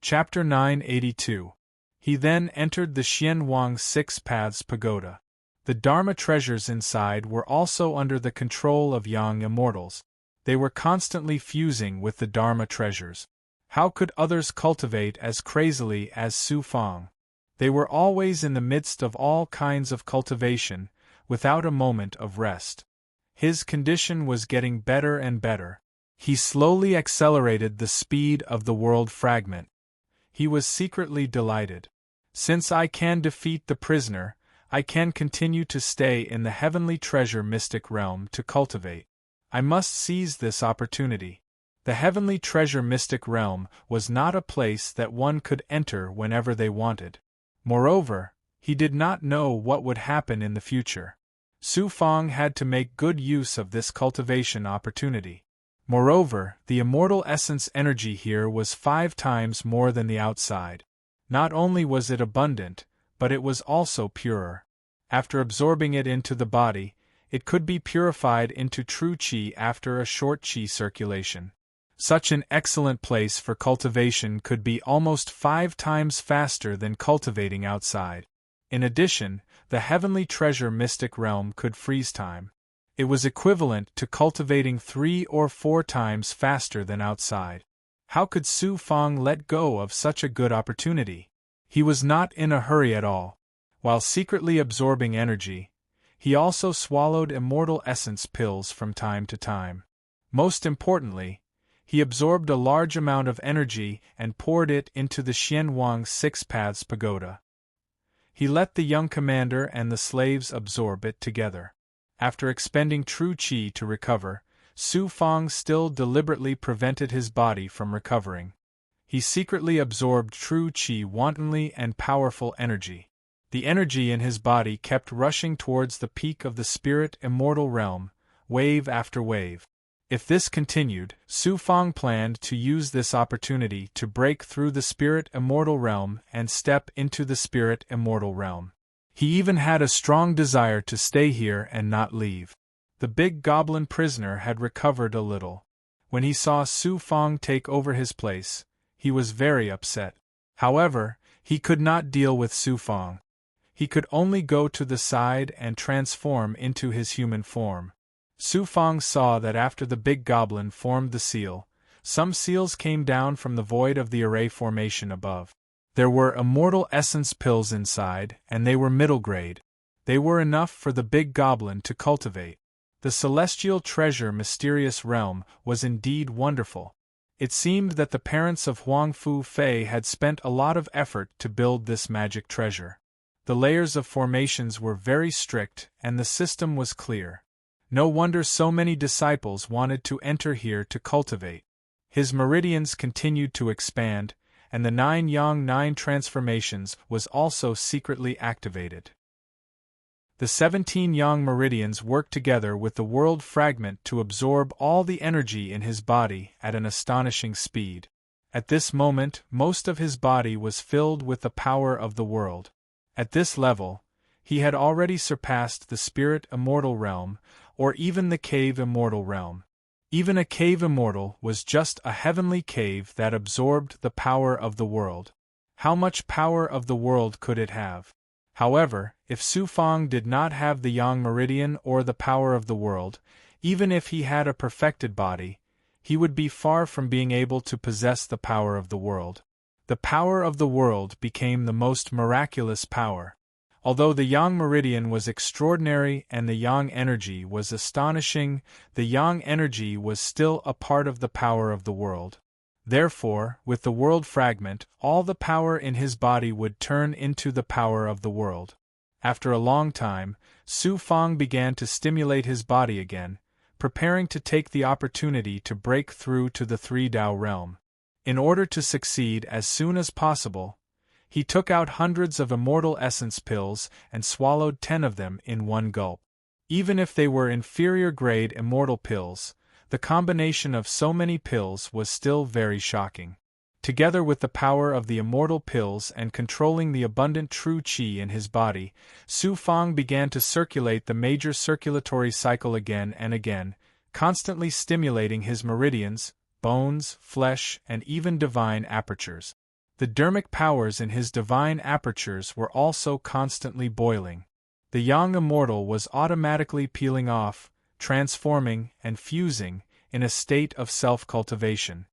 Chapter 982. He then entered the Xianwang Six Paths Pagoda. The Dharma treasures inside were also under the control of young immortals. They were constantly fusing with the Dharma treasures. How could others cultivate as crazily as Su Fang? They were always in the midst of all kinds of cultivation, without a moment of rest. His condition was getting better and better. He slowly accelerated the speed of the world fragment. He was secretly delighted. Since I can defeat the prisoner, I can continue to stay in the heavenly treasure mystic realm to cultivate. I must seize this opportunity. The heavenly treasure mystic realm was not a place that one could enter whenever they wanted. Moreover, he did not know what would happen in the future. Su Fang had to make good use of this cultivation opportunity. Moreover, the immortal essence energy here was 5 times more than the outside. Not only was it abundant, but it was also purer. After absorbing it into the body, it could be purified into true qi after a short qi circulation. Such an excellent place for cultivation could be almost 5 times faster than cultivating outside. In addition, the heavenly treasure mystic realm could freeze time. It was equivalent to cultivating 3 or 4 times faster than outside. How could Su Fang let go of such a good opportunity? He was not in a hurry at all. While secretly absorbing energy, he also swallowed immortal essence pills from time to time. Most importantly, he absorbed a large amount of energy and poured it into the Xianwang Six Paths Pagoda. He let the young commander and the slaves absorb it together. After expending true qi to recover, Su Fang still deliberately prevented his body from recovering. He secretly absorbed true qi wantonly and powerful energy. The energy in his body kept rushing towards the peak of the spirit immortal realm, wave after wave. If this continued, Su Fang planned to use this opportunity to break through the spirit immortal realm and step into the spirit immortal realm. He even had a strong desire to stay here and not leave. The big goblin prisoner had recovered a little. When he saw Su Fang take over his place, he was very upset. However, he could not deal with Su Fang. He could only go to the side and transform into his human form. Su Fang saw that after the big goblin formed the seal, some seals came down from the void of the array formation above. There were immortal essence pills inside, and they were middle grade. They were enough for the big goblin to cultivate. The celestial treasure mysterious realm was indeed wonderful. It seemed that the parents of Huang Fu Fei had spent a lot of effort to build this magic treasure. The layers of formations were very strict, and the system was clear. No wonder so many disciples wanted to enter here to cultivate. His meridians continued to expand, and the 9 Yang 9 transformations was also secretly activated. The 17 Yang meridians worked together with the world fragment to absorb all the energy in his body at an astonishing speed. At this moment, most of his body was filled with the power of the world. At this level, he had already surpassed the spirit immortal realm, or even the cave immortal realm. Even a cave immortal was just a heavenly cave that absorbed the power of the world. How much power of the world could it have? However, if Su Fang did not have the Yang meridian or the power of the world, even if he had a perfected body, he would be far from being able to possess the power of the world. The power of the world became the most miraculous power. Although the Yang meridian was extraordinary and the Yang energy was astonishing, the Yang energy was still a part of the power of the world. Therefore, with the world fragment, all the power in his body would turn into the power of the world. After a long time, Su Fang began to stimulate his body again, preparing to take the opportunity to break through to the 3 Dao realm. In order to succeed as soon as possible, he took out hundreds of immortal essence pills and swallowed 10 of them in one gulp. Even if they were inferior grade immortal pills, the combination of so many pills was still very shocking. Together with the power of the immortal pills and controlling the abundant true qi in his body, Su Fang began to circulate the major circulatory cycle again and again, constantly stimulating his meridians, bones, flesh, and even divine apertures. The dermic powers in his divine apertures were also constantly boiling. The young immortal was automatically peeling off, transforming, and fusing, in a state of self-cultivation.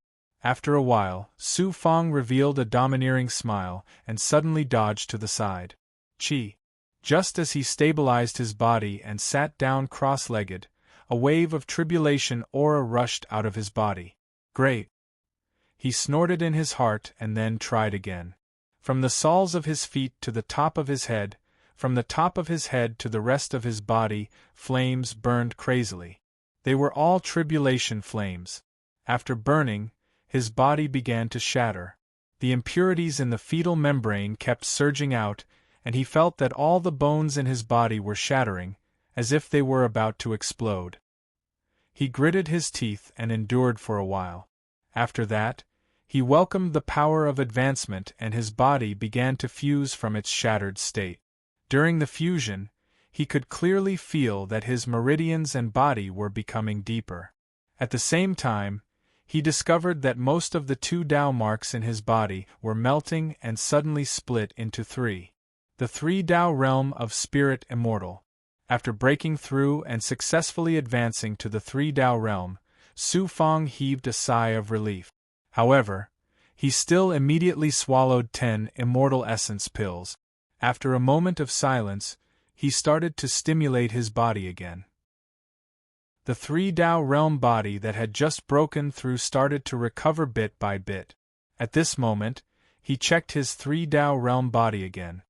After a while, Su Fong revealed a domineering smile and suddenly dodged to the side. Chi. Just as he stabilized his body and sat down cross-legged, a wave of tribulation aura rushed out of his body. Great! He snorted in his heart and then tried again. From the soles of his feet to the top of his head, from the top of his head to the rest of his body, flames burned crazily. They were all tribulation flames. After burning, his body began to shatter. The impurities in the fetal membrane kept surging out, and he felt that all the bones in his body were shattering, as if they were about to explode. He gritted his teeth and endured for a while. After that, he welcomed the power of advancement and his body began to fuse from its shattered state. During the fusion, he could clearly feel that his meridians and body were becoming deeper. At the same time, he discovered that most of the 2 Tao marks in his body were melting and suddenly split into 3. The 3 Tao realm of spirit immortal. After breaking through and successfully advancing to the 3 Tao realm, Su Fong heaved a sigh of relief. However, he still immediately swallowed 10 immortal essence pills. After a moment of silence, he started to stimulate his body again. The 3 Tao realm body that had just broken through started to recover bit by bit. At this moment, he checked his 3 Tao realm body again.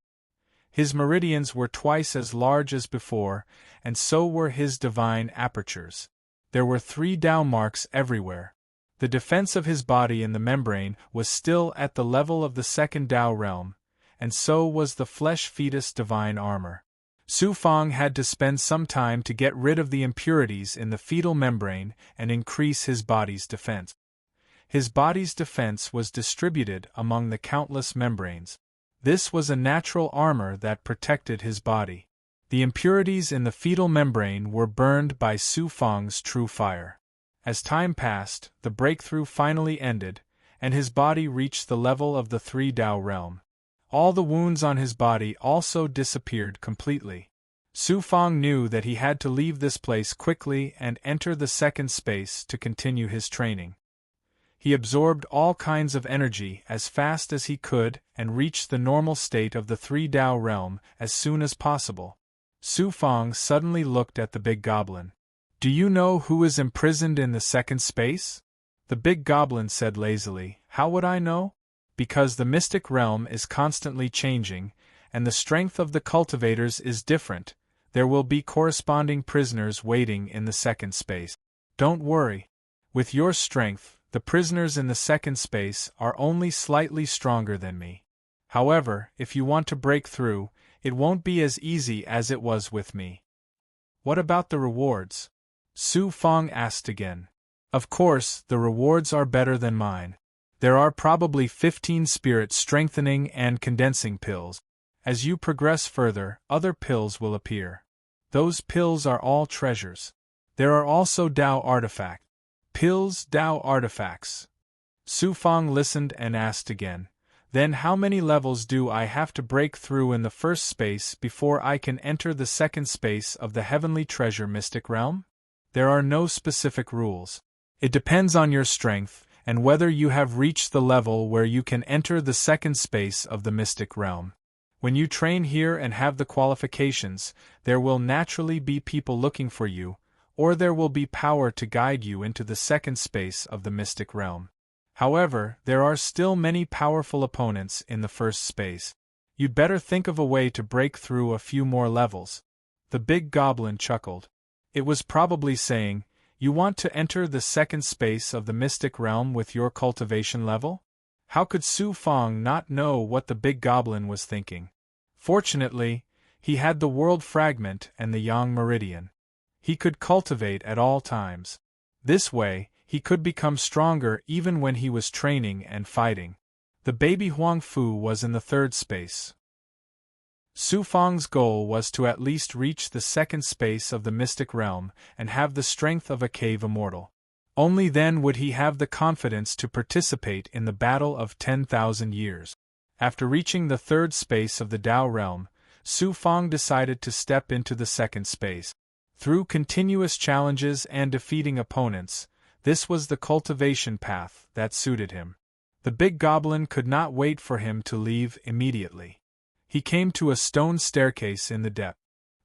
His meridians were twice as large as before, and so were his divine apertures. There were 3 Tao marks everywhere. The defense of his body in the membrane was still at the level of the 2nd Tao realm, and so was the flesh fetus divine armor. Su Fong had to spend some time to get rid of the impurities in the fetal membrane and increase his body's defense. His body's defense was distributed among the countless membranes. This was a natural armor that protected his body. The impurities in the fetal membrane were burned by Su Fong's true fire. As time passed, the breakthrough finally ended, and his body reached the level of the 3 Tao realm. All the wounds on his body also disappeared completely. Su Fong knew that he had to leave this place quickly and enter the 2nd space to continue his training. He absorbed all kinds of energy as fast as he could and reached the normal state of the 3 Tao realm as soon as possible. Su Fong suddenly looked at the big goblin. "Do you know who is imprisoned in the 2nd space?" The big goblin said lazily. "How would I know? Because the mystic realm is constantly changing, and the strength of the cultivators is different, there will be corresponding prisoners waiting in the 2nd space. Don't worry. With your strength, the prisoners in the 2nd space are only slightly stronger than me. However, if you want to break through, it won't be as easy as it was with me." "What about the rewards?" Su Fong asked again. "Of course, the rewards are better than mine. There are probably 15 spirit strengthening and condensing pills. As you progress further, other pills will appear. Those pills are all treasures. There are also Tao artifacts." "Pills, Tao artifacts." Su Fong listened and asked again. "Then how many levels do I have to break through in the 1st space before I can enter the 2nd space of the heavenly treasure mystic realm?" "There are no specific rules. It depends on your strength, and whether you have reached the level where you can enter the 2nd space of the mystic realm. When you train here and have the qualifications, there will naturally be people looking for you, or there will be power to guide you into the 2nd space of the mystic realm. However, there are still many powerful opponents in the 1st space. You'd better think of a way to break through a few more levels." The big goblin chuckled. It was probably saying, "You want to enter the 2nd space of the mystic realm with your cultivation level?" How could Su Fong not know what the big goblin was thinking? Fortunately, he had the world fragment and the yang meridian. He could cultivate at all times. This way, he could become stronger even when he was training and fighting. The baby Huang Fu was in the 3rd space. Su Fong's goal was to at least reach the 2nd space of the mystic realm and have the strength of a cave immortal. Only then would he have the confidence to participate in the battle of 10,000 years. After reaching the third space of the Tao realm, Su Fang decided to step into the second space. Through continuous challenges and defeating opponents, this was the cultivation path that suited him. The big goblin could not wait for him to leave immediately. He came to a stone staircase in the depth.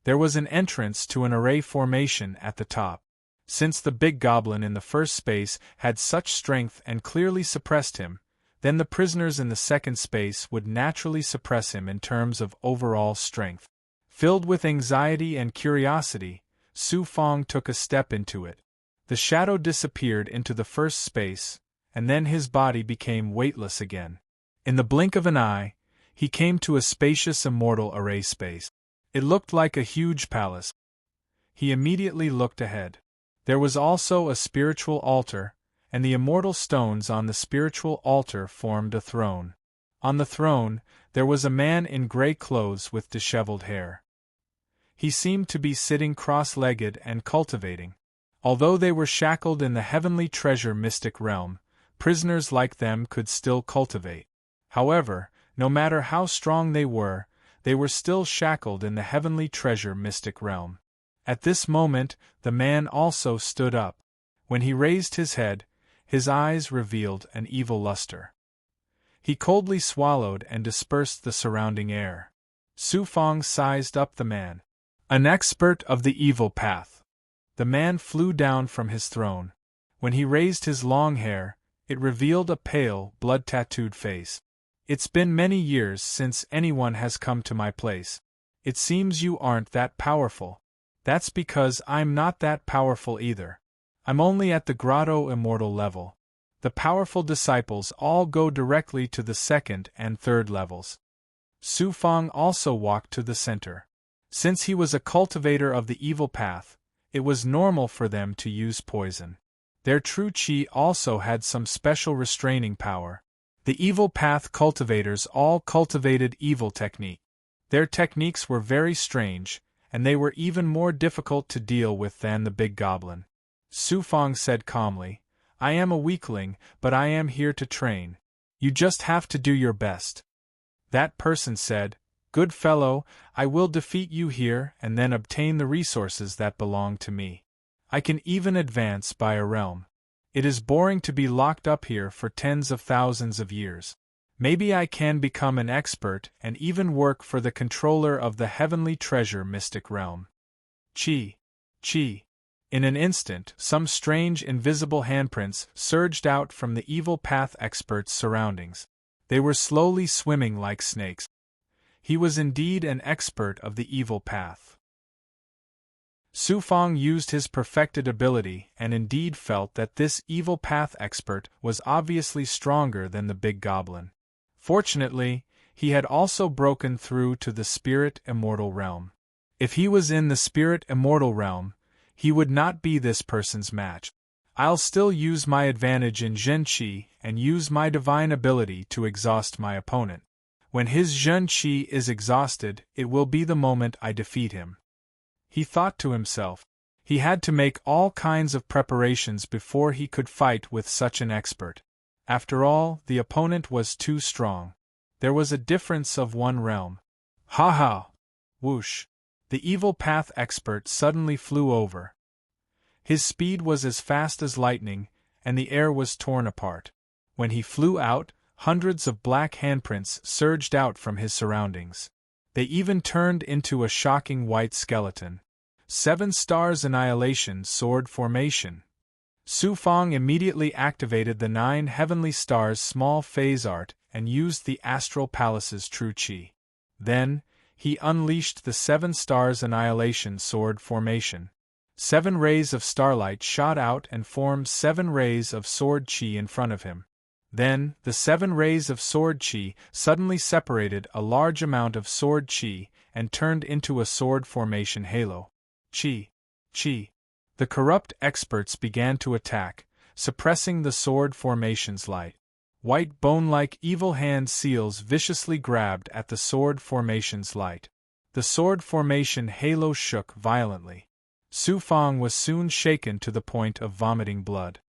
There was an entrance to an array formation at the top. Since the big goblin in the first space had such strength and clearly suppressed him, then the prisoners in the second space would naturally suppress him in terms of overall strength. Filled with anxiety and curiosity, Su Fang took a step into it. The shadow disappeared into the first space, and then his body became weightless again. In the blink of an eye, he came to a spacious immortal array space. It looked like a huge palace. He immediately looked ahead. There was also a spiritual altar, and the immortal stones on the spiritual altar formed a throne. On the throne, there was a man in gray clothes with disheveled hair. He seemed to be sitting cross-legged and cultivating. Although they were shackled in the heavenly treasure mystic realm, prisoners like them could still cultivate. However, no matter how strong they were still shackled in the heavenly treasure mystic realm. At this moment, the man also stood up. When he raised his head, his eyes revealed an evil luster. He coldly swallowed and dispersed the surrounding air. Su Fang sized up the man. An expert of the evil path. The man flew down from his throne. When he raised his long hair, it revealed a pale, blood-tattooed face. It's been many years since anyone has come to my place. It seems you aren't that powerful. That's because I'm not that powerful either. I'm only at the grotto immortal level. The powerful disciples all go directly to the second and third levels. Su Fang also walked to the center. Since he was a cultivator of the evil path, it was normal for them to use poison. Their true qi also had some special restraining power. The evil path cultivators all cultivated evil technique. Their techniques were very strange, and they were even more difficult to deal with than the big goblin. Su Fang said calmly, "I am a weakling, but I am here to train. You just have to do your best." That person said, "Good fellow, I will defeat you here and then obtain the resources that belong to me. I can even advance by a realm. It is boring to be locked up here for tens of thousands of years. Maybe I can become an expert and even work for the controller of the heavenly treasure mystic realm." Chi. Chi. In an instant, some strange invisible handprints surged out from the evil path expert's surroundings. They were slowly swimming like snakes. He was indeed an expert of the evil path. Su Fang used his perfected ability and indeed felt that this evil path expert was obviously stronger than the big goblin. Fortunately, he had also broken through to the spirit immortal realm. If he was in the spirit immortal realm, he would not be this person's match. I'll still use my advantage in Zhen Qi and use my divine ability to exhaust my opponent. When his Zhen Qi is exhausted, it will be the moment I defeat him. He thought to himself. He had to make all kinds of preparations before he could fight with such an expert. After all, the opponent was too strong. There was a difference of one realm. Ha ha! Whoosh! The evil path expert suddenly flew over. His speed was as fast as lightning, and the air was torn apart. When he flew out, hundreds of black handprints surged out from his surroundings. They even turned into a shocking white skeleton. 7 stars annihilation sword formation. Su Fang immediately activated the 9 heavenly stars small phase art and used the astral palace's true qi. Then, he unleashed the 7 stars annihilation sword formation. 7 rays of starlight shot out and formed 7 rays of sword qi in front of him. Then, the 7 rays of sword qi suddenly separated a large amount of sword qi and turned into a sword formation halo. Qi. Qi. The corrupt experts began to attack, suppressing the sword formation's light. White bone-like evil hand seals viciously grabbed at the sword formation's light. The sword formation halo shook violently. Su Fang was soon shaken to the point of vomiting blood.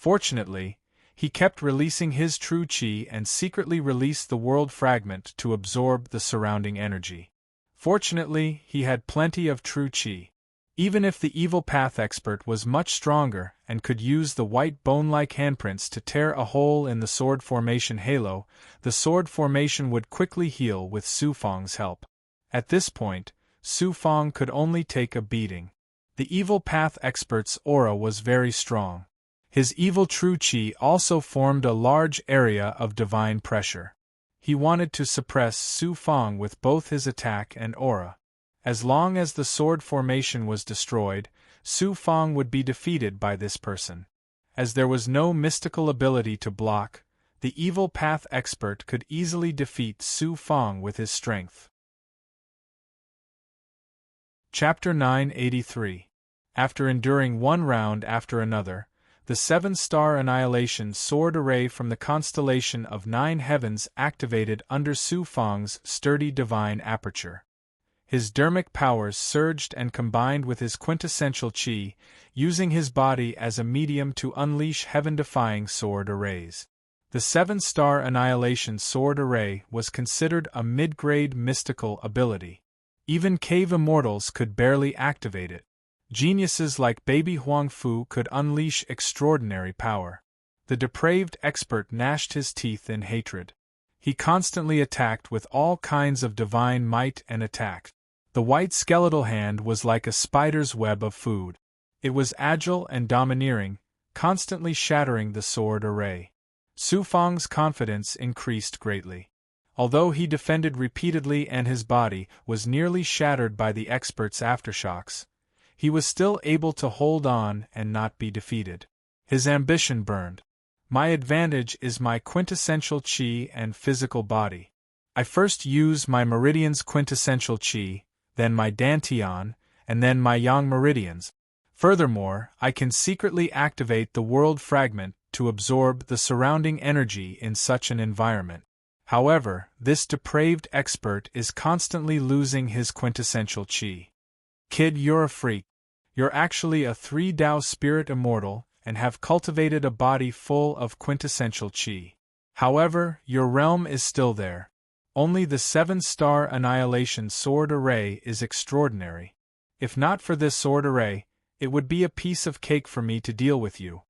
Fortunately, he kept releasing his true chi and secretly released the world fragment to absorb the surrounding energy. Fortunately, he had plenty of true chi. Even if the evil path expert was much stronger and could use the white bone-like handprints to tear a hole in the sword formation halo, the sword formation would quickly heal with Su Feng's help. At this point, Su Feng could only take a beating. The evil path expert's aura was very strong. His evil true chi also formed a large area of divine pressure. He wanted to suppress Su Feng with both his attack and aura. As long as the sword formation was destroyed, Su Feng would be defeated by this person. As there was no mystical ability to block, the evil path expert could easily defeat Su Feng with his strength. Chapter 983. After enduring one round after another, the 7-star annihilation sword array from the constellation of 9 heavens activated under Su Feng's sturdy divine aperture. His dermic powers surged and combined with his quintessential chi, using his body as a medium to unleash heaven-defying sword arrays. The 7-star annihilation sword array was considered a mid-grade mystical ability. Even cave immortals could barely activate it. Geniuses like Baby Huang Fu could unleash extraordinary power. The depraved expert gnashed his teeth in hatred. He constantly attacked with all kinds of divine might and attack. The white skeletal hand was like a spider's web of food. It was agile and domineering, constantly shattering the sword array. Su Feng's confidence increased greatly. Although he defended repeatedly and his body was nearly shattered by the expert's aftershocks, he was still able to hold on and not be defeated. His ambition burned. My advantage is my quintessential chi and physical body. I first use my meridian's quintessential chi, then my dantian, and then my yang meridians. Furthermore, I can secretly activate the world fragment to absorb the surrounding energy in such an environment. However, this depraved expert is constantly losing his quintessential chi. Kid, you're a freak. You're actually a 3-Dao spirit immortal and have cultivated a body full of quintessential chi. However, your realm is still there. Only the 7-star annihilation sword array is extraordinary. If not for this sword array, it would be a piece of cake for me to deal with you.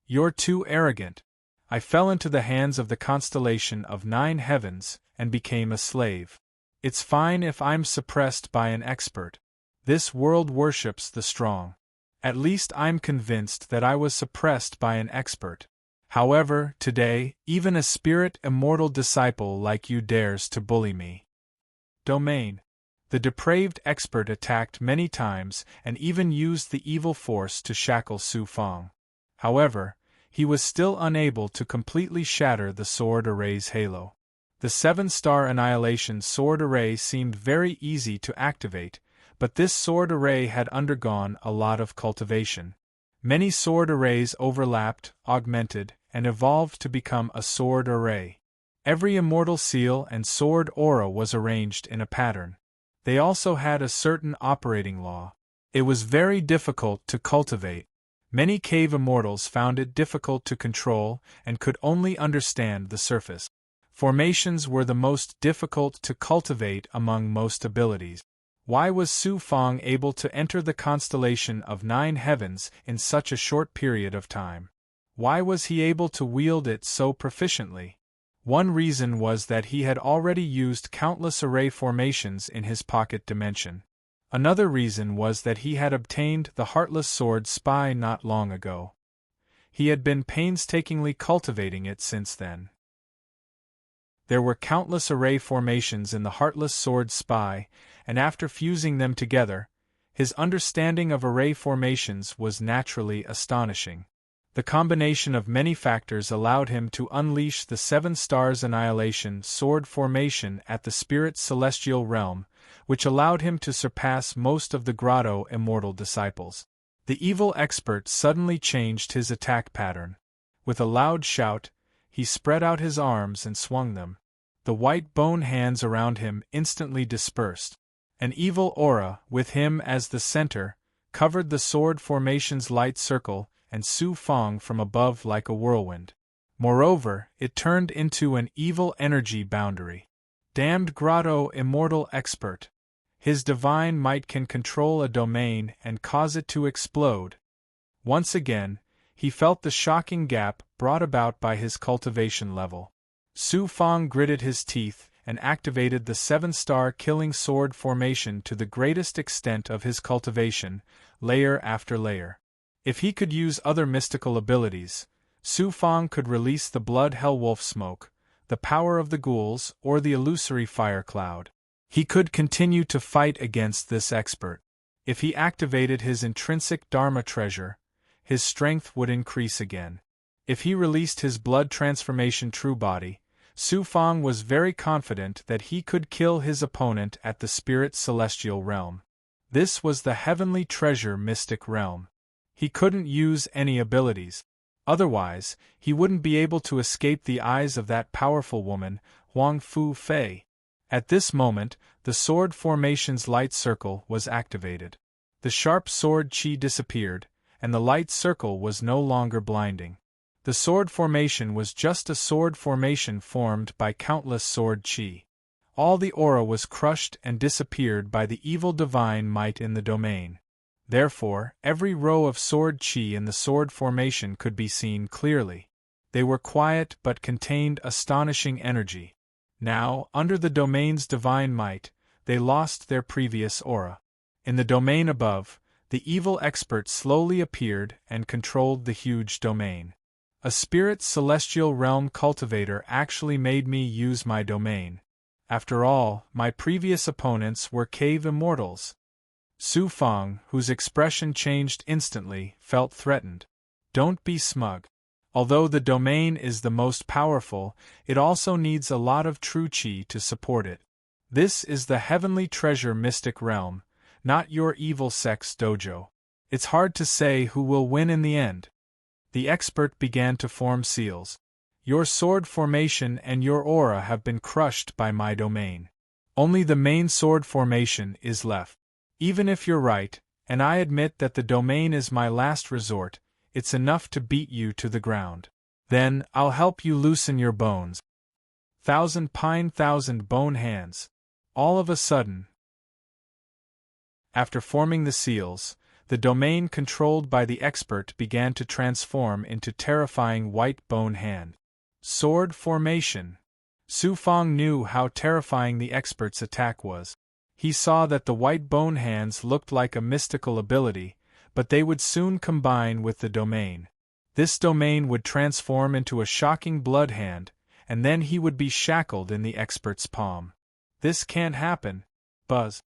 You're too arrogant. I fell into the hands of the constellation of 9 heavens and became a slave. It's fine if I'm suppressed by an expert. This world worships the strong. At least I'm convinced that I was suppressed by an expert. However, today, even a spirit immortal disciple like you dares to bully me. Domain. The depraved expert attacked many times and even used the evil force to shackle Su Feng. However, he was still unable to completely shatter the sword array's halo. The 7-star annihilation sword array seemed very easy to activate, but this sword array had undergone a lot of cultivation. Many sword arrays overlapped, augmented, and evolved to become a sword array. Every immortal seal and sword aura was arranged in a pattern. They also had a certain operating law. It was very difficult to cultivate. Many cave immortals found it difficult to control and could only understand the surface. Formations were the most difficult to cultivate among most abilities. Why was Su Feng able to enter the constellation of 9 heavens in such a short period of time? Why was he able to wield it so proficiently? One reason was that he had already used countless array formations in his pocket dimension. Another reason was that he had obtained the Heartless Sword Spy not long ago. He had been painstakingly cultivating it since then. There were countless array formations in the Heartless Sword Spy, and after fusing them together, his understanding of array formations was naturally astonishing. The combination of many factors allowed him to unleash the 7 stars annihilation sword formation at the spirit's celestial realm, which allowed him to surpass most of the grotto immortal disciples. The evil expert suddenly changed his attack pattern. With a loud shout, he spread out his arms and swung them. The white bone hands around him instantly dispersed. An evil aura, with him as the center, covered the sword formation's light circle and Su Fang from above like a whirlwind. Moreover, it turned into an evil energy boundary. Damned grotto immortal expert. His divine might can control a domain and cause it to explode. Once again, he felt the shocking gap brought about by his cultivation level. Su Fang gritted his teeth and activated the 7-star killing sword formation to the greatest extent of his cultivation, layer after layer. If he could use other mystical abilities, Su Fang could release the blood hellwolf smoke, the power of the ghouls, or the illusory fire cloud. He could continue to fight against this expert. If he activated his intrinsic Dharma treasure, his strength would increase again. If he released his blood transformation true body, Su Fang was very confident that he could kill his opponent at the spirit celestial realm. This was the heavenly treasure mystic realm. He couldn't use any abilities. Otherwise, he wouldn't be able to escape the eyes of that powerful woman, Huang Fu Fei. At this moment, the sword formation's light circle was activated. The sharp sword chi disappeared, and the light circle was no longer blinding. The sword formation was just a sword formation formed by countless sword chi. All the aura was crushed and disappeared by the evil divine might in the domain. Therefore, every row of sword chi in the sword formation could be seen clearly. They were quiet but contained astonishing energy. Now, under the domain's divine might, they lost their previous aura. In the domain above, the evil expert slowly appeared and controlled the huge domain. A spirit celestial realm cultivator actually made me use my domain. After all, my previous opponents were cave immortals. Su Fang, whose expression changed instantly, felt threatened. Don't be smug. Although the domain is the most powerful, it also needs a lot of true chi to support it. This is the heavenly treasure mystic realm, not your evil sex dojo. It's hard to say who will win in the end. The expert began to form seals. Your sword formation and your aura have been crushed by my domain. Only the main sword formation is left. Even if you're right, and I admit that the domain is my last resort, it's enough to beat you to the ground. Then, I'll help you loosen your bones. Thousand bone hands. All of a sudden, after forming the seals, the domain controlled by the expert began to transform into terrifying white bone hand. Sword formation. Su Fang knew how terrifying the expert's attack was. He saw that the white bone hands looked like a mystical ability, but they would soon combine with the domain. This domain would transform into a shocking blood hand, and then he would be shackled in the expert's palm. This can't happen. Buzz.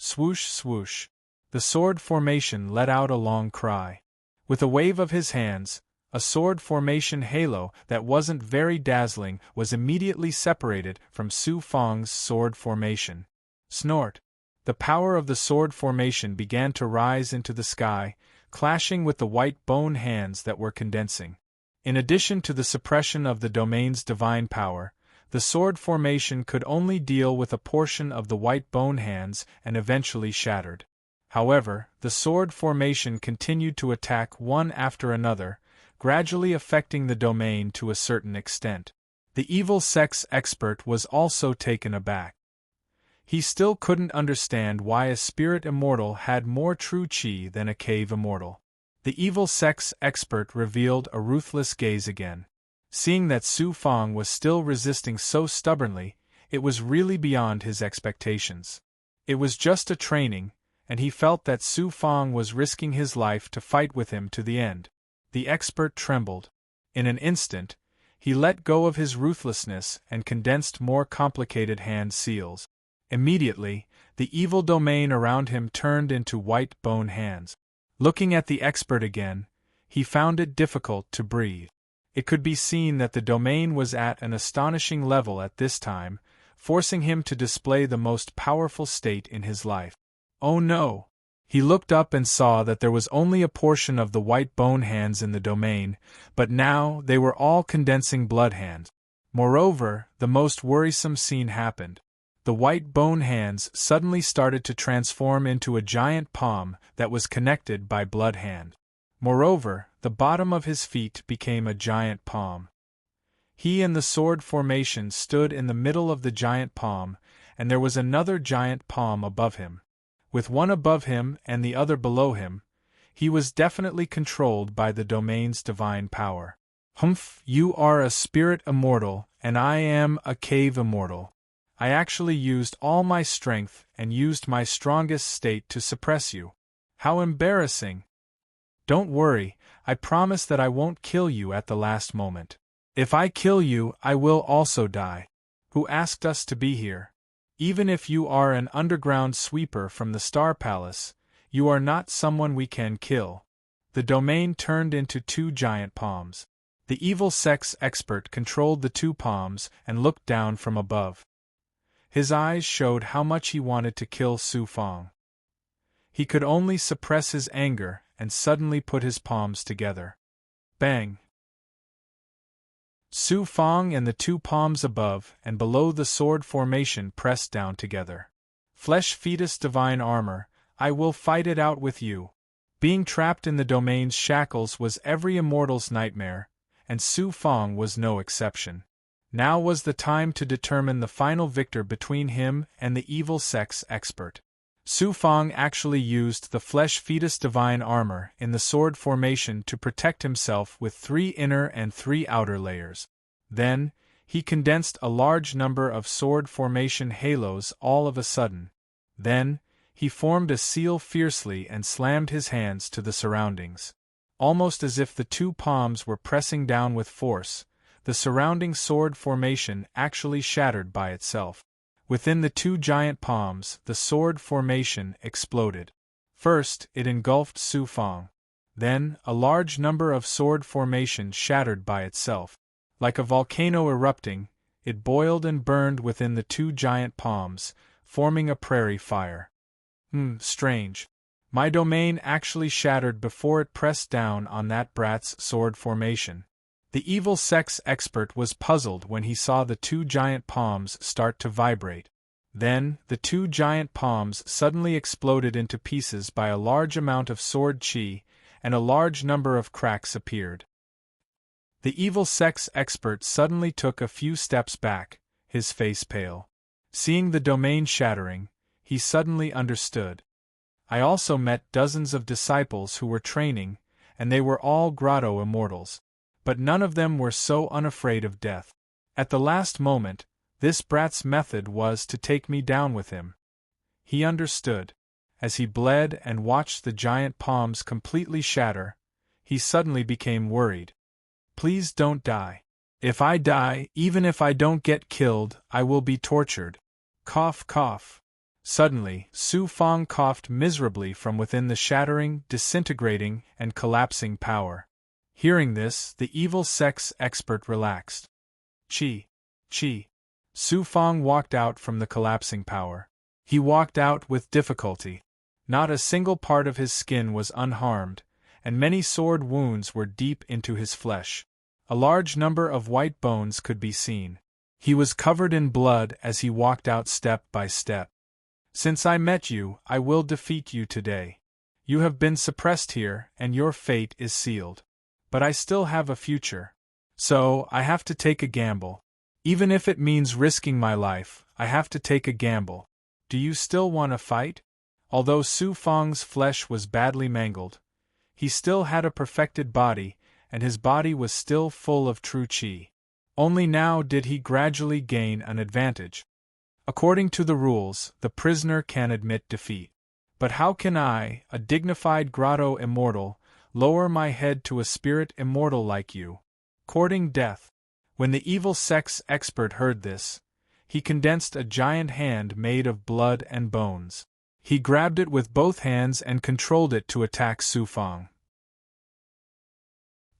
Swoosh swoosh. The sword formation let out a long cry. With a wave of his hands, a sword formation halo that wasn't very dazzling was immediately separated from Su Fang's sword formation. Snort. The power of the sword formation began to rise into the sky, clashing with the white bone hands that were condensing. In addition to the suppression of the domain's divine power, the sword formation could only deal with a portion of the white bone hands and eventually shattered. However, the sword formation continued to attack one after another, gradually affecting the domain to a certain extent. The evil sex expert was also taken aback. He still couldn't understand why a spirit immortal had more true chi than a cave immortal. The evil sex expert revealed a ruthless gaze again. Seeing that Su Fang was still resisting so stubbornly, it was really beyond his expectations. It was just a training, and he felt that Su Fang was risking his life to fight with him to the end. The expert trembled. In an instant, he let go of his ruthlessness and condensed more complicated hand seals. Immediately, the evil domain around him turned into white bone hands. Looking at the expert again, he found it difficult to breathe. It could be seen that the domain was at an astonishing level at this time, forcing him to display the most powerful state in his life. Oh no! He looked up and saw that there was only a portion of the white bone hands in the domain, but now they were all condensing blood hands. Moreover, the most worrisome scene happened. The white bone hands suddenly started to transform into a giant palm that was connected by blood hand. Moreover, the bottom of his feet became a giant palm. He and the sword formation stood in the middle of the giant palm, and there was another giant palm above him. With one above him and the other below him, he was definitely controlled by the domain's divine power. Humph, you are a spirit immortal, and I am a cave immortal. I actually used all my strength and used my strongest state to suppress you. How embarrassing! Don't worry, I promise that I won't kill you at the last moment. If I kill you, I will also die. Who asked us to be here? Even if you are an underground sweeper from the Star Palace, you are not someone we can kill. The domain turned into two giant palms. The evil sex expert controlled the two palms and looked down from above. His eyes showed how much he wanted to kill Su Fang. He could only suppress his anger and suddenly put his palms together. Bang! Su Fang and the two palms above and below the sword formation pressed down together. Flesh fetus divine armor, I will fight it out with you. Being trapped in the domain's shackles was every immortal's nightmare, and Su Fang was no exception. Now was the time to determine the final victor between him and the evil sex expert. Su Fang actually used the flesh fetus divine armor in the sword formation to protect himself with 3 inner and 3 outer layers. Then, he condensed a large number of sword formation halos all of a sudden. Then, he formed a seal fiercely and slammed his hands to the surroundings. Almost as if the two palms were pressing down with force, the surrounding sword formation actually shattered by itself. Within the two giant palms, the sword formation exploded. First, it engulfed Su Fang. Then, a large number of sword formation shattered by itself. Like a volcano erupting, it boiled and burned within the two giant palms, forming a prairie fire. Strange. My domain actually shattered before it pressed down on that brat's sword formation. The evil sex expert was puzzled when he saw the two giant palms start to vibrate. Then, the two giant palms suddenly exploded into pieces by a large amount of sword chi, and a large number of cracks appeared. The evil sex expert suddenly took a few steps back, his face pale. Seeing the domain shattering, he suddenly understood. I also met dozens of disciples who were training, and they were all grotto immortals. But none of them were so unafraid of death. At the last moment, this brat's method was to take me down with him. He understood. As he bled and watched the giant palms completely shatter, he suddenly became worried. Please don't die. If I die, even if I don't get killed, I will be tortured. Cough, cough. Suddenly, Su Fang coughed miserably from within the shattering, disintegrating, and collapsing power. Hearing this, the evil sex expert relaxed. Chi. Su Fang walked out from the collapsing power. He walked out with difficulty. Not a single part of his skin was unharmed, and many sword wounds were deep into his flesh. A large number of white bones could be seen. He was covered in blood as he walked out step by step. Since I met you, I will defeat you today. You have been suppressed here, and your fate is sealed. But I still have a future. So, I have to take a gamble. Even if it means risking my life, I have to take a gamble. Do you still want to fight? Although Su Fang's flesh was badly mangled, he still had a perfected body, and his body was still full of true chi. Only now did he gradually gain an advantage. According to the rules, the prisoner can admit defeat. But how can I, a dignified grotto immortal, lower my head to a spirit immortal like you? Courting death. When the evil sex expert heard this, he condensed a giant hand made of blood and bones. He grabbed it with both hands and controlled it to attack Su Fang.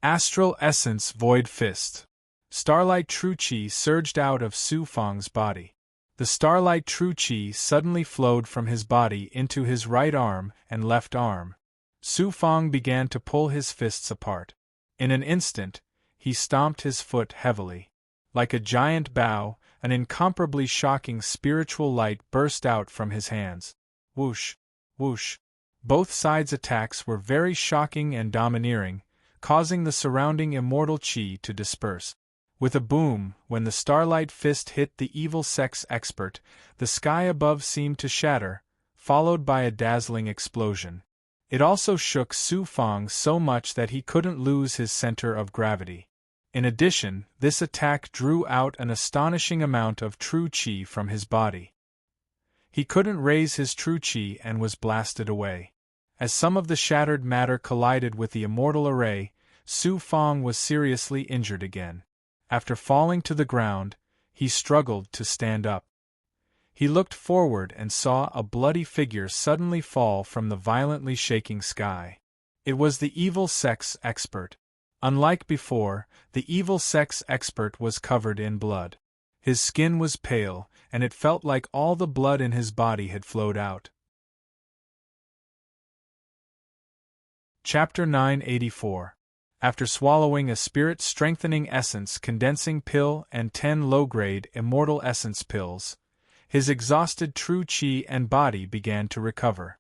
Astral Essence Void Fist. Starlight True Chi surged out of Su Fang's body. The Starlight True Chi suddenly flowed from his body into his right arm and left arm. Su Fang began to pull his fists apart. In an instant, he stomped his foot heavily. Like a giant bow, an incomparably shocking spiritual light burst out from his hands. Whoosh, whoosh. Both sides' attacks were very shocking and domineering, causing the surrounding immortal chi to disperse. With a boom, when the starlight fist hit the evil sex expert, the sky above seemed to shatter, followed by a dazzling explosion. It also shook Su Fang so much that he couldn't lose his center of gravity. In addition, this attack drew out an astonishing amount of true chi from his body. He couldn't raise his true chi and was blasted away. As some of the shattered matter collided with the immortal array, Su Fang was seriously injured again. After falling to the ground, he struggled to stand up. He looked forward and saw a bloody figure suddenly fall from the violently shaking sky. It was the evil sex expert. Unlike before, the evil sex expert was covered in blood. His skin was pale, and it felt like all the blood in his body had flowed out. Chapter 984. After swallowing a spirit-strengthening essence condensing pill and 10 low-grade immortal essence pills, his exhausted true chi and body began to recover.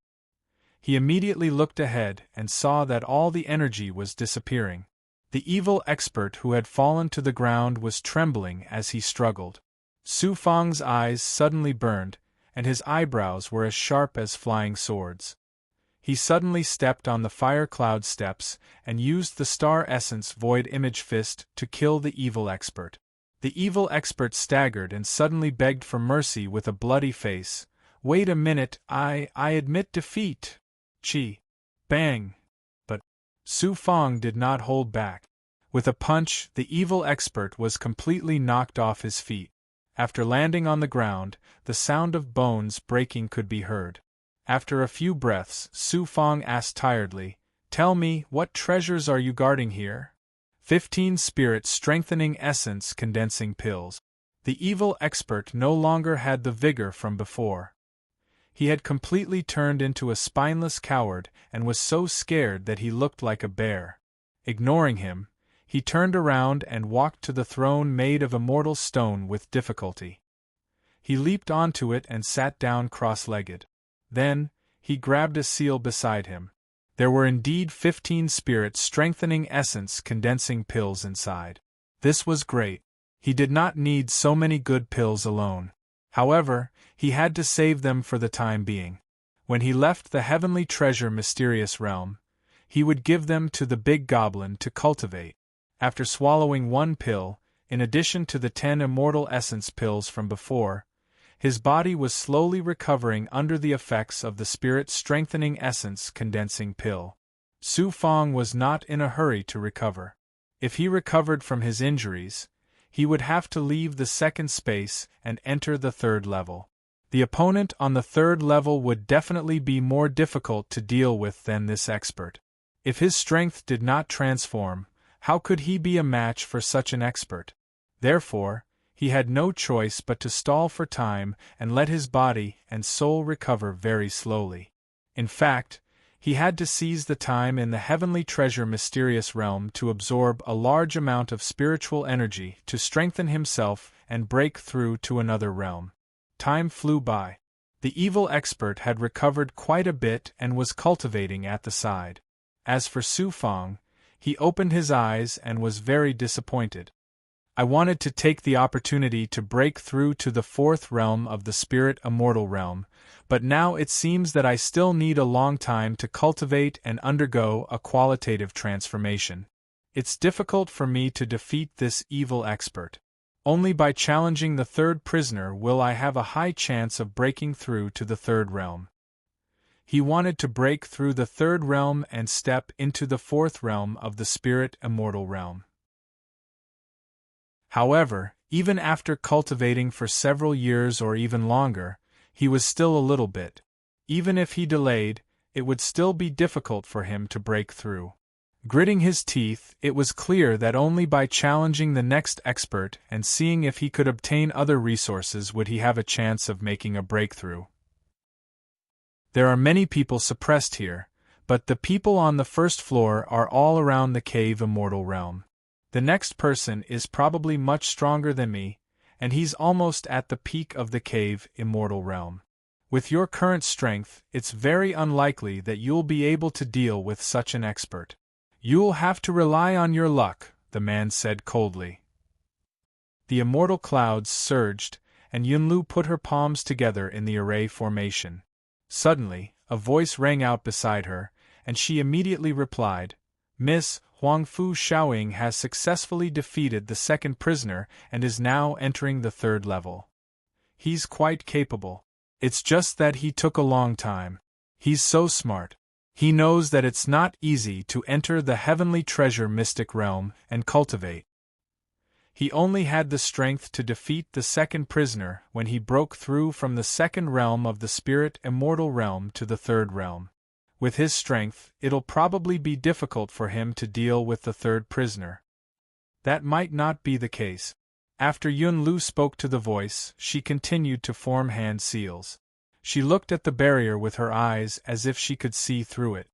He immediately looked ahead and saw that all the energy was disappearing. The evil expert who had fallen to the ground was trembling as he struggled. Su Fang's eyes suddenly burned, and his eyebrows were as sharp as flying swords. He suddenly stepped on the fire cloud steps and used the star essence void image fist to kill the evil expert. The evil expert staggered and suddenly begged for mercy with a bloody face. "Wait a minute, I admit defeat." Chi. Bang. But Su Fang did not hold back. With a punch, the evil expert was completely knocked off his feet. After landing on the ground, the sound of bones breaking could be heard. After a few breaths, Su Fang asked tiredly, "Tell me, what treasures are you guarding here?" 15 spirit-strengthening essence condensing pills. The evil expert no longer had the vigor from before. He had completely turned into a spineless coward and was so scared that he looked like a bear. Ignoring him, he turned around and walked to the throne made of immortal stone with difficulty. He leaped onto it and sat down cross-legged. Then, he grabbed a seal beside him. There were indeed 15 spirit-strengthening essence condensing pills inside. This was great. He did not need so many good pills alone. However, he had to save them for the time being. When he left the heavenly treasure mysterious realm, he would give them to the big goblin to cultivate. After swallowing 1 pill, in addition to the 10 immortal essence pills from before, his body was slowly recovering under the effects of the spirit-strengthening essence condensing pill. Su Fang was not in a hurry to recover. If he recovered from his injuries, he would have to leave the second space and enter the 3rd level. The opponent on the 3rd level would definitely be more difficult to deal with than this expert. If his strength did not transform, how could he be a match for such an expert? Therefore, he had no choice but to stall for time and let his body and soul recover very slowly. In fact, he had to seize the time in the heavenly treasure mysterious realm to absorb a large amount of spiritual energy to strengthen himself and break through to another realm. Time flew by. The evil expert had recovered quite a bit and was cultivating at the side. As for Su Fang, he opened his eyes and was very disappointed. "I wanted to take the opportunity to break through to the 4th realm of the spirit immortal realm, but now it seems that I still need a long time to cultivate and undergo a qualitative transformation. It's difficult for me to defeat this evil expert. Only by challenging the 3rd prisoner will I have a high chance of breaking through to the 3rd realm." He wanted to break through the 3rd realm and step into the 4th realm of the spirit immortal realm. However, even after cultivating for several years or even longer, he was still a little bit. Even if he delayed, it would still be difficult for him to break through. Gritting his teeth, it was clear that only by challenging the next expert and seeing if he could obtain other resources would he have a chance of making a breakthrough. There are many people suppressed here, but the people on the 1st floor are all around the cave immortal realm. The next person is probably much stronger than me, and he's almost at the peak of the cave immortal realm. With your current strength, it's very unlikely that you'll be able to deal with such an expert. You'll have to rely on your luck, the man said coldly. The immortal clouds surged, and Yunlu put her palms together in the array formation. Suddenly, a voice rang out beside her, and she immediately replied, Miss Huangfu Shaoying has successfully defeated the second prisoner and is now entering the third level. He's quite capable. It's just that he took a long time. He's so smart. He knows that it's not easy to enter the heavenly treasure mystic realm and cultivate. He only had the strength to defeat the second prisoner when he broke through from the second realm of the spirit immortal realm to the third realm. With his strength, it'll probably be difficult for him to deal with the third prisoner. That might not be the case. After Yunlu spoke to the voice, she continued to form hand seals. She looked at the barrier with her eyes as if she could see through it.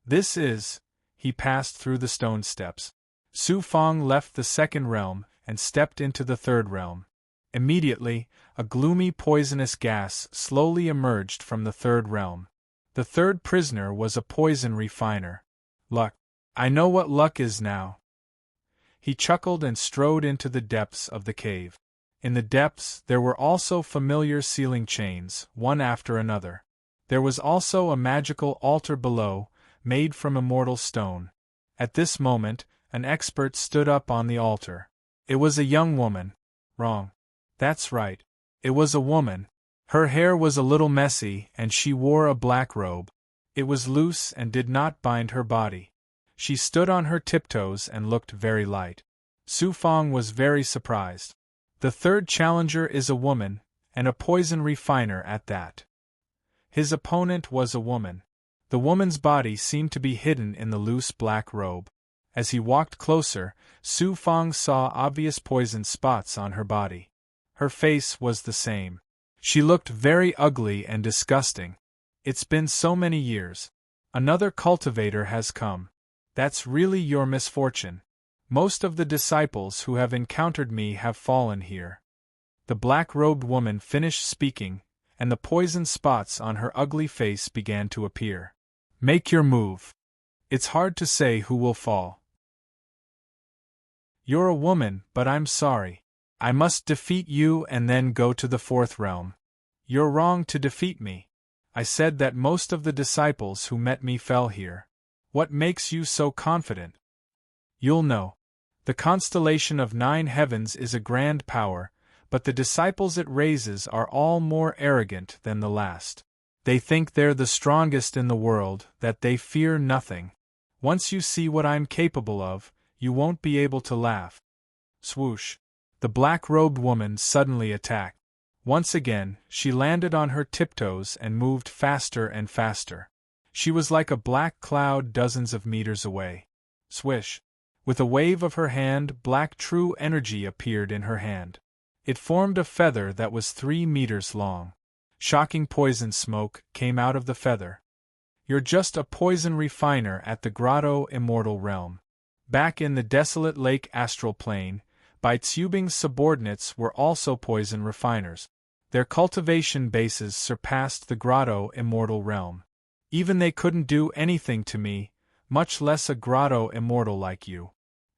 This is... He passed through the stone steps. Su Fang left the second realm and stepped into the third realm. Immediately, a gloomy poisonous gas slowly emerged from the third realm. The third prisoner was a poison refiner. Luck. I know what luck is now. He chuckled and strode into the depths of the cave. In the depths there were also familiar sealing chains, one after another. There was also a magical altar below, made from immortal stone. At this moment, an expert stood up on the altar. It was a young woman. Wrong. That's right. It was a woman. Her hair was a little messy and she wore a black robe. It was loose and did not bind her body. She stood on her tiptoes and looked very light. Su Fang was very surprised. The third challenger is a woman, and a poison refiner at that. His opponent was a woman. The woman's body seemed to be hidden in the loose black robe. As he walked closer, Su Fang saw obvious poison spots on her body. Her face was the same. She looked very ugly and disgusting. It's been so many years. Another cultivator has come. That's really your misfortune. Most of the disciples who have encountered me have fallen here. The black-robed woman finished speaking, and the poison spots on her ugly face began to appear. Make your move. It's hard to say who will fall. You're a woman, but I'm sorry. I must defeat you and then go to the fourth realm. You're wrong to defeat me. I said that most of the disciples who met me fell here. What makes you so confident? You'll know. The constellation of 9 heavens is a grand power, but the disciples it raises are all more arrogant than the last. They think they're the strongest in the world, that they fear nothing. Once you see what I'm capable of, you won't be able to laugh. Swoosh. The black-robed woman suddenly attacked. Once again, she landed on her tiptoes and moved faster and faster. She was like a black cloud dozens of meters away. Swish. With a wave of her hand, black true energy appeared in her hand. It formed a feather that was 3 meters long. Shocking poison smoke came out of the feather. You're just a poison refiner at the Grotto Immortal Realm. Back in the desolate lake astral plane, Bai Tsubing's subordinates were also poison refiners. Their cultivation bases surpassed the Grotto Immortal Realm. Even they couldn't do anything to me, much less a Grotto Immortal like you.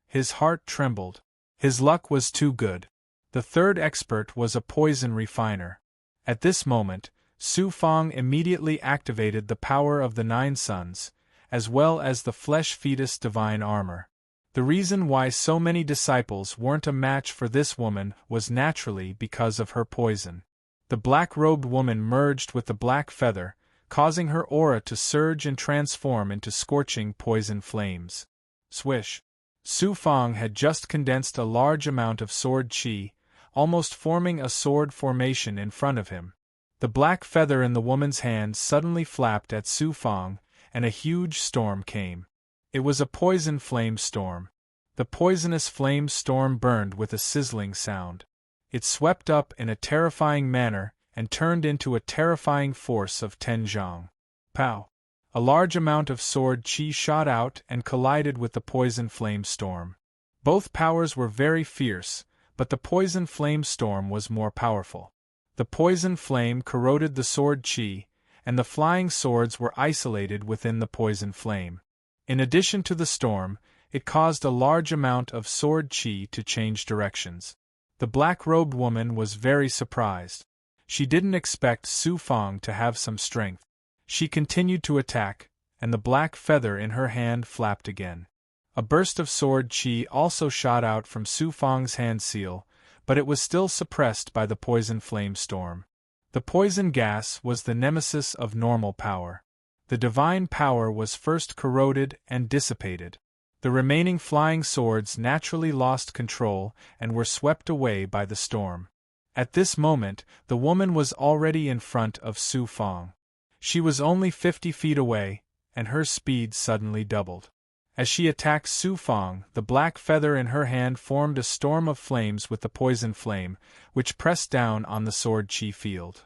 His heart trembled. His luck was too good. The third expert was a poison refiner. At this moment, Su Fang immediately activated the power of the 9 suns, as well as the flesh fetus divine armor. The reason why so many disciples weren't a match for this woman was naturally because of her poison. The black-robed woman merged with the black feather, causing her aura to surge and transform into scorching poison flames. Swish. Su Fang had just condensed a large amount of sword qi, almost forming a sword formation in front of him. The black feather in the woman's hand suddenly flapped at Su Fang, and a huge storm came. It was a poison flame storm. The poisonous flame storm burned with a sizzling sound. It swept up in a terrifying manner and turned into a terrifying force of 10 zhang. Pow! A large amount of sword qi shot out and collided with the poison flame storm. Both powers were very fierce, but the poison flame storm was more powerful. The poison flame corroded the sword qi, and the flying swords were isolated within the poison flame. In addition to the storm, it caused a large amount of sword qi to change directions. The black-robed woman was very surprised. She didn't expect Su Fang to have some strength. She continued to attack, and the black feather in her hand flapped again. A burst of sword qi also shot out from Su Fang's hand seal, but it was still suppressed by the poison flame storm. The poison gas was the nemesis of normal power. The divine power was first corroded and dissipated. The remaining flying swords naturally lost control and were swept away by the storm. At this moment, the woman was already in front of Su Fang. She was only 50 feet away, and her speed suddenly doubled. As she attacked Su Fang, the black feather in her hand formed a storm of flames with the poison flame, which pressed down on the sword qi field.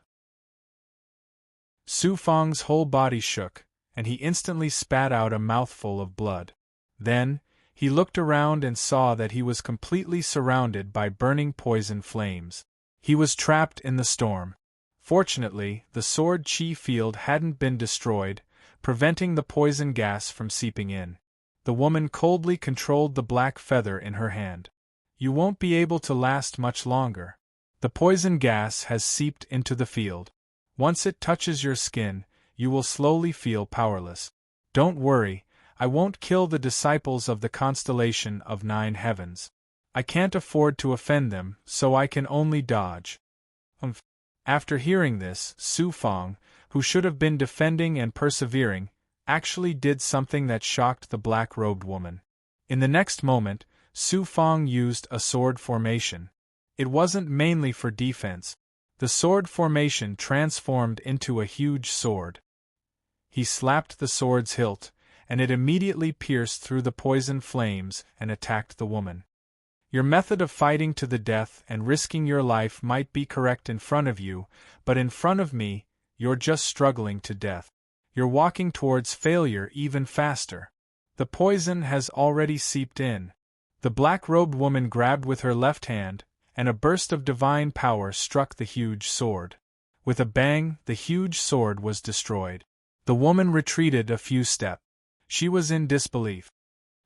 Su Fang's whole body shook, and he instantly spat out a mouthful of blood. Then, he looked around and saw that he was completely surrounded by burning poison flames. He was trapped in the storm. Fortunately, the sword qi field hadn't been destroyed, preventing the poison gas from seeping in. The woman coldly controlled the black feather in her hand. "You won't be able to last much longer. The poison gas has seeped into the field. Once it touches your skin, you will slowly feel powerless. Don't worry, I won't kill the disciples of the constellation of 9 heavens. I can't afford to offend them, so I can only dodge." After hearing this, Su Fang, who should have been defending and persevering, actually did something that shocked the black-robed woman. In the next moment, Su Fang used a sword formation. It wasn't mainly for defense. The sword formation transformed into a huge sword. He slapped the sword's hilt, and it immediately pierced through the poison flames and attacked the woman. Your method of fighting to the death and risking your life might be correct in front of you, but in front of me, you're just struggling to death. You're walking towards failure even faster. The poison has already seeped in. The black-robed woman grabbed with her left hand, and a burst of divine power struck the huge sword. With a bang, the huge sword was destroyed. The woman retreated a few steps. She was in disbelief.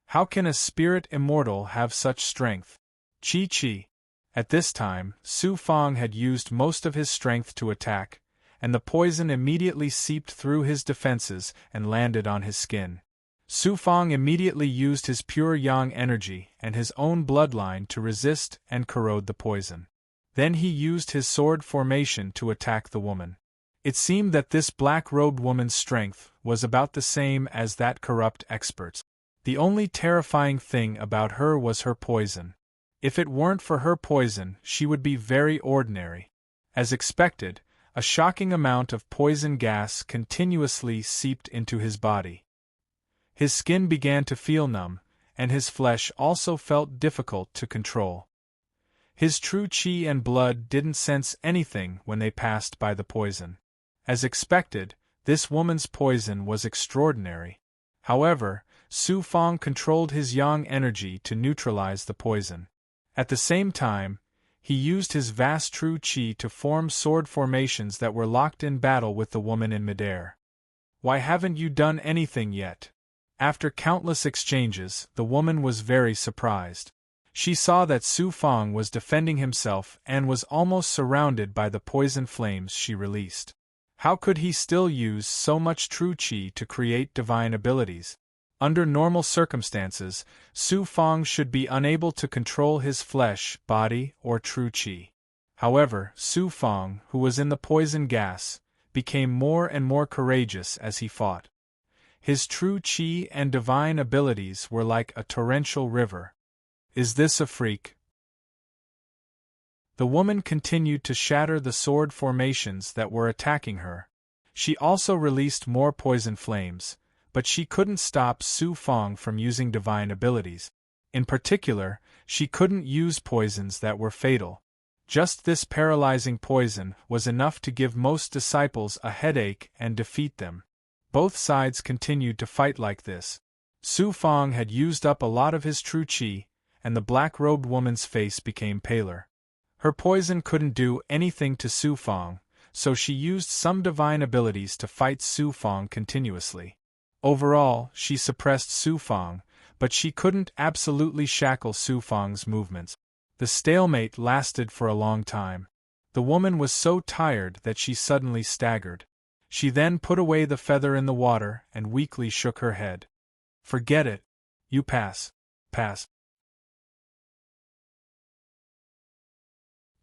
How can a spirit immortal have such strength? Chi. At this time, Su Fang had used most of his strength to attack, and the poison immediately seeped through his defenses and landed on his skin. Su Fang immediately used his pure yang energy and his own bloodline to resist and corrode the poison. Then he used his sword formation to attack the woman. It seemed that this black-robed woman's strength was about the same as that corrupt expert's. The only terrifying thing about her was her poison. If it weren't for her poison, she would be very ordinary. As expected, a shocking amount of poison gas continuously seeped into his body. His skin began to feel numb, and his flesh also felt difficult to control. His true qi and blood didn't sense anything when they passed by the poison. As expected, this woman's poison was extraordinary. However, Su Fang controlled his yang energy to neutralize the poison. At the same time, he used his vast true qi to form sword formations that were locked in battle with the woman in midair. "Why haven't you done anything yet?" After countless exchanges, the woman was very surprised. She saw that Su Fang was defending himself and was almost surrounded by the poison flames she released. How could he still use so much true qi to create divine abilities? Under normal circumstances, Su Fang should be unable to control his flesh, body, or true qi. However, Su Fang, who was in the poison gas, became more and more courageous as he fought. His true qi and divine abilities were like a torrential river. "Is this a freak?" The woman continued to shatter the sword formations that were attacking her. She also released more poison flames, but she couldn't stop Su Fang from using divine abilities. In particular, she couldn't use poisons that were fatal. Just this paralyzing poison was enough to give most disciples a headache and defeat them. Both sides continued to fight like this. Su Fang had used up a lot of his true qi, and the black-robed woman's face became paler. Her poison couldn't do anything to Su Fang, so she used some divine abilities to fight Su Fang continuously. Overall, she suppressed Su Fang, but she couldn't absolutely shackle Su Fang's movements. The stalemate lasted for a long time. The woman was so tired that she suddenly staggered. She then put away the feather in the water and weakly shook her head. Forget it. You pass. Pass.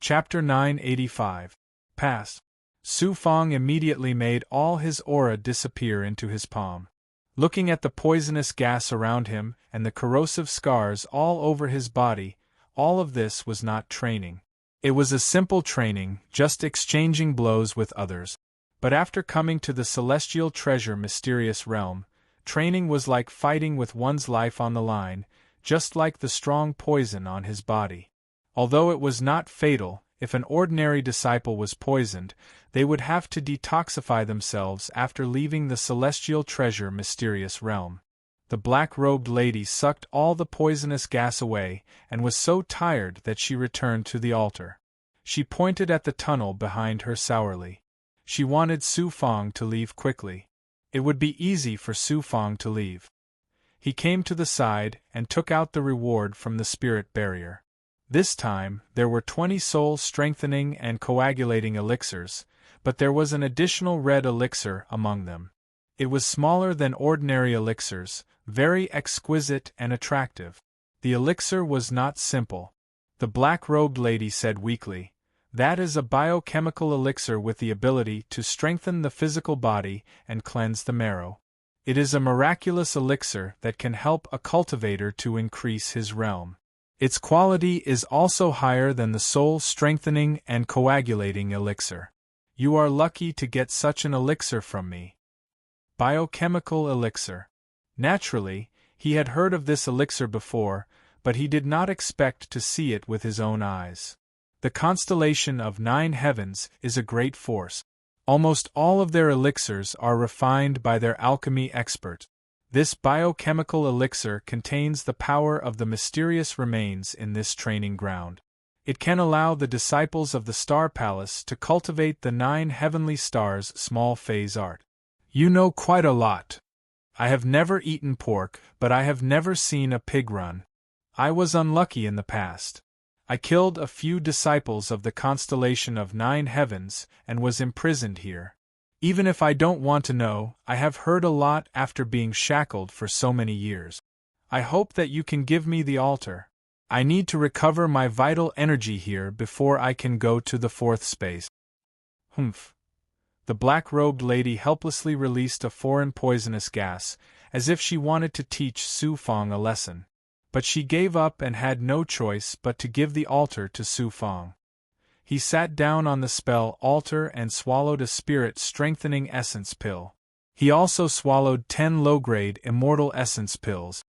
Chapter 985. Pass. Su Fang immediately made all his aura disappear into his palm. Looking at the poisonous gas around him and the corrosive scars all over his body, all of this was not training. It was a simple training, just exchanging blows with others. But after coming to the celestial treasure mysterious realm, training was like fighting with one's life on the line, just like the strong poison on his body. Although it was not fatal, if an ordinary disciple was poisoned, they would have to detoxify themselves after leaving the celestial treasure mysterious realm. The black-robed lady sucked all the poisonous gas away and was so tired that she returned to the altar. She pointed at the tunnel behind her sourly. She wanted Su Fang to leave quickly. It would be easy for Su Fang to leave. He came to the side and took out the reward from the spirit barrier. This time, there were 20 soul-strengthening and coagulating elixirs, but there was an additional red elixir among them. It was smaller than ordinary elixirs, very exquisite and attractive. The elixir was not simple. The black-robed lady said weakly, "That is a biochemical elixir with the ability to strengthen the physical body and cleanse the marrow. It is a miraculous elixir that can help a cultivator to increase his realm. Its quality is also higher than the soul-strengthening and coagulating elixir. You are lucky to get such an elixir from me." Biochemical elixir. Naturally, he had heard of this elixir before, but he did not expect to see it with his own eyes. The constellation of 9 heavens is a great force. Almost all of their elixirs are refined by their alchemy expert. This biochemical elixir contains the power of the mysterious remains in this training ground. It can allow the disciples of the Star Palace to cultivate the 9 heavenly stars' small phase art. You know quite a lot. I have never eaten pork, but I have never seen a pig run. I was unlucky in the past. I killed a few disciples of the constellation of 9 heavens and was imprisoned here. Even if I don't want to know, I have heard a lot after being shackled for so many years. I hope that you can give me the altar. I need to recover my vital energy here before I can go to the 4th space. Humph. The black-robed lady helplessly released a foreign poisonous gas, as if she wanted to teach Su Fang a lesson. But she gave up and had no choice but to give the altar to Su Fang. He sat down on the spell altar and swallowed a spirit-strengthening essence pill. He also swallowed 10 low-grade immortal essence pills.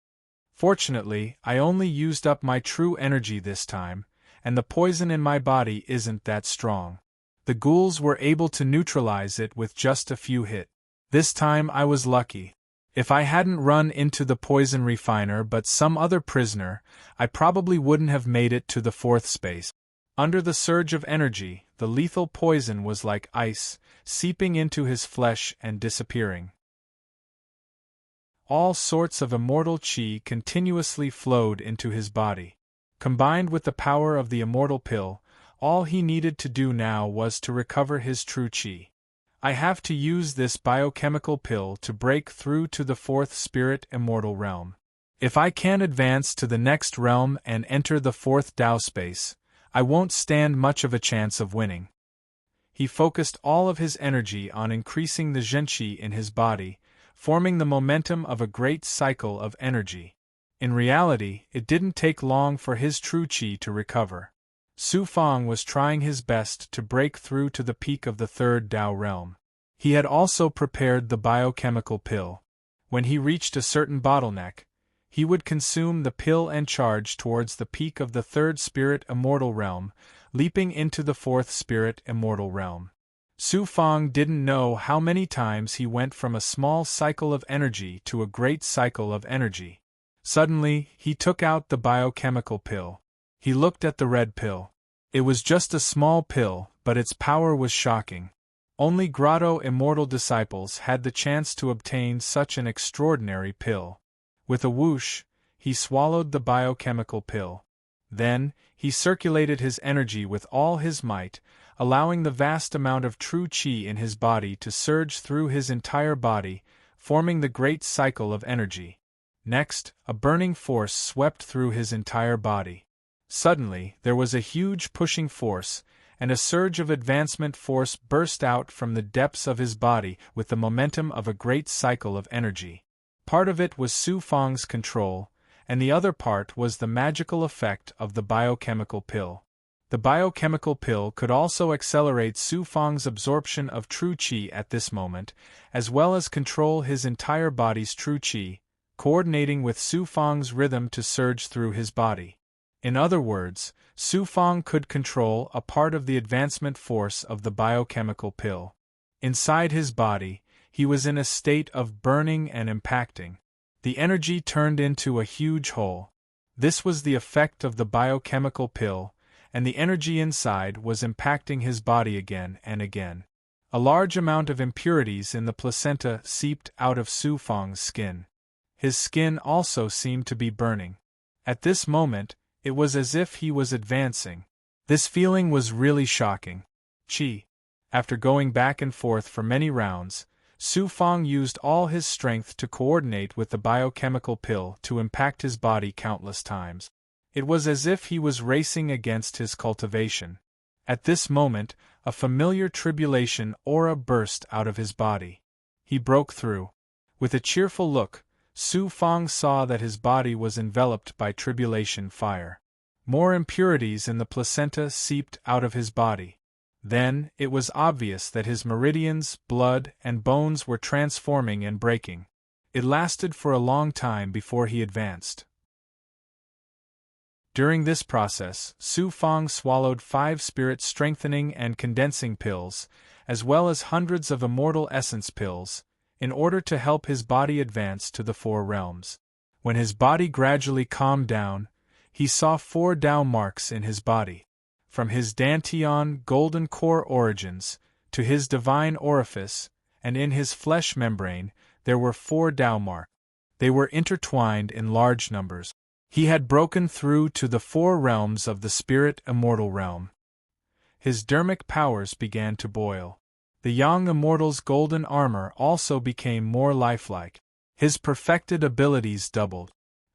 Fortunately, I only used up my true energy this time, and the poison in my body isn't that strong. The ghouls were able to neutralize it with just a few hits. This time I was lucky. If I hadn't run into the poison refiner but some other prisoner, I probably wouldn't have made it to the 4th space. Under the surge of energy, the lethal poison was like ice, seeping into his flesh and disappearing. All sorts of immortal chi continuously flowed into his body. Combined with the power of the immortal pill, all he needed to do now was to recover his true chi. I have to use this biochemical pill to break through to the 4th spirit immortal realm. If I can advance to the next realm and enter the 4th Tao space, I won't stand much of a chance of winning. He focused all of his energy on increasing the zhenqi in his body, forming the momentum of a great cycle of energy. In reality, it didn't take long for his true chi to recover. Su Fang was trying his best to break through to the peak of the 3rd Tao realm. He had also prepared the biochemical pill. When he reached a certain bottleneck, he would consume the pill and charge towards the peak of the 3rd spirit immortal realm, leaping into the 4th spirit immortal realm. Su Fang didn't know how many times he went from a small cycle of energy to a great cycle of energy. Suddenly, he took out the biochemical pill. He looked at the red pill. It was just a small pill, but its power was shocking. Only Grotto Immortal disciples had the chance to obtain such an extraordinary pill. With a whoosh, he swallowed the biochemical pill. Then, he circulated his energy with all his might, allowing the vast amount of true qi in his body to surge through his entire body, forming the great cycle of energy. Next, a burning force swept through his entire body. Suddenly, there was a huge pushing force, and a surge of advancement force burst out from the depths of his body with the momentum of a great cycle of energy. Part of it was Su Fang's control, and the other part was the magical effect of the biochemical pill. The biochemical pill could also accelerate Su Fang's absorption of true qi at this moment, as well as control his entire body's true qi, coordinating with Su Fang's rhythm to surge through his body. In other words, Su Fang could control a part of the advancement force of the biochemical pill. Inside his body, he was in a state of burning and impacting. The energy turned into a huge hole. This was the effect of the biochemical pill, and the energy inside was impacting his body again and again. A large amount of impurities in the placenta seeped out of Su Fang's skin. His skin also seemed to be burning. At this moment, it was as if he was advancing. This feeling was really shocking. Qi. After going back and forth for many rounds, Su Fang used all his strength to coordinate with the biochemical pill to impact his body countless times. It was as if he was racing against his cultivation. At this moment, a familiar tribulation aura burst out of his body. He broke through. With a cheerful look, Su Fang saw that his body was enveloped by tribulation fire. More impurities in the placenta seeped out of his body. Then, it was obvious that his meridians, blood, and bones were transforming and breaking. It lasted for a long time before he advanced. During this process, Su Fang swallowed 5 spirit-strengthening and condensing pills, as well as hundreds of immortal essence pills, in order to help his body advance to the 4 realms. When his body gradually calmed down, he saw 4 Dao marks in his body. From his Dantian golden core origins, to his divine orifice, and in his flesh membrane, there were 4 Dao marks. They were intertwined in large numbers. He had broken through to the 4 realms of the spirit immortal realm. His dermic powers began to boil. The young immortal's golden armor also became more lifelike. His perfected abilities doubled.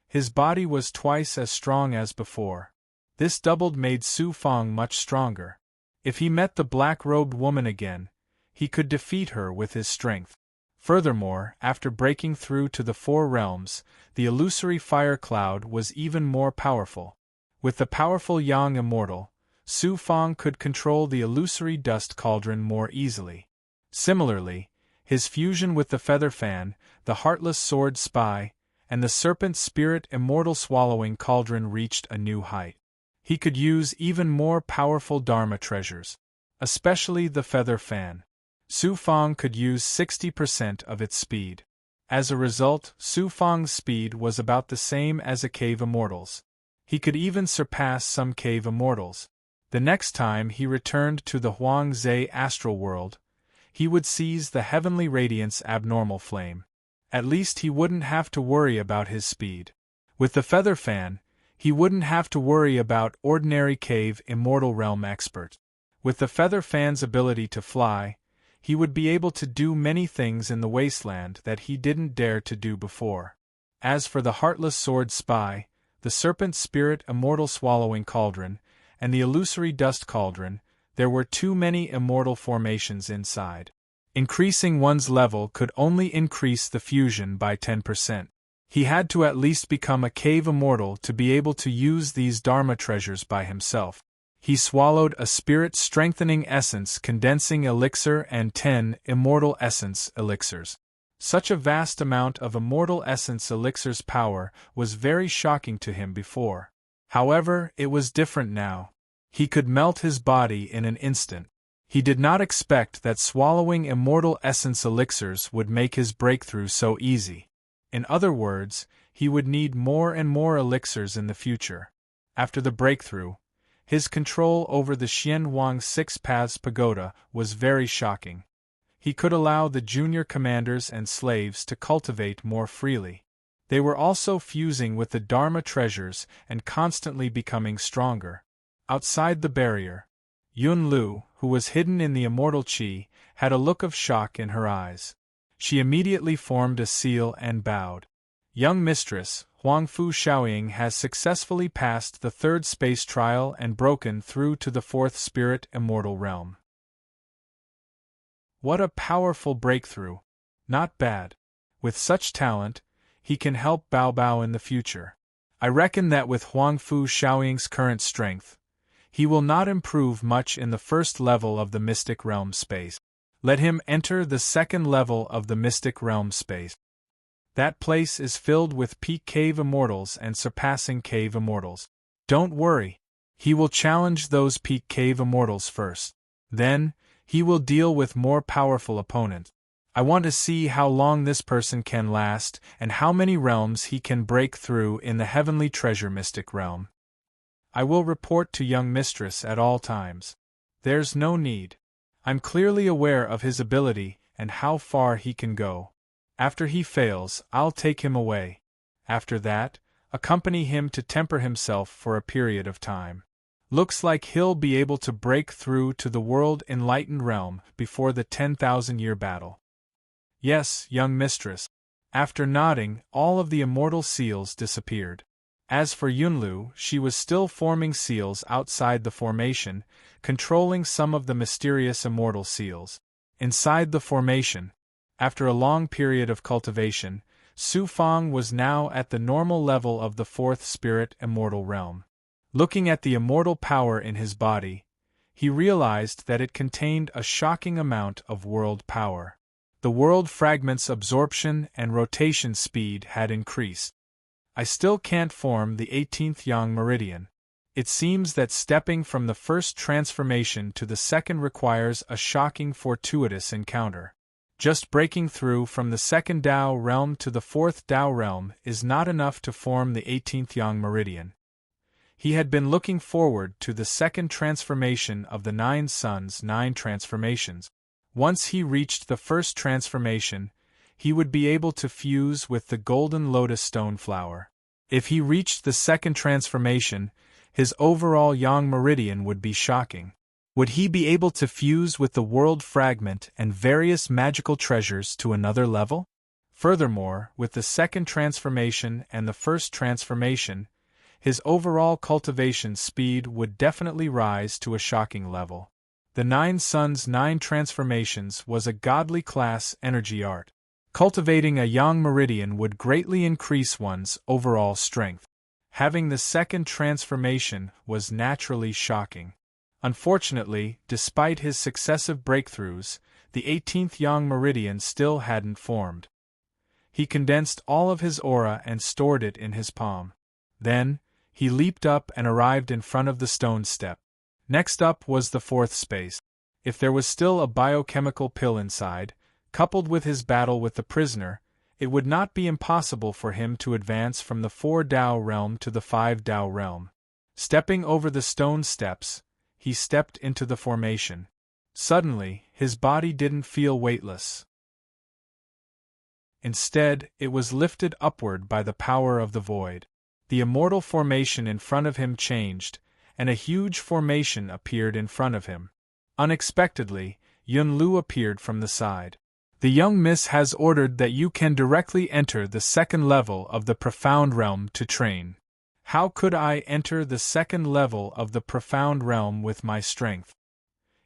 His body was twice as strong as before. This doubled made Su Fang much stronger. If he met the black-robed woman again, he could defeat her with his strength. Furthermore, after breaking through to the 4 realms, the illusory fire cloud was even more powerful. With the powerful young immortal, Su Fang could control the illusory dust cauldron more easily. Similarly, his fusion with the feather fan, the heartless sword spy, and the serpent spirit immortal swallowing cauldron reached a new height. He could use even more powerful Dharma treasures, especially the feather fan. Su Fang could use 60% of its speed. As a result, Su Fang's speed was about the same as a cave immortal's. He could even surpass some cave immortals. The next time he returned to the Huangze astral world, he would seize the heavenly radiance abnormal flame. At least he wouldn't have to worry about his speed. With the feather fan, he wouldn't have to worry about ordinary cave immortal realm expert. With the feather fan's ability to fly, he would be able to do many things in the wasteland that he didn't dare to do before. As for the heartless sword spy, the serpent spirit immortal swallowing cauldron, and the illusory dust cauldron, there were too many immortal formations inside. Increasing one's level could only increase the fusion by 10%. He had to at least become a cave immortal to be able to use these Dharma treasures by himself. He swallowed a spirit-strengthening essence condensing elixir and 10 immortal essence elixirs. Such a vast amount of immortal essence elixir's power was very shocking to him before. However, it was different now. He could melt his body in an instant. He did not expect that swallowing immortal essence elixirs would make his breakthrough so easy. In other words, he would need more and more elixirs in the future. After the breakthrough, his control over the Xianhuang Six Paths Pagoda was very shocking. he could allow the junior commanders and slaves to cultivate more freely. They were also fusing with the Dharma treasures and constantly becoming stronger. Outside the barrier, Yun Lu, who was hidden in the immortal Qi, had a look of shock in her eyes. She immediately formed a seal and bowed. Young mistress, Huangfu Shaoying has successfully passed the third space trial and broken through to the fourth spirit immortal realm. What a powerful breakthrough! Not bad. With such talent, he can help Bao Bao in the future. I reckon that with Huangfu Shaoying's current strength, he will not improve much in the first level of the mystic realm space. Let him enter the second level of the mystic realm space. That place is filled with peak cave immortals and surpassing cave immortals. Don't worry. He will challenge those peak cave immortals first. Then, he will deal with more powerful opponents. I want to see how long this person can last and how many realms he can break through in the heavenly treasure mystic realm. I will report to young mistress at all times. There's no need. I'm clearly aware of his ability and how far he can go. After he fails, I'll take him away. After that, accompany him to temper himself for a period of time. Looks like he'll be able to break through to the world-enlightened realm before the 10,000-year battle. Yes, young mistress. After nodding, all of the immortal seals disappeared. As for Yunlu, she was still forming seals outside the formation, controlling some of the mysterious immortal seals. Inside the formation, after a long period of cultivation, Su Fang was now at the normal level of the fourth spirit immortal realm. Looking at the immortal power in his body, he realized that it contained a shocking amount of world power. The world fragment's absorption and rotation speed had increased. I still can't form the 18th yang meridian. It seems that stepping from the first transformation to the second requires a shocking fortuitous encounter. Just breaking through from the second Tao realm to the fourth Tao realm is not enough to form the 18th yang meridian. He had been looking forward to the second transformation of the 9 suns' 9 transformations. Once he reached the first transformation, he would be able to fuse with the golden lotus stone flower. If he reached the second transformation, his overall yang meridian would be shocking. Would he be able to fuse with the world fragment and various magical treasures to another level? Furthermore, with the second transformation and the first transformation, his overall cultivation speed would definitely rise to a shocking level. The 9 suns' 9 transformations was a godly class energy art. Cultivating a yang meridian would greatly increase one's overall strength. Having the second transformation was naturally shocking. Unfortunately, despite his successive breakthroughs, the 18th yang meridian still hadn't formed. He condensed all of his aura and stored it in his palm. Then, he leaped up and arrived in front of the stone step. Next up was the fourth space. If there was still a biochemical pill inside, coupled with his battle with the prisoner, it would not be impossible for him to advance from the 4 Tao realm to the 5 Tao realm. Stepping over the stone steps, he stepped into the formation. Suddenly, his body didn't feel weightless. Instead, it was lifted upward by the power of the void. The immortal formation in front of him changed, and a huge formation appeared in front of him. Unexpectedly, Yun Lu appeared from the side. The young miss has ordered that you can directly enter the second level of the profound realm to train. How could I enter the second level of the profound realm with my strength?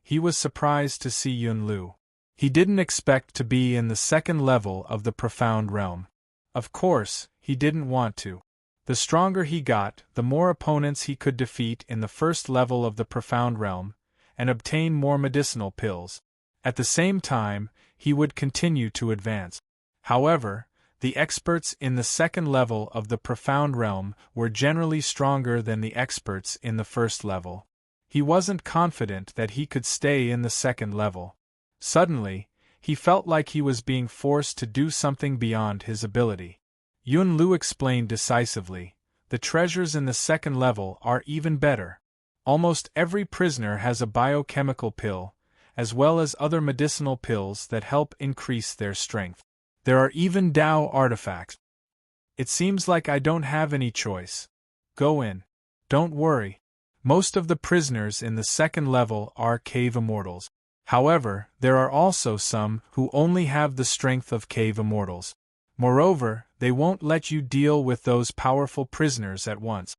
He was surprised to see Yun Lu. He didn't expect to be in the second level of the profound realm. Of course, he didn't want to. The stronger he got, the more opponents he could defeat in the first level of the profound realm, and obtain more medicinal pills. At the same time, he would continue to advance. However, the experts in the second level of the profound realm were generally stronger than the experts in the first level. He wasn't confident that he could stay in the second level. Suddenly, he felt like he was being forced to do something beyond his ability. Yun Lu explained decisively, "The treasures in the second level are even better. Almost every prisoner has a biochemical pill, as well as other medicinal pills that help increase their strength. There are even Tao artifacts. It seems like I don't have any choice. Go in. Don't worry. Most of the prisoners in the second level are cave immortals. However, there are also some who only have the strength of cave immortals. Moreover, they won't let you deal with those powerful prisoners at once.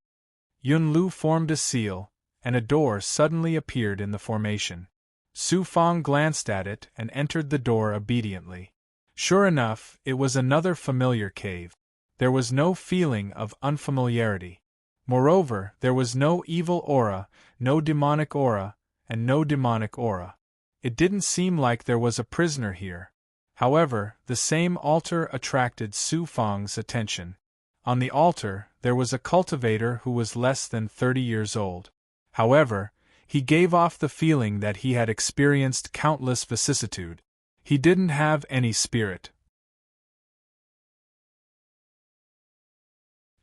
Yunlu formed a seal, and a door suddenly appeared in the formation. Su Fang glanced at it and entered the door obediently. Sure enough, it was another familiar cave. There was no feeling of unfamiliarity. Moreover, there was no evil aura, no demonic aura, and no demonic aura. It didn't seem like there was a prisoner here. However, the same altar attracted Su Fang's attention. On the altar, there was a cultivator who was less than 30 years old. However, he gave off the feeling that he had experienced countless vicissitude. He didn't have any spirit.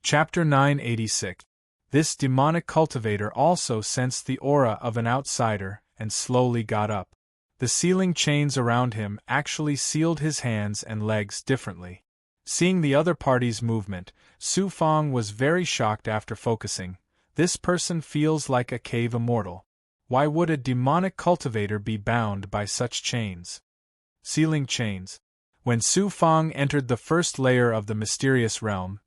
Chapter 986. This demonic cultivator also sensed the aura of an outsider and slowly got up. The sealing chains around him actually sealed his hands and legs differently. Seeing the other party's movement, Su Fang was very shocked after focusing. This person feels like a cave immortal. Why would a demonic cultivator be bound by such chains? Sealing chains. When Su Fang entered the first layer of the mysterious realm,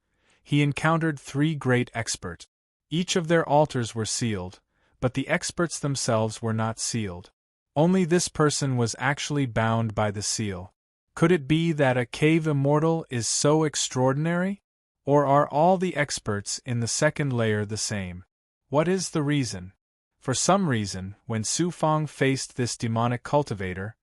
he encountered 3 great experts. Each of their altars were sealed, but the experts themselves were not sealed. Only this person was actually bound by the seal. Could it be that a cave immortal is so extraordinary? Or are all the experts in the second layer the same? What is the reason? For some reason, when Su Fang faced this demonic cultivator,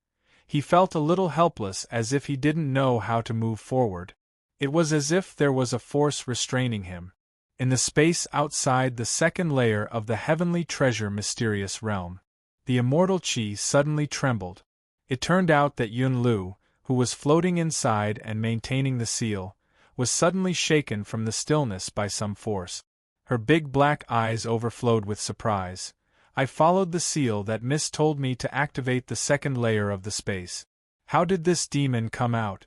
he felt a little helpless, as if he didn't know how to move forward. It was as if there was a force restraining him. In the space outside the second layer of the heavenly treasure mysterious realm, the immortal Qi suddenly trembled. It turned out that Yunlu, who was floating inside and maintaining the seal, was suddenly shaken from the stillness by some force. Her big black eyes overflowed with surprise. I followed the seal that Miss told me to activate the second layer of the space. How did this demon come out?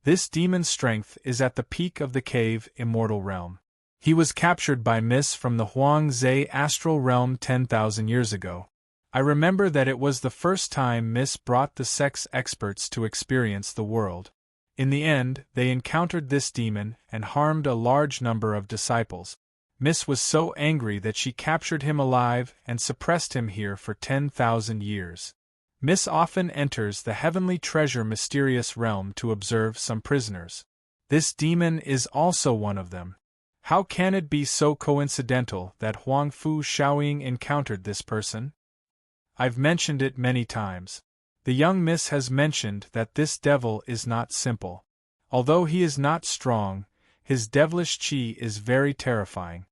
This demon's strength is at the peak of the cave immortal realm. He was captured by Miss from the Huangze astral realm 10,000 years ago. I remember that it was the first time Miss brought the sex experts to experience the world. In the end, they encountered this demon and harmed a large number of disciples. Miss was so angry that she captured him alive and suppressed him here for 10,000 years. Miss often enters the heavenly treasure mysterious realm to observe some prisoners. This demon is also one of them. How can it be so coincidental that Huangfu Shaoying encountered this person? I've mentioned it many times. The young Miss has mentioned that this devil is not simple. Although he is not strong, his devilish qi is very terrifying.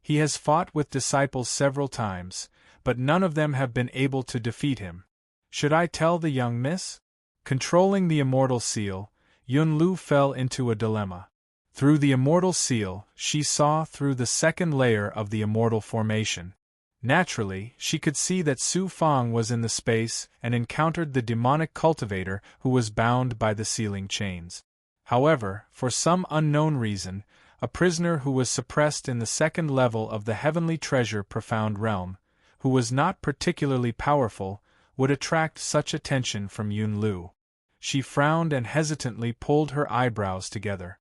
He has fought with disciples several times, but none of them have been able to defeat him. Should I tell the young Miss? Controlling the immortal seal, Yunlu fell into a dilemma. Through the immortal seal, she saw through the second layer of the immortal formation. Naturally, she could see that Su Fang was in the space and encountered the demonic cultivator who was bound by the sealing chains. However, for some unknown reason, a prisoner who was suppressed in the second level of the heavenly treasure profound realm, who was not particularly powerful, would attract such attention from Yunlu. She frowned and hesitantly pulled her eyebrows together.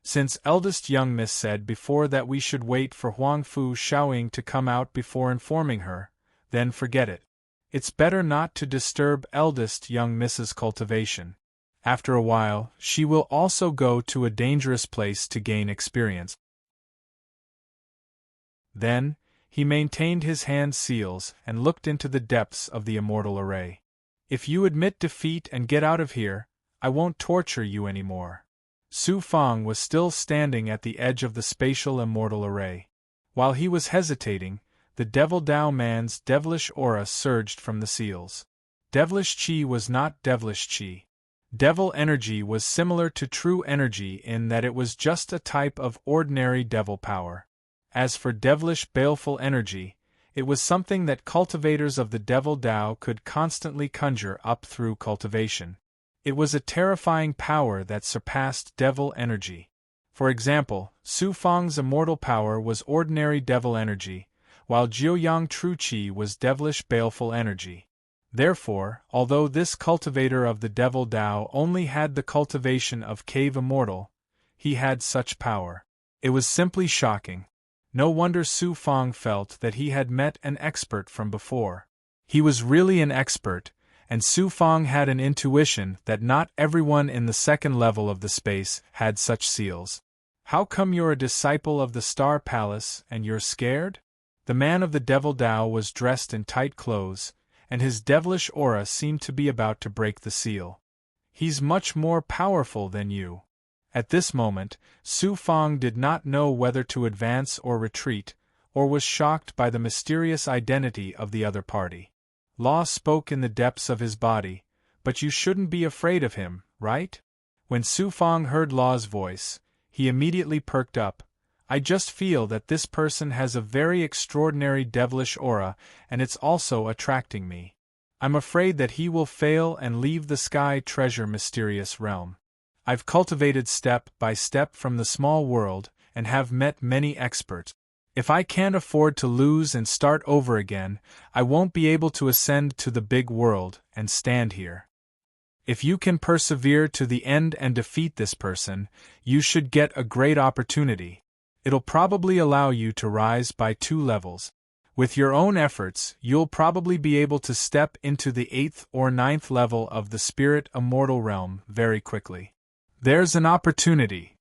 Since eldest young Miss said before that we should wait for Huangfu Shaoying to come out before informing her, then forget it. It's better not to disturb eldest young Miss's cultivation. After a while, she will also go to a dangerous place to gain experience. Then, he maintained his hand seals and looked into the depths of the immortal array. If you admit defeat and get out of here, I won't torture you anymore. Su Fang was still standing at the edge of the spatial immortal array. While he was hesitating, the Devil Dao man's devilish aura surged from the seals. Devilish qi was not devilish qi. Devil energy was similar to true energy in that it was just a type of ordinary devil power. As for devilish baleful energy, It was something that cultivators of the Devil Tao could constantly conjure up through cultivation. It was a terrifying power that surpassed devil energy. For example, Su Fang's immortal power was ordinary devil energy, while Jiuyang Tru Qi was devilish baleful energy. Therefore, although this cultivator of the Devil Tao only had the cultivation of cave immortal, he had such power. It was simply shocking. No wonder Su Fang felt that he had met an expert from before. He was really an expert, and Su Fang had an intuition that not everyone in the second level of the space had such seals. How come you're a disciple of the Star Palace and you're scared? The man of the Devil Tao was dressed in tight clothes, and his devilish aura seemed to be about to break the seal. He's much more powerful than you. At this moment, Su Fang did not know whether to advance or retreat, or was shocked by the mysterious identity of the other party. Law spoke in the depths of his body, but you shouldn't be afraid of him, right? When Su Fang heard Law's voice, he immediately perked up. I just feel that this person has a very extraordinary devilish aura, and it's also attracting me. I'm afraid that he will fail and leave the sky treasure mysterious realm. I've cultivated step by step from the small world, and have met many experts. If I can't afford to lose and start over again, I won't be able to ascend to the big world and stand here. If you can persevere to the end and defeat this person, you should get a great opportunity. It'll probably allow you to rise by 2 levels. With your own efforts, you'll probably be able to step into the 8th or 9th level of the spirit immortal realm very quickly. There's an opportunity.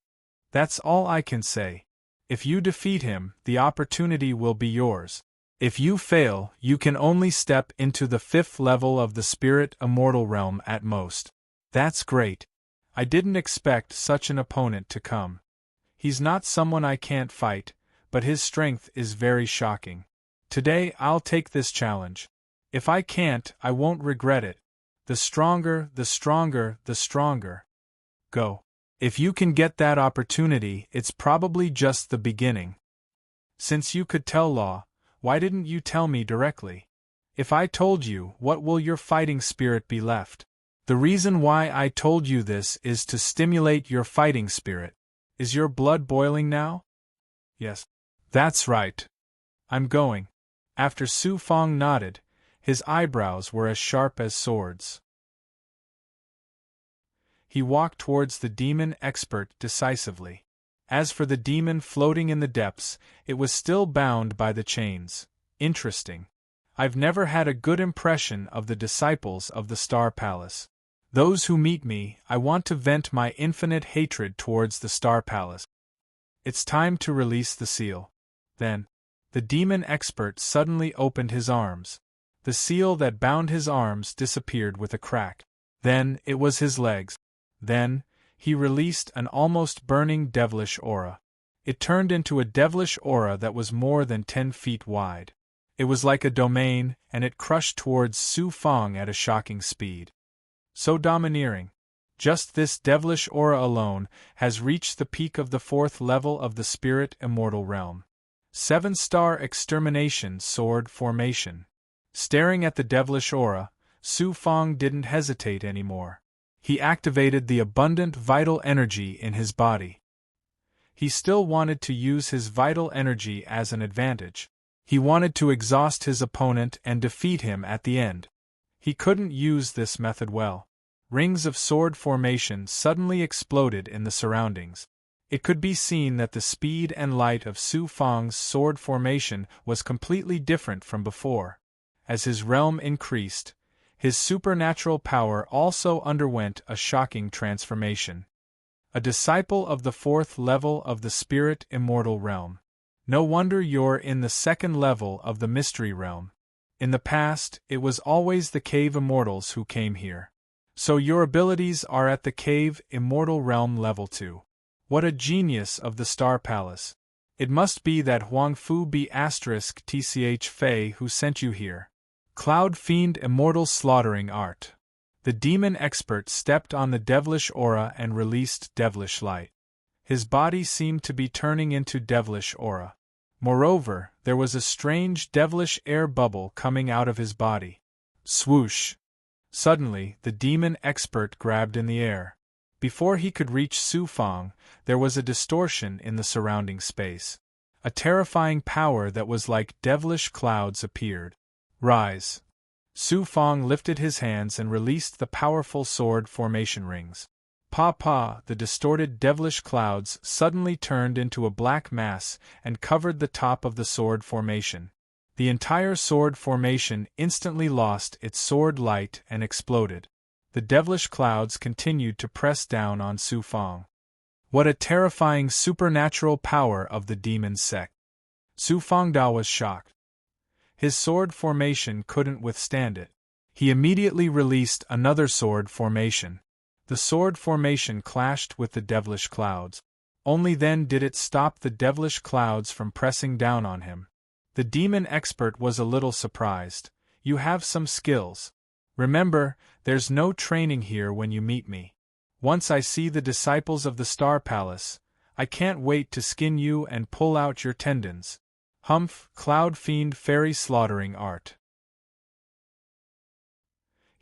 That's all I can say. If you defeat him, the opportunity will be yours. If you fail, you can only step into the 5th level of the spirit immortal realm at most. That's great. I didn't expect such an opponent to come. He's not someone I can't fight, but his strength is very shocking. Today I'll take this challenge. If I can't, I won't regret it. The stronger, the stronger, the stronger. Go. If you can get that opportunity, it's probably just the beginning. Since you could tell Law, why didn't you tell me directly? If I told you, what will your fighting spirit be left? The reason why I told you this is to stimulate your fighting spirit. Is your blood boiling now? Yes. That's right. I'm going. After Su Fang nodded, his eyebrows were as sharp as swords. He walked towards the demon expert decisively. As for the demon floating in the depths, it was still bound by the chains. Interesting. I've never had a good impression of the disciples of the Star Palace. Those who meet me, I want to vent my infinite hatred towards the Star Palace. It's time to release the seal. Then, the demon expert suddenly opened his arms. The seal that bound his arms disappeared with a crack. Then, it was his legs. Then, he released an almost burning devilish aura. It turned into a devilish aura that was more than 10 feet wide. It was like a domain, and it crushed towards Su Fang at a shocking speed. So domineering. Just this devilish aura alone has reached the peak of the 4th level of the spirit immortal realm. 7-star extermination sword formation. Staring at the devilish aura, Su Fang didn't hesitate anymore. He activated the abundant vital energy in his body. He still wanted to use his vital energy as an advantage. He wanted to exhaust his opponent and defeat him at the end. He couldn't use this method well. Rings of sword formation suddenly exploded in the surroundings. It could be seen that the speed and light of Su Fang's sword formation was completely different from before. As his realm increased, his supernatural power also underwent a shocking transformation. A disciple of the 4th level of the spirit immortal realm. No wonder you're in the 2nd level of the mystery realm. In the past, it was always the cave immortals who came here. So your abilities are at the cave immortal realm level 2. What a genius of the Star Palace. It must be that Huangfu B** tch Fei who sent you here. Cloud Fiend Immortal Slaughtering Art. The demon expert stepped on the devilish aura and released devilish light. His body seemed to be turning into devilish aura. Moreover, there was a strange devilish air bubble coming out of his body. Swoosh! Suddenly, the demon expert grabbed in the air. Before he could reach Su Fang, there was a distortion in the surrounding space. A terrifying power that was like devilish clouds appeared. Rise! Su Fang lifted his hands and released the powerful sword formation rings. Pa! The distorted devilish clouds suddenly turned into a black mass and covered the top of the sword formation. The entire sword formation instantly lost its sword light and exploded. The devilish clouds continued to press down on Su Fang. What a terrifying supernatural power of the demon sect! Su Fangda was shocked. His sword formation couldn't withstand it. He immediately released another sword formation. The sword formation clashed with the devilish clouds. Only then did it stop the devilish clouds from pressing down on him. The demon expert was a little surprised. You have some skills. Remember, there's no training here when you meet me. Once I see the disciples of the Star Palace, I can't wait to skin you and pull out your tendons. Humph, Cloud Fiend Fairy Slaughtering Art.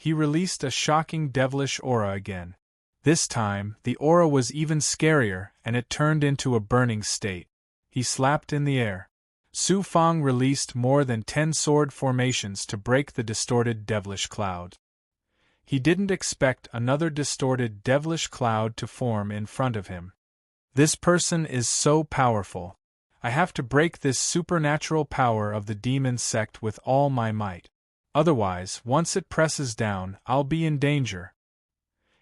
He released a shocking devilish aura again. This time, the aura was even scarier and it turned into a burning state. He slapped in the air. Su Fang released more than 10 sword formations to break the distorted devilish cloud. He didn't expect another distorted devilish cloud to form in front of him. This person is so powerful. I have to break this supernatural power of the demon sect with all my might. Otherwise, once it presses down, I'll be in danger.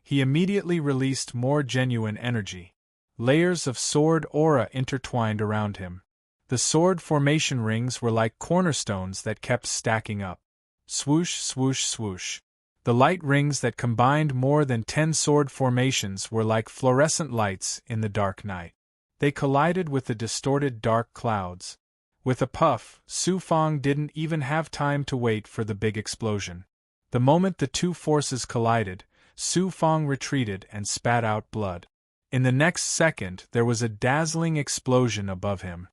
He immediately released more genuine energy. Layers of sword aura intertwined around him. The sword formation rings were like cornerstones that kept stacking up. Swoosh, swoosh, swoosh. The light rings that combined more than 10 sword formations were like fluorescent lights in the dark night. They collided with the distorted dark clouds. With a puff, Su Fang didn't even have time to wait for the big explosion. The moment the two forces collided, Su Fang retreated and spat out blood. In the next second, there was a dazzling explosion above him.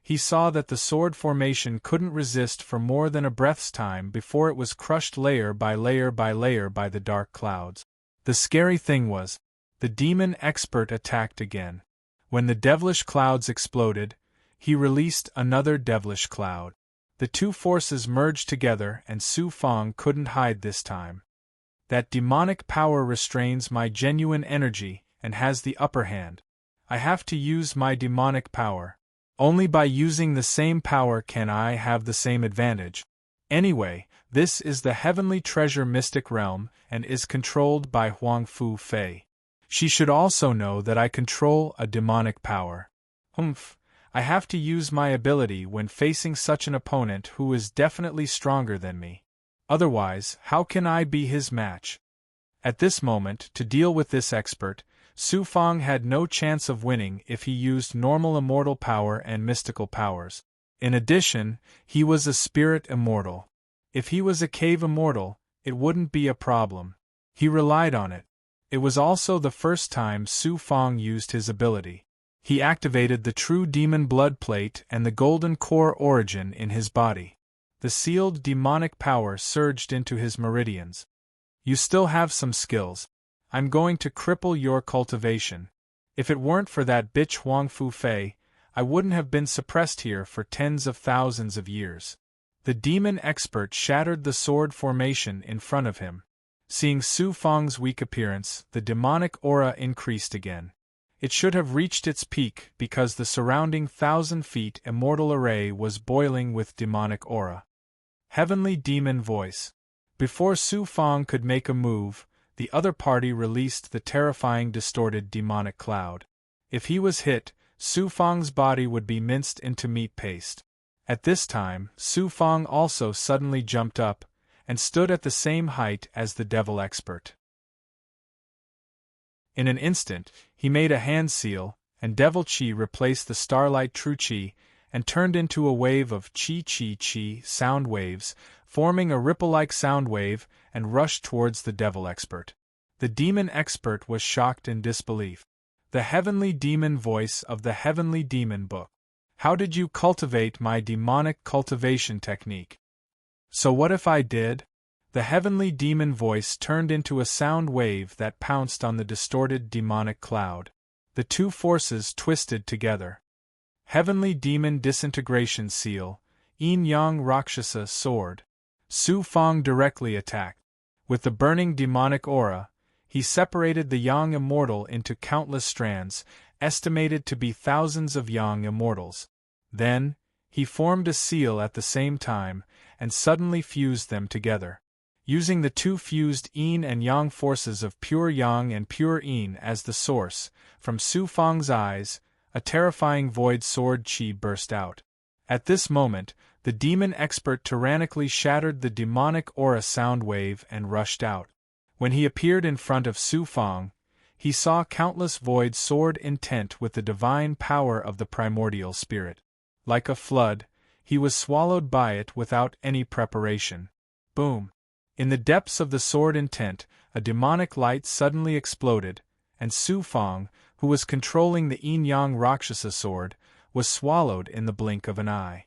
He saw that the sword formation couldn't resist for more than a breath's time before it was crushed layer by layer by layer by the dark clouds. The scary thing was, the demon expert attacked again. When the devilish clouds exploded, he released another devilish cloud. The two forces merged together and Su Fang couldn't hide this time. That demonic power restrains my genuine energy and has the upper hand. I have to use my demonic power. Only by using the same power can I have the same advantage. Anyway, this is the Heavenly Treasure Mystic Realm and is controlled by Huang Fu Fei. She should also know that I control a demonic power. Humph. I have to use my ability when facing such an opponent who is definitely stronger than me. Otherwise, how can I be his match? At this moment, to deal with this expert, Su Fang had no chance of winning if he used normal immortal power and mystical powers. In addition, he was a spirit immortal. If he was a cave immortal, it wouldn't be a problem. He relied on it. It was also the first time Su Fang used his ability. He activated the true demon blood plate and the golden core origin in his body. The sealed demonic power surged into his meridians. You still have some skills. I'm going to cripple your cultivation. If it weren't for that bitch Huang Fu Fei, I wouldn't have been suppressed here for tens of thousands of years. The demon expert shattered the sword formation in front of him. Seeing Su Fang's weak appearance, the demonic aura increased again. It should have reached its peak because the surrounding 1,000 feet immortal array was boiling with demonic aura. Heavenly Demon Voice. Before Su Fang could make a move, the other party released the terrifying distorted demonic cloud. If he was hit, Su Fang's body would be minced into meat paste. At this time, Su Fang also suddenly jumped up and stood at the same height as the devil expert. In an instant, he made a hand seal, and Devil Chi replaced the Starlight True Chi, and turned into a wave of Chi sound waves, forming a ripple-like sound wave, and rushed towards the Devil Expert. The Demon Expert was shocked in disbelief. The Heavenly Demon Voice of the Heavenly Demon Book. How did you cultivate my demonic cultivation technique? So what if I did? The heavenly demon voice turned into a sound wave that pounced on the distorted demonic cloud. The two forces twisted together. Heavenly demon disintegration seal, Yin-Yang Rakshasa sword. Su Fong directly attacked. With the burning demonic aura, he separated the Yang immortal into countless strands, estimated to be thousands of Yang immortals. Then, he formed a seal at the same time, and suddenly fused them together. Using the two fused Yin and Yang forces of pure Yang and pure Yin as the source, from Su Fong's eyes, a terrifying void sword chi burst out. At this moment, the demon expert tyrannically shattered the demonic aura sound wave and rushed out. When he appeared in front of Su Fong, he saw countless void sword intent with the divine power of the primordial spirit. Like a flood, he was swallowed by it without any preparation. Boom! In the depths of the sword intent, a demonic light suddenly exploded, and Su Fong, who was controlling the Yin-Yang Rakshasa sword, was swallowed in the blink of an eye.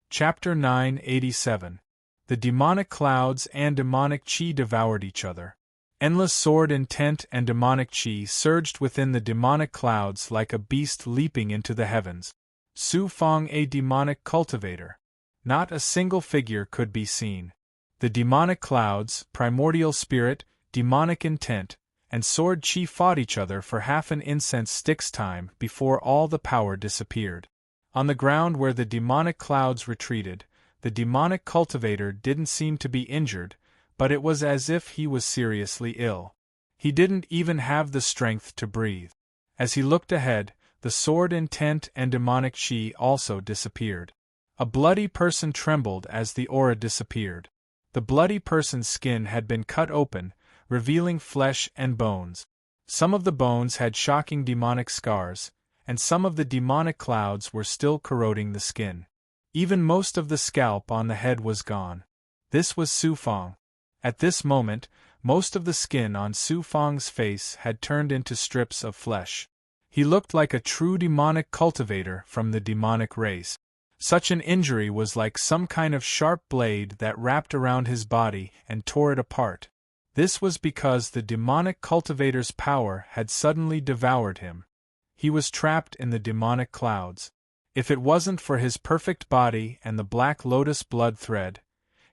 Chapter 987. The demonic clouds and demonic chi devoured each other. Endless sword intent and demonic chi surged within the demonic clouds like a beast leaping into the heavens. Su Fong, a demonic cultivator. Not a single figure could be seen. The demonic clouds, primordial spirit, demonic intent, and sword chi fought each other for half an incense stick's time before all the power disappeared. On the ground where the demonic clouds retreated, the demonic cultivator didn't seem to be injured, but it was as if he was seriously ill. He didn't even have the strength to breathe. As he looked ahead, the sword intent and demonic chi also disappeared. A bloody person trembled as the aura disappeared. The bloody person's skin had been cut open, revealing flesh and bones. Some of the bones had shocking demonic scars, and some of the demonic clouds were still corroding the skin. Even most of the scalp on the head was gone. This was Su Fong. At this moment, most of the skin on Su Fong's face had turned into strips of flesh. He looked like a true demonic cultivator from the demonic race. Such an injury was like some kind of sharp blade that wrapped around his body and tore it apart. This was because the demonic cultivator's power had suddenly devoured him. He was trapped in the demonic clouds. If it wasn't for his perfect body and the black lotus blood thread,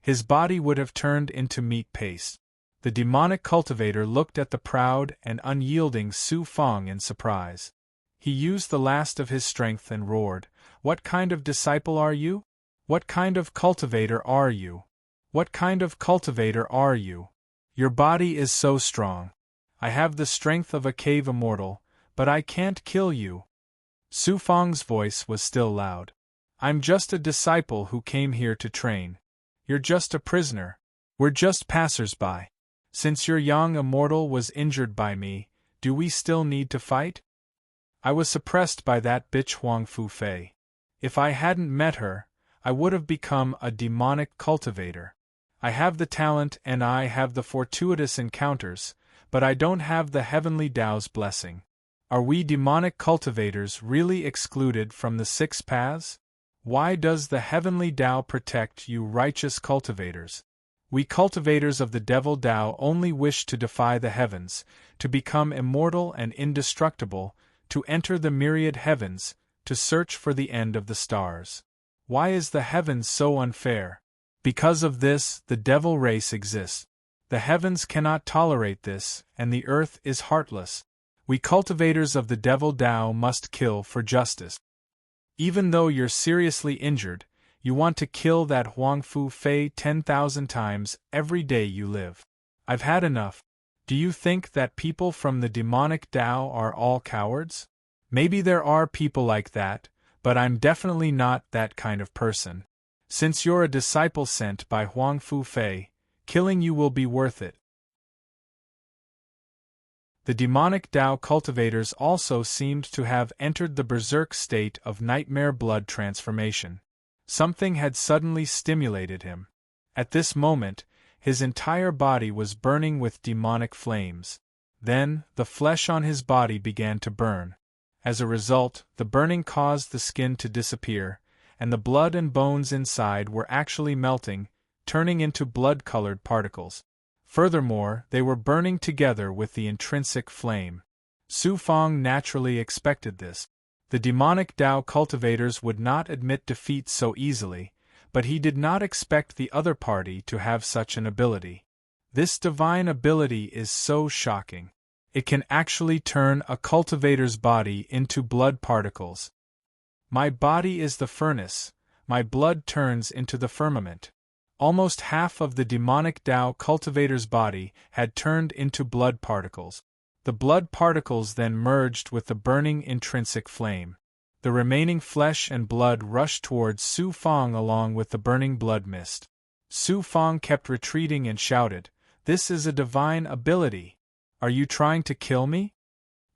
his body would have turned into meat paste. The demonic cultivator looked at the proud and unyielding Su Fong in surprise. He used the last of his strength and roared, "What kind of disciple are you? What kind of cultivator are you? What kind of cultivator are you? Your body is so strong. I have the strength of a cave immortal, but I can't kill you." Su Fong's voice was still loud. "I'm just a disciple who came here to train. You're just a prisoner. We're just passers-by. Since your young immortal was injured by me, do we still need to fight? I was suppressed by that bitch Huang Fu Fei. If I hadn't met her, I would have become a demonic cultivator. I have the talent and I have the fortuitous encounters, but I don't have the heavenly Tao's blessing. Are we demonic cultivators really excluded from the 6 paths? Why does the heavenly Tao protect you righteous cultivators? We cultivators of the devil Tao only wish to defy the heavens, to become immortal and indestructible, to enter the myriad heavens, to search for the end of the stars. Why is the heavens so unfair? Because of this, the devil race exists. The heavens cannot tolerate this, and the earth is heartless. We cultivators of the devil Tao must kill for justice. Even though you're seriously injured, you want to kill that Huang Fu Fei 10,000 times every day you live. I've had enough. Do you think that people from the demonic Tao are all cowards? Maybe there are people like that, but I'm definitely not that kind of person. Since you're a disciple sent by Huang Fu Fei, killing you will be worth it. The demonic Tao cultivators also seemed to have entered the berserk state of nightmare blood transformation. Something had suddenly stimulated him. At this moment, his entire body was burning with demonic flames. Then, the flesh on his body began to burn. As a result, the burning caused the skin to disappear, and the blood and bones inside were actually melting, turning into blood-colored particles. Furthermore, they were burning together with the intrinsic flame. Su Fang naturally expected this. The demonic Tao cultivators would not admit defeat so easily, but he did not expect the other party to have such an ability. This divine ability is so shocking. It can actually turn a cultivator's body into blood particles. My body is the furnace, my blood turns into the firmament. Almost half of the demonic Tao cultivator's body had turned into blood particles. The blood particles then merged with the burning intrinsic flame. The remaining flesh and blood rushed towards Su Fang along with the burning blood mist. Su Fang kept retreating and shouted, "This is a divine ability! Are you trying to kill me?"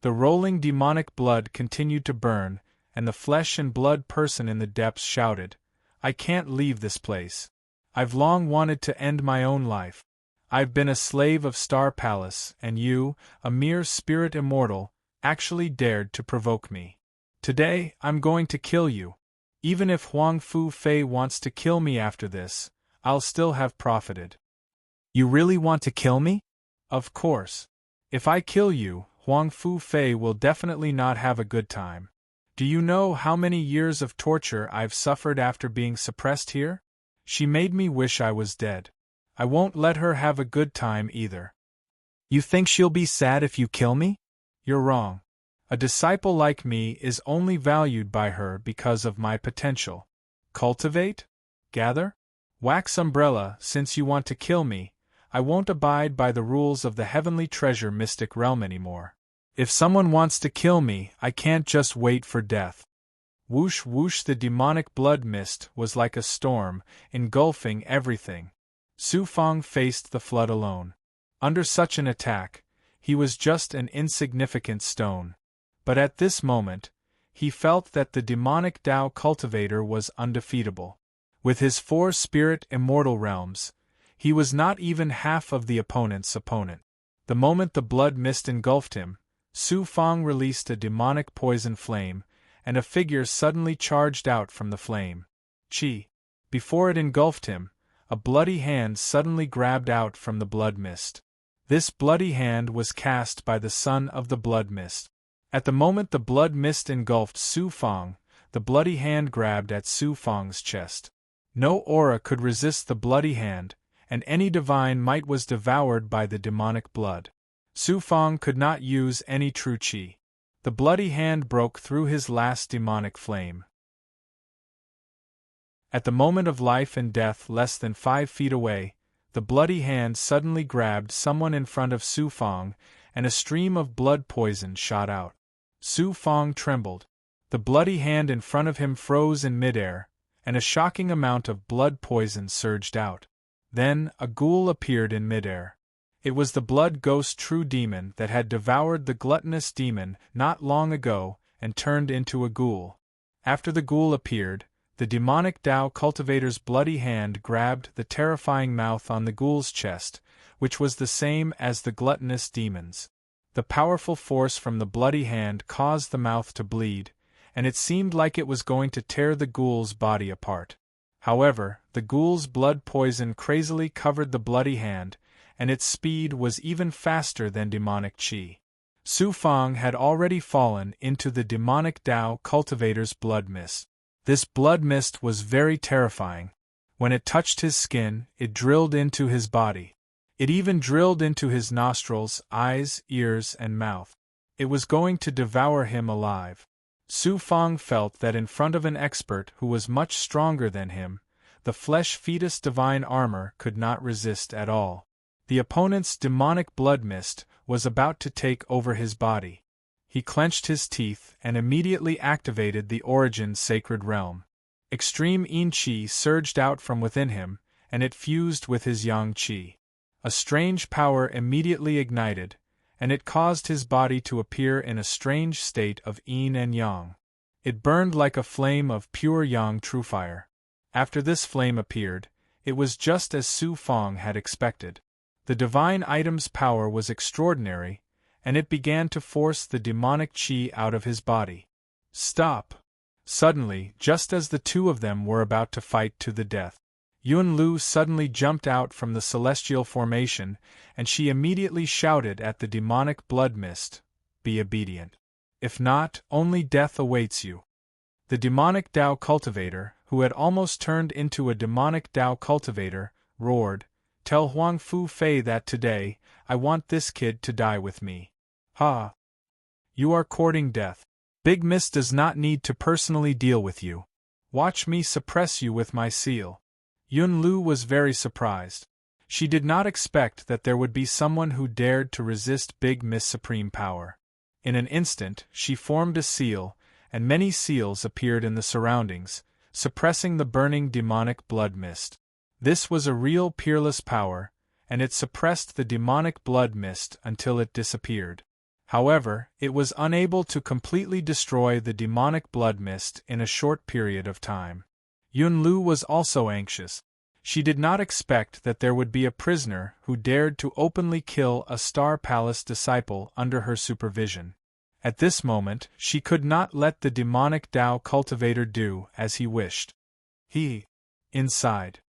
The rolling demonic blood continued to burn, and the flesh and blood person in the depths shouted, "I can't leave this place. I've long wanted to end my own life. I've been a slave of Star Palace, and you, a mere spirit immortal, actually dared to provoke me. Today, I'm going to kill you. Even if Huang Fu Fei wants to kill me after this, I'll still have profited." "You really want to kill me?" "Of course. If I kill you, Huang Fu Fei will definitely not have a good time. Do you know how many years of torture I've suffered after being suppressed here? She made me wish I was dead. I won't let her have a good time either." "You think she'll be sad if you kill me?" "You're wrong. A disciple like me is only valued by her because of my potential. Cultivate? Gather? Wax umbrella. Since you want to kill me, I won't abide by the rules of the heavenly treasure mystic realm anymore. If someone wants to kill me, I can't just wait for death." Whoosh whoosh, the demonic blood mist was like a storm, engulfing everything. Su Fang faced the flood alone. Under such an attack, he was just an insignificant stone. But at this moment, he felt that the demonic Tao cultivator was undefeatable. With his 4 spirit immortal realms, he was not even half of the opponent's opponent. The moment the blood mist engulfed him, Su Fang released a demonic poison flame, and a figure suddenly charged out from the flame. Chi. Before it engulfed him, a bloody hand suddenly grabbed out from the blood mist. This bloody hand was cast by the son of the blood mist. At the moment the blood mist engulfed Su Fang, the bloody hand grabbed at Su Fang's chest. No aura could resist the bloody hand, and any divine might was devoured by the demonic blood. Su Fang could not use any true qi. The bloody hand broke through his last demonic flame. At the moment of life and death less than 5 feet away, the bloody hand suddenly grabbed someone in front of Su Fang, and a stream of blood poison shot out. Su Fang trembled. The bloody hand in front of him froze in midair, and a shocking amount of blood poison surged out. Then, a ghoul appeared in midair. It was the blood ghost true demon that had devoured the gluttonous demon not long ago and turned into a ghoul. After the ghoul appeared, the demonic Tao cultivator's bloody hand grabbed the terrifying mouth on the ghoul's chest, which was the same as the gluttonous demon's. The powerful force from the bloody hand caused the mouth to bleed, and it seemed like it was going to tear the ghoul's body apart. However, the ghoul's blood poison crazily covered the bloody hand, and its speed was even faster than demonic qi. Su Fang had already fallen into the demonic Tao cultivator's blood mist. This blood mist was very terrifying. When it touched his skin, it drilled into his body. It even drilled into his nostrils, eyes, ears, and mouth. It was going to devour him alive. Su Fang felt that in front of an expert who was much stronger than him, the flesh fetus divine armor could not resist at all. The opponent's demonic blood mist was about to take over his body. He clenched his teeth and immediately activated the origin sacred realm. Extreme yin qi surged out from within him, and it fused with his yang qi. A strange power immediately ignited, and it caused his body to appear in a strange state of yin and yang. It burned like a flame of pure yang true fire. After this flame appeared, it was just as Su Fang had expected. The divine item's power was extraordinary, and it began to force the demonic qi out of his body. Stop! Suddenly, just as the two of them were about to fight to the death, Yunlu suddenly jumped out from the celestial formation, and she immediately shouted at the demonic blood mist, "Be obedient. If not, only death awaits you." The demonic Tao cultivator, who had almost turned into a demonic Tao cultivator, roared, "Tell Huang Fu Fei that today, I want this kid to die with me." Ha! You are courting death. Big Miss does not need to personally deal with you. Watch me suppress you with my seal. Yunlu was very surprised. She did not expect that there would be someone who dared to resist Big Miss' supreme power. In an instant, she formed a seal, and many seals appeared in the surroundings, suppressing the burning demonic blood mist. This was a real peerless power, and it suppressed the demonic blood mist until it disappeared. However, it was unable to completely destroy the demonic blood mist in a short period of time. Yunlu was also anxious. She did not expect that there would be a prisoner who dared to openly kill a Star Palace disciple under her supervision. At this moment, she could not let the demonic Tao cultivator do as he wished. Inside.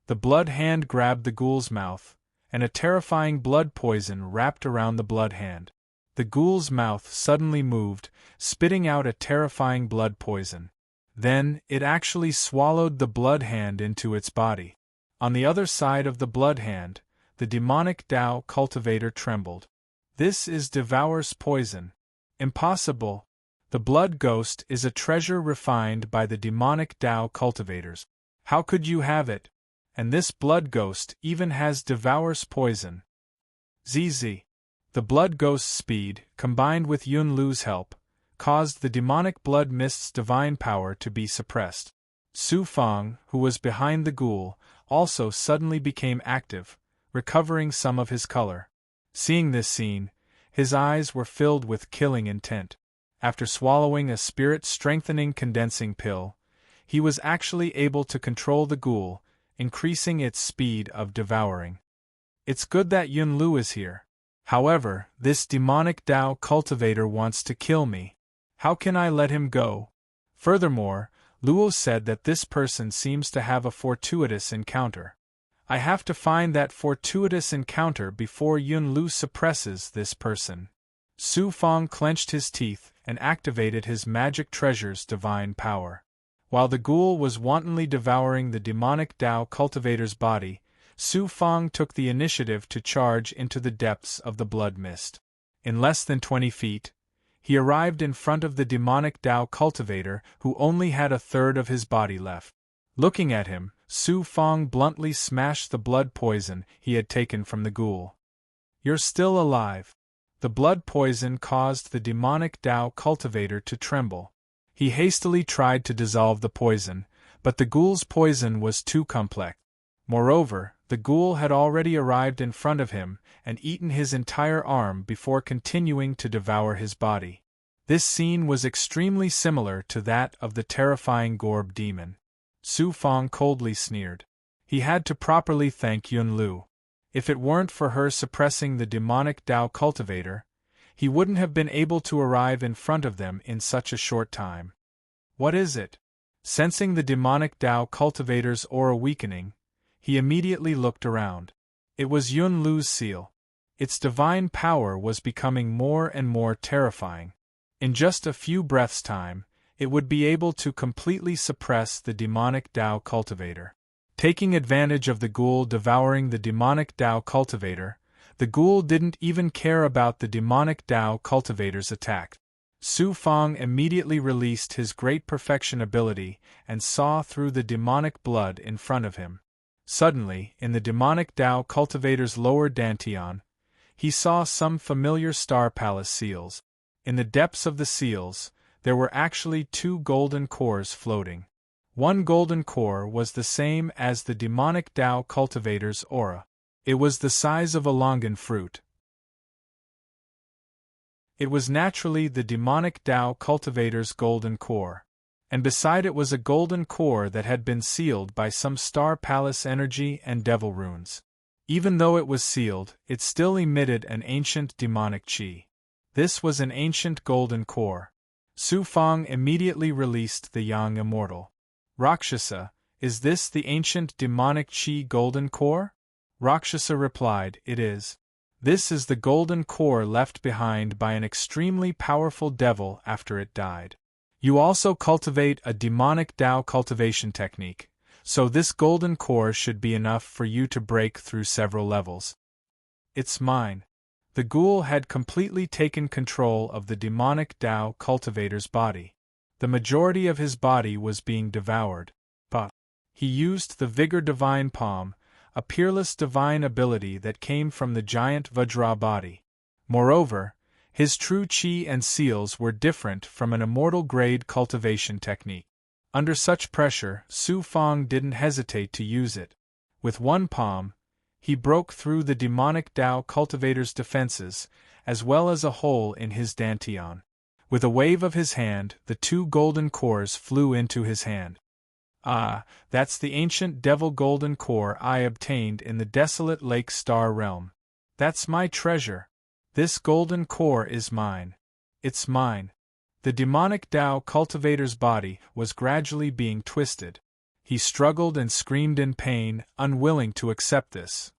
The blood hand grabbed the ghoul's mouth, and a terrifying blood poison wrapped around the blood hand. The ghoul's mouth suddenly moved, spitting out a terrifying blood poison. Then, it actually swallowed the blood hand into its body. On the other side of the blood hand, the demonic Tao cultivator trembled. "This is Devour's poison." "Impossible. The blood ghost is a treasure refined by the demonic Tao cultivators. How could you have it? And this blood ghost even has Devour's poison." ZZ. The blood ghost's speed, combined with Yunlu's help, caused the demonic blood mist's divine power to be suppressed. Su Fang, who was behind the ghoul, also suddenly became active, recovering some of his color. Seeing this scene, his eyes were filled with killing intent. After swallowing a spirit-strengthening condensing pill, he was actually able to control the ghoul, increasing its speed of devouring. It's good that Yunlu is here. However, this demonic Tao cultivator wants to kill me. How can I let him go? Furthermore, Luo said that this person seems to have a fortuitous encounter. I have to find that fortuitous encounter before Yunlu suppresses this person. Su Fang clenched his teeth and activated his magic treasure's divine power. While the ghoul was wantonly devouring the demonic Tao cultivator's body, Su Fang took the initiative to charge into the depths of the blood mist. In less than 20 feet, he arrived in front of the demonic Tao cultivator, who only had a third of his body left. Looking at him, Su Fang bluntly smashed the blood poison he had taken from the ghoul. "You're still alive." The blood poison caused the demonic Tao cultivator to tremble. He hastily tried to dissolve the poison, but the ghoul's poison was too complex. Moreover, the ghoul had already arrived in front of him and eaten his entire arm before continuing to devour his body. This scene was extremely similar to that of the terrifying Gorb demon. Su Fang coldly sneered. He had to properly thank Yunlu. If it weren't for her suppressing the demonic Tao cultivator, he wouldn't have been able to arrive in front of them in such a short time. What is it? Sensing the demonic Tao cultivator's aura weakening, he immediately looked around. It was Yunlu's seal. Its divine power was becoming more and more terrifying. In just a few breaths' time, it would be able to completely suppress the demonic Tao cultivator. Taking advantage of the ghoul devouring the demonic Tao cultivator, the ghoul didn't even care about the demonic Tao cultivator's attack. Su Fang immediately released his great perfection ability and saw through the demonic blood in front of him. Suddenly, in the demonic Tao cultivator's lower dantian, he saw some familiar Star Palace seals. In the depths of the seals, there were actually 2 golden cores floating. One golden core was the same as the demonic Tao cultivator's aura. It was the size of a longan fruit. It was naturally the demonic Tao cultivator's golden core. And beside it was a golden core that had been sealed by some Star Palace energy and devil runes. Even though it was sealed, it still emitted an ancient demonic qi. This was an ancient golden core. Su Fang immediately released the young immortal. Rakshasa, is this the ancient demonic qi golden core? Rakshasa replied, it is. This is the golden core left behind by an extremely powerful devil after it died. You also cultivate a demonic Tao cultivation technique, so this golden core should be enough for you to break through several levels. It's mine. The ghoul had completely taken control of the demonic Tao cultivator's body. The majority of his body was being devoured, but he used the Vigor Divine Palm, a peerless divine ability that came from the giant Vajra body. Moreover, his true qi and seals were different from an immortal-grade cultivation technique. Under such pressure, Su Fang didn't hesitate to use it. With one palm, he broke through the demonic Tao cultivator's defenses, as well as a hole in his dantian. With a wave of his hand, the two golden cores flew into his hand. Ah, that's the ancient devil golden core I obtained in the desolate lake star realm. That's my treasure. This golden core is mine. It's mine. The demonic Tao cultivator's body was gradually being twisted. He struggled and screamed in pain, unwilling to accept this.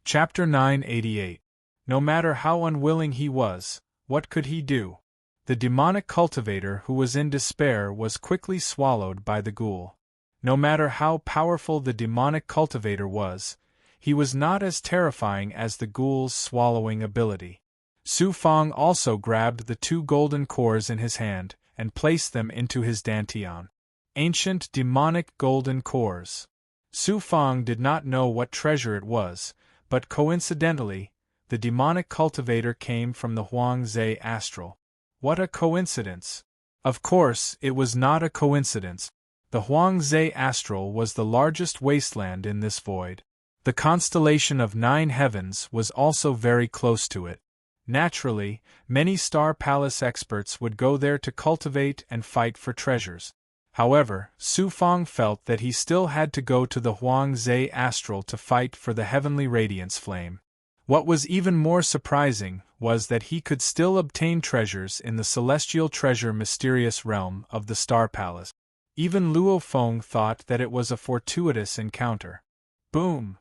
Chapter 988. No matter how unwilling he was, what could he do? The demonic cultivator who was in despair was quickly swallowed by the ghoul. No matter how powerful the demonic cultivator was, he was not as terrifying as the ghoul's swallowing ability. Su Fang also grabbed the two golden cores in his hand and placed them into his dantian. Ancient demonic golden cores. Su Fang did not know what treasure it was, but coincidentally, the demonic cultivator came from the Huangze astral. What a coincidence! Of course, it was not a coincidence. The Huangze astral was the largest wasteland in this void. The constellation of 9 heavens was also very close to it. Naturally, many Star Palace experts would go there to cultivate and fight for treasures. However, Su Fang felt that he still had to go to the Huangze astral to fight for the heavenly radiance flame. What was even more surprising was that he could still obtain treasures in the celestial treasure mysterious realm of the Star Palace. Even Luo Feng thought that it was a fortuitous encounter. Boom!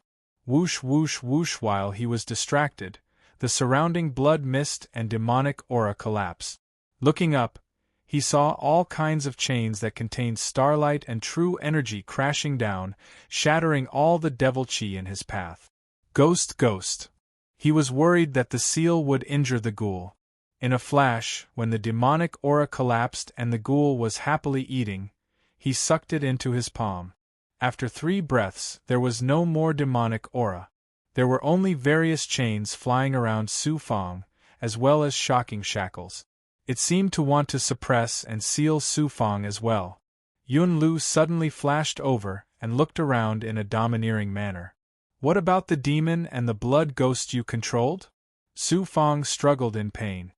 Whoosh whoosh whoosh. While he was distracted, the surrounding blood mist and demonic aura collapsed. Looking up, he saw all kinds of chains that contained starlight and true energy crashing down, shattering all the devil chi in his path. Ghost. He was worried that the seal would injure the ghoul. In a flash, when the demonic aura collapsed and the ghoul was happily eating, he sucked it into his palm. After 3 breaths, there was no more demonic aura. There were only various chains flying around Su Fang, as well as shocking shackles. It seemed to want to suppress and seal Su Fang as well. Yun Lu suddenly flashed over and looked around in a domineering manner. What about the demon and the blood ghost you controlled? Su Fang struggled in pain.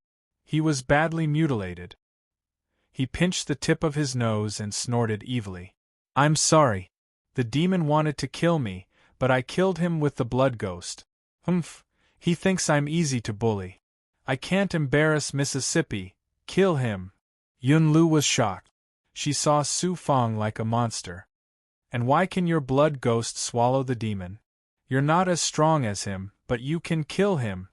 He was badly mutilated. He pinched the tip of his nose and snorted evilly. I'm sorry. The demon wanted to kill me, but I killed him with the blood ghost. Humph, he thinks I'm easy to bully. I can't embarrass Mississippi. Kill him. Yun Lu was shocked. She saw Su Fang like a monster. And why can your blood ghost swallow the demon? You're not as strong as him, but you can kill him.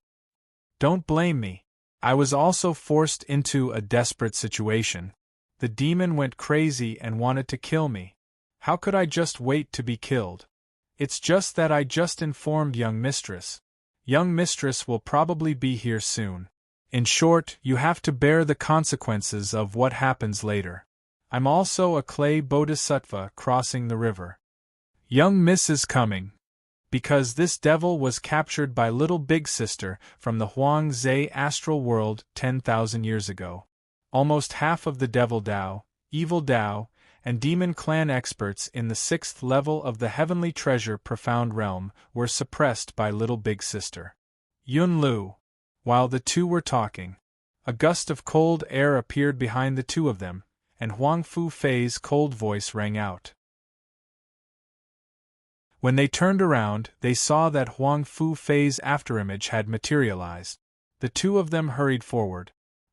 Don't blame me. I was also forced into a desperate situation. The demon went crazy and wanted to kill me. How could I just wait to be killed? It's just that I just informed young mistress. Young mistress will probably be here soon. In short, you have to bear the consequences of what happens later. I'm also a clay bodhisattva crossing the river. Young miss is coming. Because this devil was captured by Little Big Sister from the Huangze astral world 10,000 years ago. Almost half of the devil Dao, evil Dao, and demon clan experts in the 6th level of the heavenly treasure profound realm were suppressed by Little Big Sister. Yun Lu. While the two were talking, a gust of cold air appeared behind the two of them, and Huang Fu Fei's cold voice rang out. When they turned around, they saw that Huang Fu Fei's afterimage had materialized. The two of them hurried forward.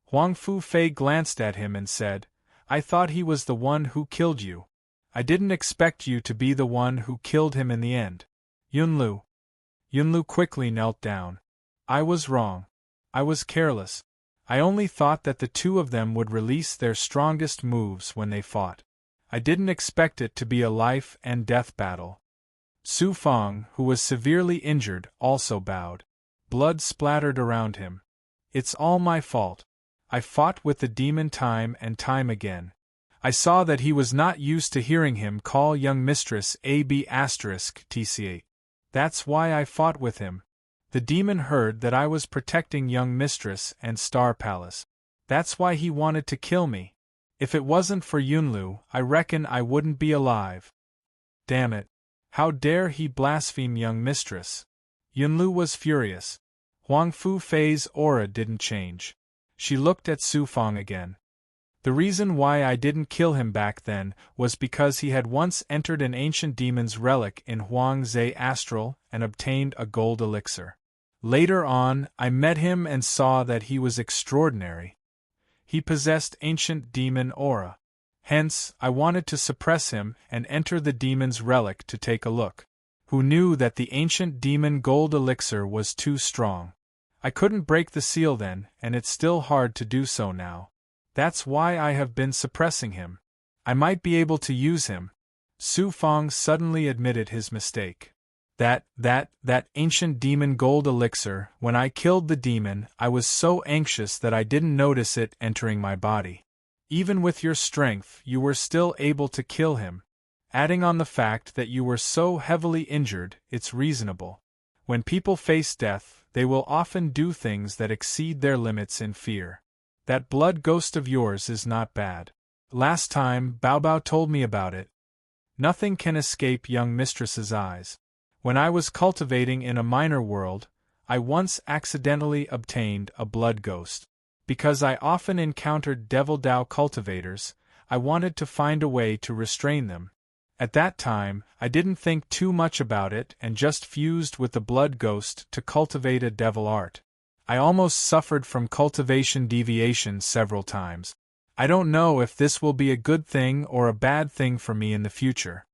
Huang Fu Fei glanced at him and said, "I thought he was the one who killed you. I didn't expect you to be the one who killed him in the end." Yunlu quickly knelt down. "I was wrong. I was careless. I only thought that the two of them would release their strongest moves when they fought. I didn't expect it to be a life and death battle." Su Feng, who was severely injured, also bowed. Blood splattered around him. "It's all my fault. I fought with the demon time and time again. I saw that he was not used to hearing him call young mistress AB*TCA. That's why I fought with him. The demon heard that I was protecting young mistress and Star Palace. That's why he wanted to kill me. If it wasn't for Yunlu, I reckon I wouldn't be alive. Damn it. How dare he blaspheme young mistress?" Yunlu was furious. Huang Fu Fei's aura didn't change. She looked at Su Feng again. "The reason why I didn't kill him back then was because he had once entered an ancient demon's relic in Huang Zhe Astral and obtained a gold elixir. Later on, I met him and saw that he was extraordinary. He possessed ancient demon aura. Hence, I wanted to suppress him and enter the demon's relic to take a look. Who knew that the ancient demon gold elixir was too strong? I couldn't break the seal then, and it's still hard to do so now. That's why I have been suppressing him. I might be able to use him." Su Feng suddenly admitted his mistake. That ancient demon gold elixir, when I killed the demon, I was so anxious that I didn't notice it entering my body. Even with your strength, you were still able to kill him. Adding on the fact that you were so heavily injured, it's reasonable. When people face death, they will often do things that exceed their limits in fear. That blood ghost of yours is not bad. Last time, Bao Bao told me about it. Nothing can escape young mistress's eyes. When I was cultivating in a minor world, I once accidentally obtained a blood ghost. Because I often encountered Devil Dao cultivators, I wanted to find a way to restrain them. At that time, I didn't think too much about it and just fused with the blood ghost to cultivate a devil art. I almost suffered from cultivation deviation several times. I don't know if this will be a good thing or a bad thing for me in the future.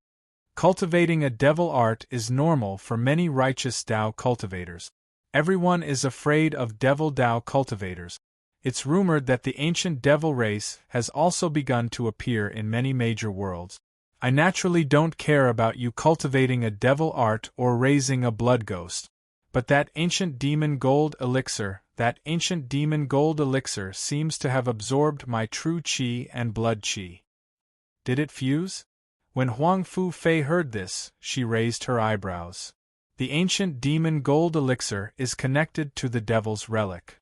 Cultivating a devil art is normal for many righteous Dao cultivators. Everyone is afraid of Devil Dao cultivators. It's rumored that the ancient devil race has also begun to appear in many major worlds. I naturally don't care about you cultivating a devil art or raising a blood ghost. But that ancient demon gold elixir seems to have absorbed my true qi and blood qi. Did it fuse? When Huang Fu Fei heard this, she raised her eyebrows. The ancient demon gold elixir is connected to the devil's relic.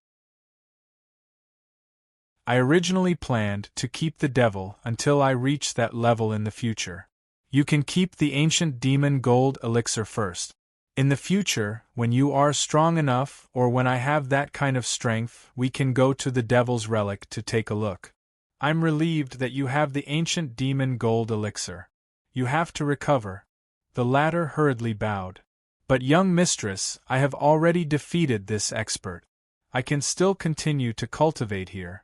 I originally planned to keep the devil until I reach that level in the future. You can keep the ancient demon gold elixir first. In the future, when you are strong enough or when I have that kind of strength, we can go to the devil's relic to take a look. I'm relieved that you have the ancient demon gold elixir. You have to recover. The latter hurriedly bowed. But young mistress, I have already defeated this expert. I can still continue to cultivate here.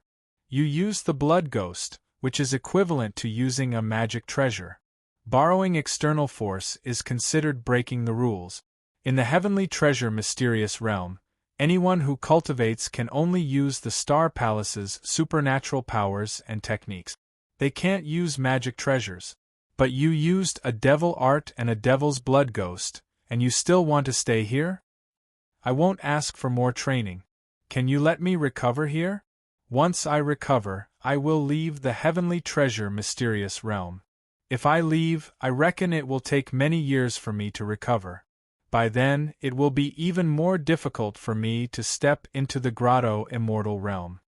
You use the blood ghost, which is equivalent to using a magic treasure. Borrowing external force is considered breaking the rules. In the heavenly treasure mysterious realm, anyone who cultivates can only use the Star Palace's supernatural powers and techniques. They can't use magic treasures. But you used a devil art and a devil's blood ghost, and you still want to stay here? I won't ask for more training. Can you let me recover here? Once I recover, I will leave the heavenly treasure mysterious realm. If I leave, I reckon it will take many years for me to recover. By then, it will be even more difficult for me to step into the grotto immortal realm.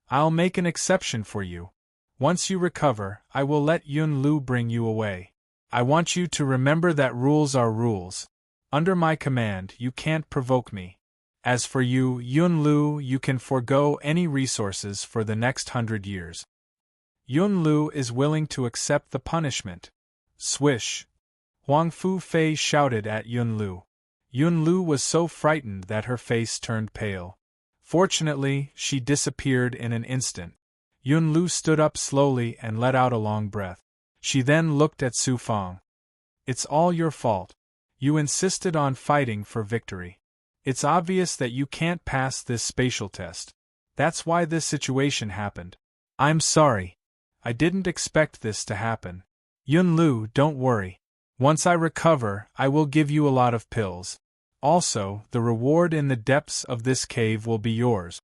I'll make an exception for you. Once you recover, I will let Yun Lu bring you away. I want you to remember that rules are rules. Under my command, you can't provoke me. As for you, Yun Lu, you can forego any resources for the next 100 years. Yun Lu is willing to accept the punishment. Swish. Huang Fu Fei shouted at Yun Lu. Yun Lu was so frightened that her face turned pale. Fortunately, she disappeared in an instant. Yun Lu stood up slowly and let out a long breath. She then looked at Su Fang. It's all your fault. You insisted on fighting for victory. It's obvious that you can't pass this spatial test. That's why this situation happened. I'm sorry. I didn't expect this to happen. Yun Lu, don't worry. Once I recover, I will give you a lot of pills. Also, the reward in the depths of this cave will be yours.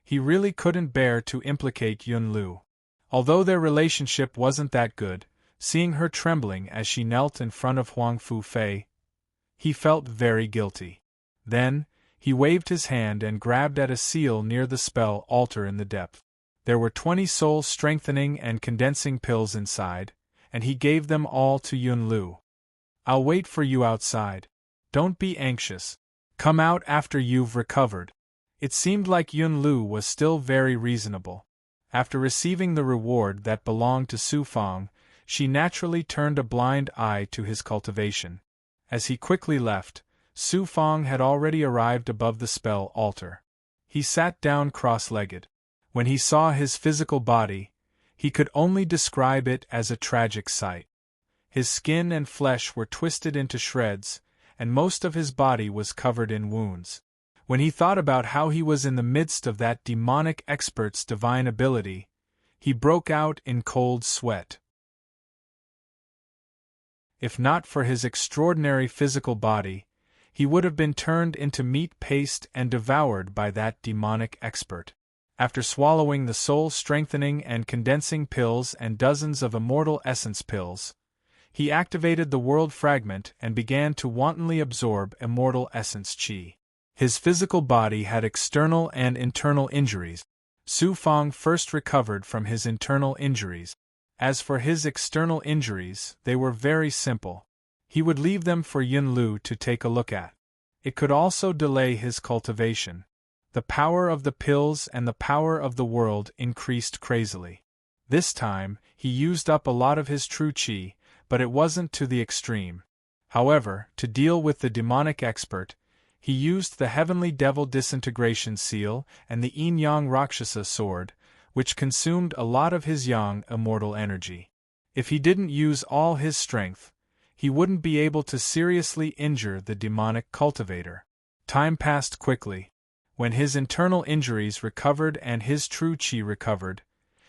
He really couldn't bear to implicate Yun Lu. Although their relationship wasn't that good, seeing her trembling as she knelt in front of Huang Fu Fei, he felt very guilty. Then, he waved his hand and grabbed at a seal near the spell altar in the depth. There were 20 soul-strengthening and condensing pills inside, and he gave them all to Yun Lu. I'll wait for you outside. Don't be anxious. Come out after you've recovered. It seemed like Yun Lu was still very reasonable. After receiving the reward that belonged to Su Fang, she naturally turned a blind eye to his cultivation. As he quickly left, Su Fang had already arrived above the spell altar. He sat down cross-legged. When he saw his physical body, he could only describe it as a tragic sight. His skin and flesh were twisted into shreds, and most of his body was covered in wounds. When he thought about how he was in the midst of that demonic expert's divine ability, he broke out in cold sweat. If not for his extraordinary physical body, he would have been turned into meat paste and devoured by that demonic expert. After swallowing the soul-strengthening and condensing pills and dozens of immortal essence pills, he activated the world fragment and began to wantonly absorb immortal essence chi. His physical body had external and internal injuries. Su Fang first recovered from his internal injuries. As for his external injuries, they were very simple. He would leave them for Yun Lu to take a look at. It could also delay his cultivation. The power of the pills and the power of the world increased crazily. This time, he used up a lot of his true chi, but it wasn't to the extreme. However, to deal with the demonic expert, he used the Heavenly Devil Disintegration Seal and the Yin-Yang Rakshasa Sword, which consumed a lot of his yang immortal energy. If he didn't use all his strength, he wouldn't be able to seriously injure the demonic cultivator. Time passed quickly. When his internal injuries recovered and his true chi recovered,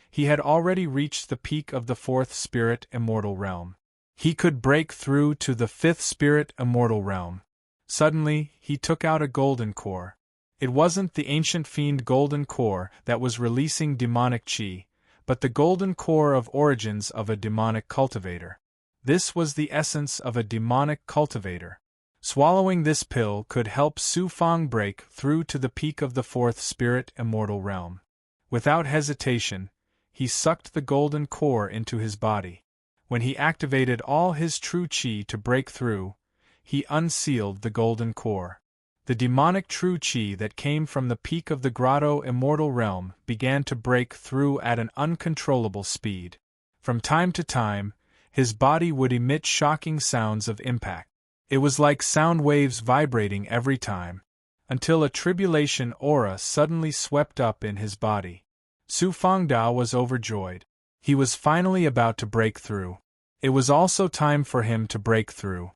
he had already reached the peak of the 4th Spirit Immortal Realm. He could break through to the 5th Spirit Immortal Realm. Suddenly, he took out a golden core. It wasn't the ancient fiend golden core that was releasing demonic chi, but the golden core of origins of a demonic cultivator. This was the essence of a demonic cultivator. Swallowing this pill could help Su Fang break through to the peak of the 4th Spirit Immortal Realm. Without hesitation, he sucked the golden core into his body. When he activated all his true chi to break through, he unsealed the golden core. The demonic true chi that came from the peak of the grotto Immortal Realm began to break through at an uncontrollable speed. From time to time, his body would emit shocking sounds of impact. It was like sound waves vibrating every time, until a tribulation aura suddenly swept up in his body. Su Fangdao was overjoyed. He was finally about to break through. It was also time for him to break through.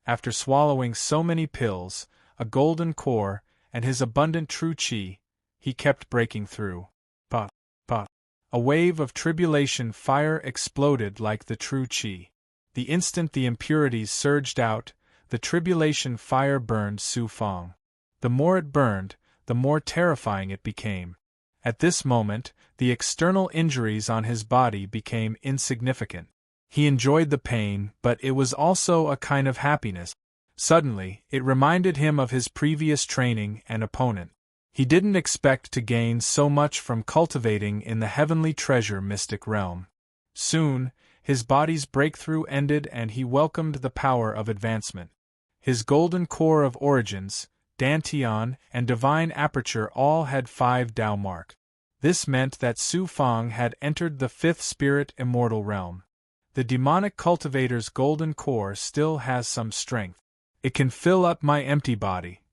After swallowing so many pills, a golden core, and his abundant true chi, he kept breaking through. Puff, puff. A wave of tribulation fire exploded like the true chi. The instant the impurities surged out, the tribulation fire burned Su Fang. The more it burned, the more terrifying it became. At this moment, the external injuries on his body became insignificant. He enjoyed the pain, but it was also a kind of happiness. Suddenly, it reminded him of his previous training and opponent. He didn't expect to gain so much from cultivating in the heavenly treasure mystic realm. Soon, his body's breakthrough ended and he welcomed the power of advancement. His golden core of origins, Dantian, and divine aperture all had 5 Dao mark. This meant that Su Fang had entered the 5th Spirit Immortal Realm. The demonic cultivator's golden core still has some strength. It can fill up my empty body.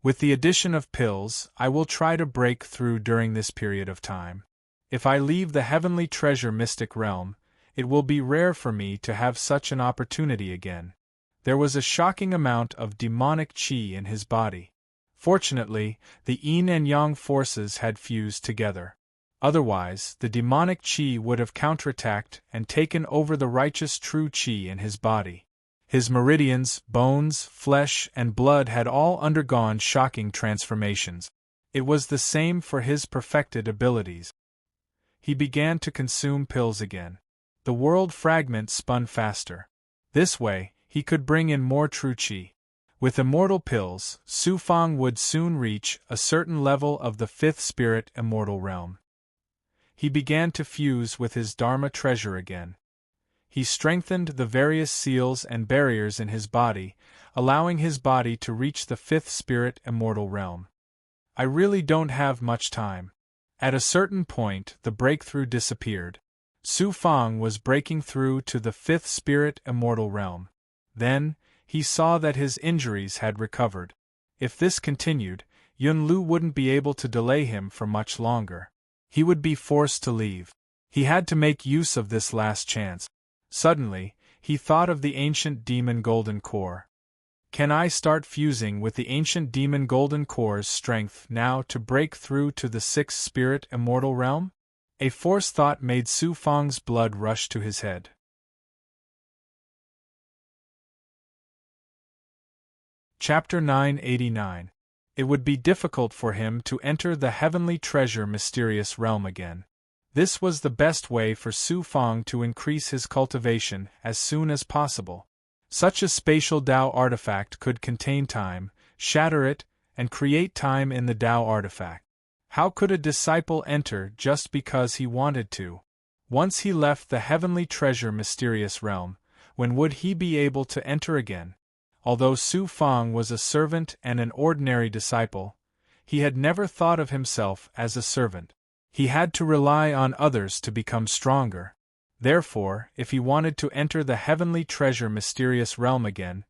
With the addition of pills, I will try to break through during this period of time. If I leave the heavenly treasure mystic realm, it will be rare for me to have such an opportunity again. There was a shocking amount of demonic qi in his body. Fortunately, the yin and yang forces had fused together. Otherwise, the demonic qi would have counterattacked and taken over the righteous true qi in his body. His meridians, bones, flesh, and blood had all undergone shocking transformations. It was the same for his perfected abilities. He began to consume pills again. The world fragment spun faster. This way, he could bring in more true qi. With immortal pills, Su Fang would soon reach a certain level of the fifth spirit immortal realm. He began to fuse with his Dharma treasure again. He strengthened the various seals and barriers in his body, allowing his body to reach the fifth spirit immortal realm. I really don't have much time. At a certain point, the breakthrough disappeared. Su Fang was breaking through to the fifth spirit immortal realm. Then, he saw that his injuries had recovered. If this continued, Yun Lu wouldn't be able to delay him for much longer. He would be forced to leave. He had to make use of this last chance. Suddenly, he thought of the ancient demon golden core. Can I start fusing with the ancient demon golden core's strength now to break through to the sixth spirit immortal realm? A forced thought made Su Fang's blood rush to his head. Chapter 989. It would be difficult for him to enter the heavenly treasure mysterious realm again. This was the best way for Su Fang to increase his cultivation as soon as possible. Such a spatial Tao artifact could contain time, shatter it, and create time in the Tao artifact. How could a disciple enter just because he wanted to? Once he left the heavenly treasure mysterious realm, when would he be able to enter again? Although Su Fang was a servant and an ordinary disciple, he had never thought of himself as a servant. He had to rely on others to become stronger. Therefore, if he wanted to enter the heavenly treasure mysterious realm again,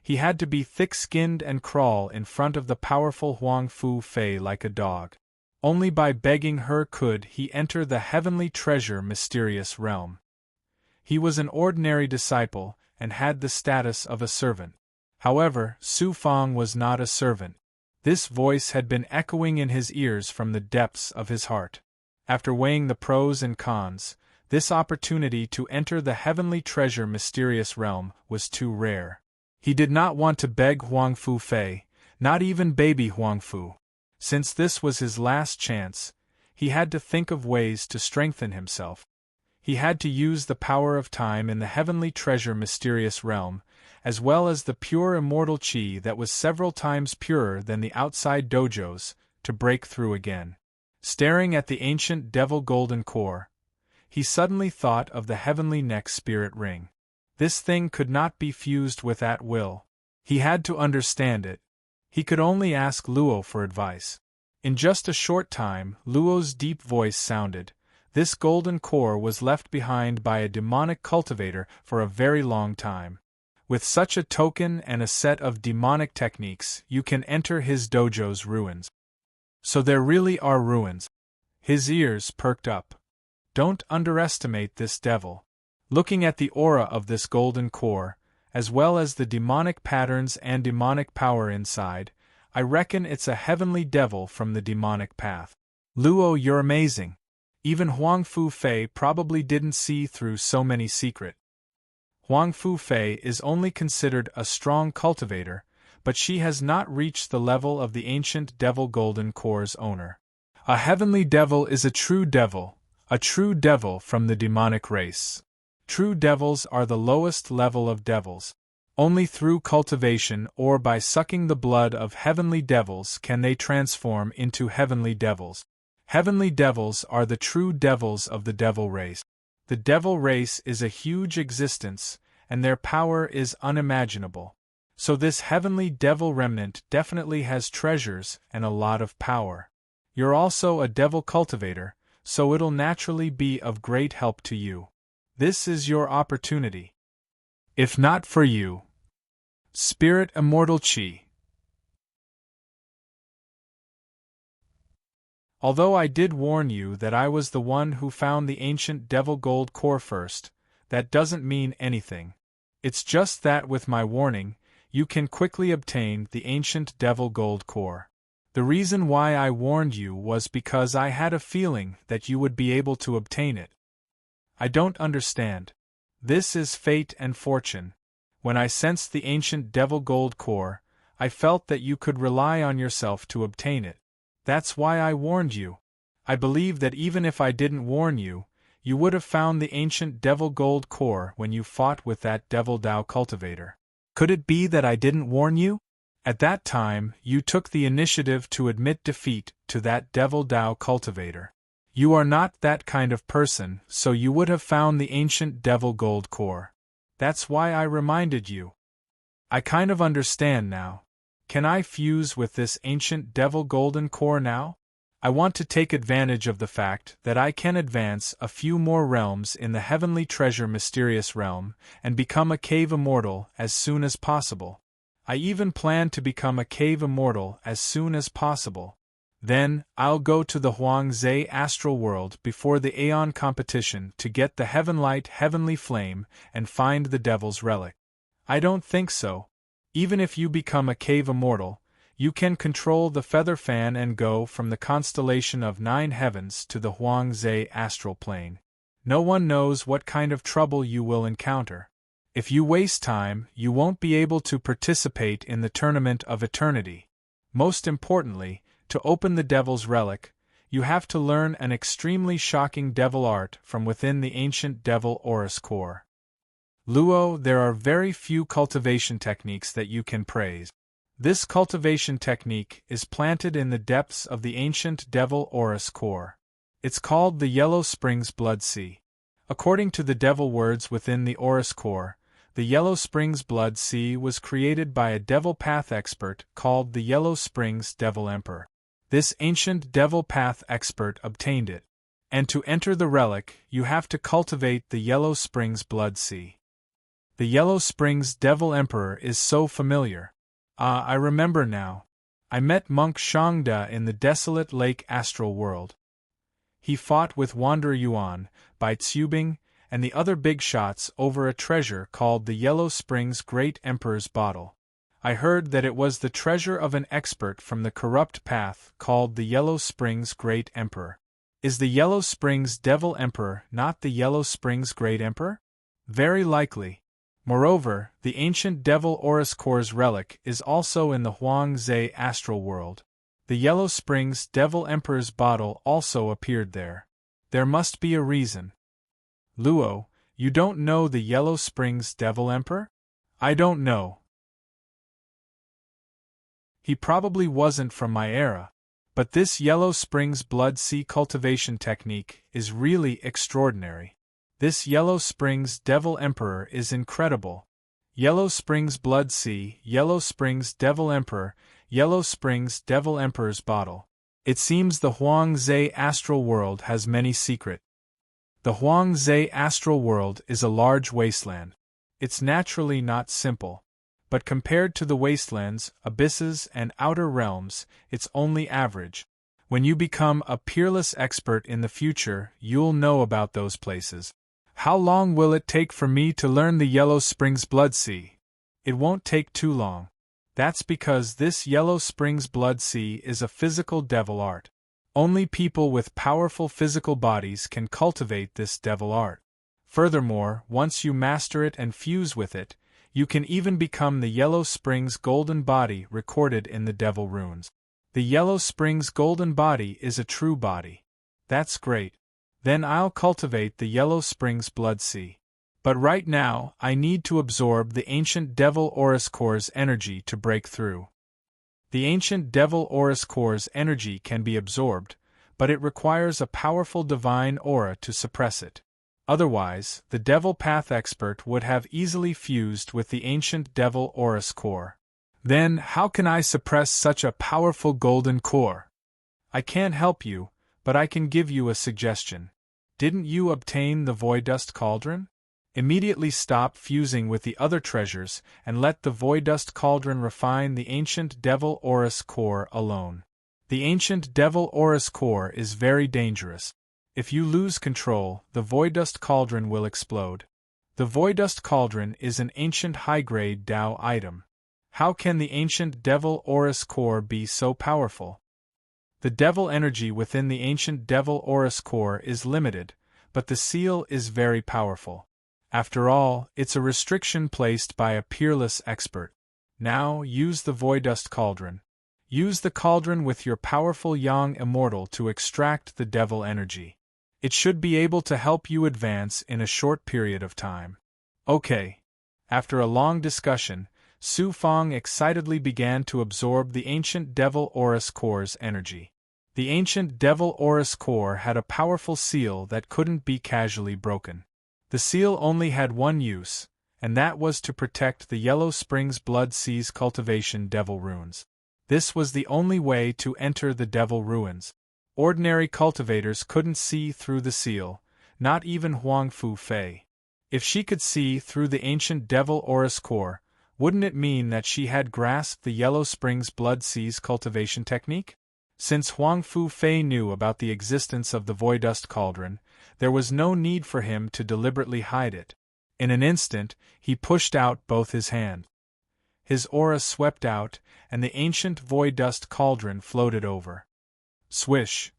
he had to be thick-skinned and crawl in front of the powerful Huang Fu Fei like a dog. Only by begging her could he enter the heavenly treasure mysterious realm. He was an ordinary disciple and had the status of a servant. However, Su Fang was not a servant. This voice had been echoing in his ears from the depths of his heart. After weighing the pros and cons, this opportunity to enter the heavenly treasure mysterious realm was too rare. He did not want to beg Huang Fu Fei, not even baby Huang Fu. Since this was his last chance, he had to think of ways to strengthen himself. He had to use the power of time in the heavenly treasure mysterious realm, as well as the pure immortal qi that was several times purer than the outside dojos, to break through again. Staring at the ancient devil golden core, he suddenly thought of the heavenly neck spirit ring. This thing could not be fused with at will. He had to understand it. He could only ask Luo for advice. In just a short time, Luo's deep voice sounded. This golden core was left behind by a demonic cultivator for a very long time. With such a token and a set of demonic techniques, you can enter his dojo's ruins. So there really are ruins. His ears perked up. Don't underestimate this devil. Looking at the aura of this golden core, as well as the demonic patterns and demonic power inside, I reckon it's a heavenly devil from the demonic path. Luo, you're amazing. Even Huang Fu Fei probably didn't see through so many secrets. Huang Fu Fei is only considered a strong cultivator, but she has not reached the level of the ancient devil golden core's owner. A heavenly devil is a true devil from the demonic race. True devils are the lowest level of devils. Only through cultivation or by sucking the blood of heavenly devils can they transform into heavenly devils. Heavenly devils are the true devils of the devil race. The devil race is a huge existence, and their power is unimaginable. So this heavenly devil remnant definitely has treasures and a lot of power. You're also a devil cultivator, so it'll naturally be of great help to you. This is your opportunity. If not for you, Spirit Immortal Chi. Although I did warn you that I was the one who found the ancient devil gold core first, that doesn't mean anything. It's just that with my warning, you can quickly obtain the ancient devil gold core. The reason why I warned you was because I had a feeling that you would be able to obtain it. I don't understand. This is fate and fortune. When I sensed the ancient devil gold core, I felt that you could rely on yourself to obtain it. That's why I warned you. I believe that even if I didn't warn you, you would have found the ancient devil gold core when you fought with that devil Dao cultivator. Could it be that I didn't warn you? At that time, you took the initiative to admit defeat to that devil Dao cultivator. You are not that kind of person, so you would have found the ancient devil gold core. That's why I reminded you. I kind of understand now. Can I fuse with this ancient devil golden core now? I want to take advantage of the fact that I can advance a few more realms in the heavenly treasure mysterious realm and become a cave immortal as soon as possible. I even plan to become a cave immortal as soon as possible. Then, I'll go to the Huangze astral world before the Aeon competition to get the Heavenlight heavenly flame and find the devil's relic. I don't think so. Even if you become a cave immortal, you can control the feather fan and go from the constellation of 9 heavens to the Huangze astral plane. No one knows what kind of trouble you will encounter. If you waste time, you won't be able to participate in the tournament of eternity. Most importantly, to open the devil's relic, you have to learn an extremely shocking devil art from within the ancient devil Aurus core. Luo, there are very few cultivation techniques that you can praise. This cultivation technique is planted in the depths of the ancient devil Aurus core. It's called the Yellow Springs Blood Sea. According to the devil words within the Aurus core, the Yellow Springs Blood Sea was created by a devil path expert called the Yellow Springs Devil Emperor. This ancient devil path expert obtained it. And to enter the relic, you have to cultivate the Yellow Springs Blood Sea. The Yellow Springs Devil Emperor is so familiar. I remember now. I met Monk Shangda in the desolate lake astral world. He fought with Wanderer Yuan, Bai Tsubing, and the other big shots over a treasure called the Yellow Springs Great Emperor's Bottle. I heard that it was the treasure of an expert from the corrupt path called the Yellow Springs Great Emperor. Is the Yellow Springs Devil Emperor not the Yellow Springs Great Emperor? Very likely. Moreover, the ancient devil Aurus core's relic is also in the Huangze astral world. The Yellow Springs Devil Emperor's bottle also appeared there. There must be a reason. Luo, you don't know the Yellow Springs Devil Emperor? I don't know. He probably wasn't from my era. But this Yellow Springs Blood Sea cultivation technique is really extraordinary. This Yellow Springs Devil Emperor is incredible. Yellow Springs Blood Sea, Yellow Springs Devil Emperor, Yellow Springs Devil Emperor's bottle. It seems the Huangze astral world has many secrets. The Huangze astral world is a large wasteland. It's naturally not simple. But compared to the wastelands, abysses, and outer realms, it's only average. When you become a peerless expert in the future, you'll know about those places. How long will it take for me to learn the Yellow Springs Blood Sea? It won't take too long. That's because this Yellow Springs Blood Sea is a physical devil art. Only people with powerful physical bodies can cultivate this devil art. Furthermore, once you master it and fuse with it, you can even become the Yellow Springs Golden Body recorded in the Devil Runes. The Yellow Springs Golden Body is a true body. That's great. Then I'll cultivate the Yellow Springs Blood Sea. But right now, I need to absorb the ancient Devil Aurus core's energy to break through. The ancient Devil Aurus core's energy can be absorbed, but it requires a powerful divine aura to suppress it. Otherwise, the Devil Path expert would have easily fused with the ancient Devil Aurus core. Then, how can I suppress such a powerful golden core? I can't help you, But I can give you a suggestion. Didn't you obtain the void dust cauldron? Immediately stop fusing with the other treasures and let the void dust cauldron refine the ancient devil Aurus core alone. The ancient devil Aurus core is very dangerous. If you lose control, the void dust cauldron will explode. The void dust cauldron is an ancient high-grade Tao item. How can the ancient devil Aurus core be so powerful? The devil energy within the ancient devil Aurus core is limited, but the seal is very powerful. After all, it's a restriction placed by a peerless expert. Now, use the void dust cauldron. Use the cauldron with your powerful Yang Immortal to extract the devil energy. It should be able to help you advance in a short period of time. Okay. After a long discussion, Su Fang excitedly began to absorb the ancient devil Aurus core's energy. The ancient devil Aurus core had a powerful seal that couldn't be casually broken. The seal only had one use, and that was to protect the Yellow Springs Blood Seas cultivation devil ruins. This was the only way to enter the devil ruins. Ordinary cultivators couldn't see through the seal, not even Huang Fu Fei. If she could see through the ancient devil Aurus core, wouldn't it mean that she had grasped the Yellow Springs Blood Seas cultivation technique? Since Huang Fu Fei knew about the existence of the void dust cauldron, there was no need for him to deliberately hide it. In an instant, he pushed out both his hands. His aura swept out, and the ancient void dust cauldron floated over. Swish!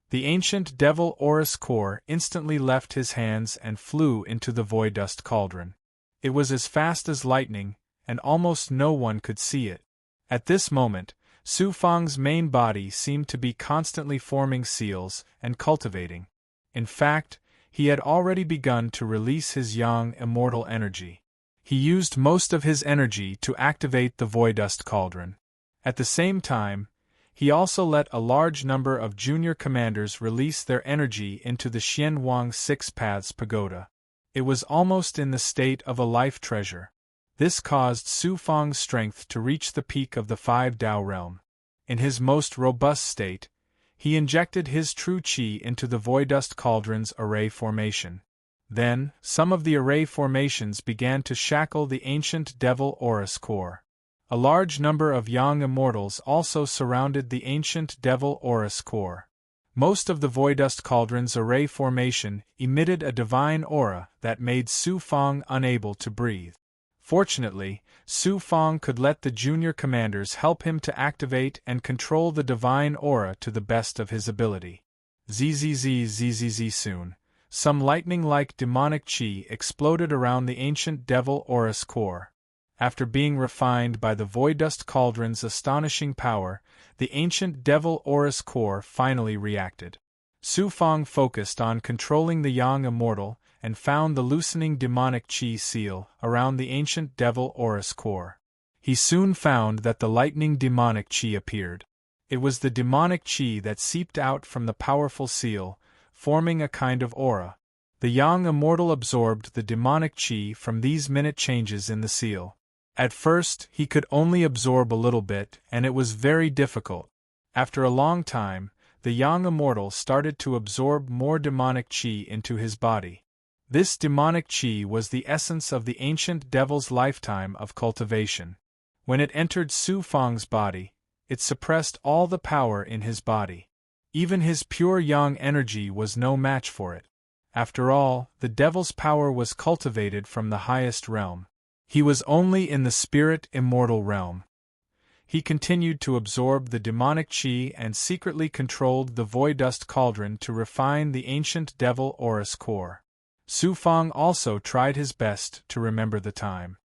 The ancient devil Aurus core instantly left his hands and flew into the void dust cauldron. It was as fast as lightning, and almost no one could see it. At this moment, Su Fang's main body seemed to be constantly forming seals and cultivating. In fact, he had already begun to release his Yang Immortal energy. He used most of his energy to activate the void dust cauldron. At the same time, he also let a large number of junior commanders release their energy into the Xianwang Six Paths Pagoda. It was almost in the state of a life treasure. This caused Su Fang's strength to reach the peak of the 5 Tao realm. In his most robust state, he injected his true qi into the void dust cauldron's array formation. Then, some of the array formations began to shackle the ancient devil Aurus core. A large number of Yang Immortals also surrounded the ancient devil Aurus core. Most of the void dust cauldron's array formation emitted a divine aura that made Su Fang unable to breathe. Fortunately, Su Fang could let the junior commanders help him to activate and control the divine aura to the best of his ability. Zzz soon, some lightning-like demonic qi exploded around the ancient devil Aurus core. After being refined by the void dust cauldron's astonishing power, the ancient devil Aurus core finally reacted. Su Fang focused on controlling the Yang Immortal and found the loosening demonic qi seal around the ancient devil Aurus core. He soon found that the lightning demonic qi appeared. It was the demonic qi that seeped out from the powerful seal, forming a kind of aura. The Yang Immortal absorbed the demonic qi from these minute changes in the seal. At first, he could only absorb a little bit, and it was very difficult. After a long time, the Yang Immortal started to absorb more demonic qi into his body. This demonic qi was the essence of the ancient devil's lifetime of cultivation. When it entered Su Fang's body, it suppressed all the power in his body. Even his pure yang energy was no match for it. After all, the devil's power was cultivated from the highest realm. He was only in the spirit immortal realm. He continued to absorb the demonic qi and secretly controlled the void dust cauldron to refine the ancient devil Aurus core. Su Fang also tried his best to remember the time.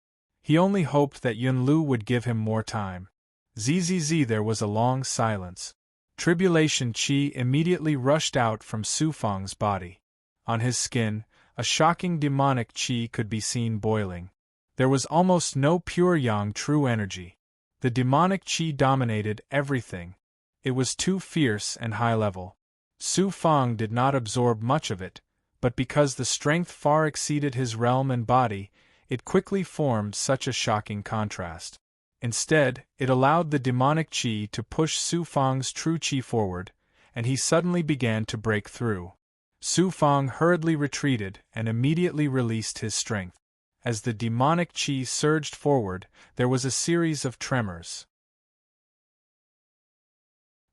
He only hoped that Yun Lu would give him more time. Zzz there was a long silence. Tribulation qi immediately rushed out from Su Fang's body. On his skin, a shocking demonic qi could be seen boiling. There was almost no pure yang true energy. The demonic qi dominated everything. It was too fierce and high level. Su Fang did not absorb much of it, but because the strength far exceeded his realm and body, it quickly formed such a shocking contrast. Instead, it allowed the demonic qi to push Su Fang's true qi forward, and he suddenly began to break through. Su Fang hurriedly retreated and immediately released his strength. As the demonic qi surged forward, there was a series of tremors.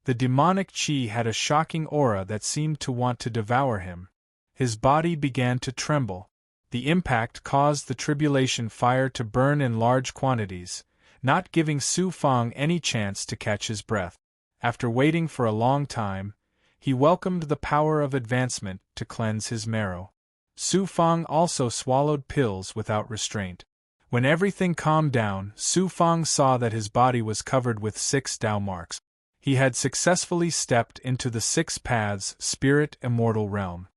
The demonic qi had a shocking aura that seemed to want to devour him. His body began to tremble. The impact caused the tribulation fire to burn in large quantities, not giving Su Fang any chance to catch his breath. After waiting for a long time, he welcomed the power of advancement to cleanse his marrow. Su Fang also swallowed pills without restraint. When everything calmed down, Su Fang saw that his body was covered with 6 Dao marks. He had successfully stepped into the 6 paths spirit immortal realm.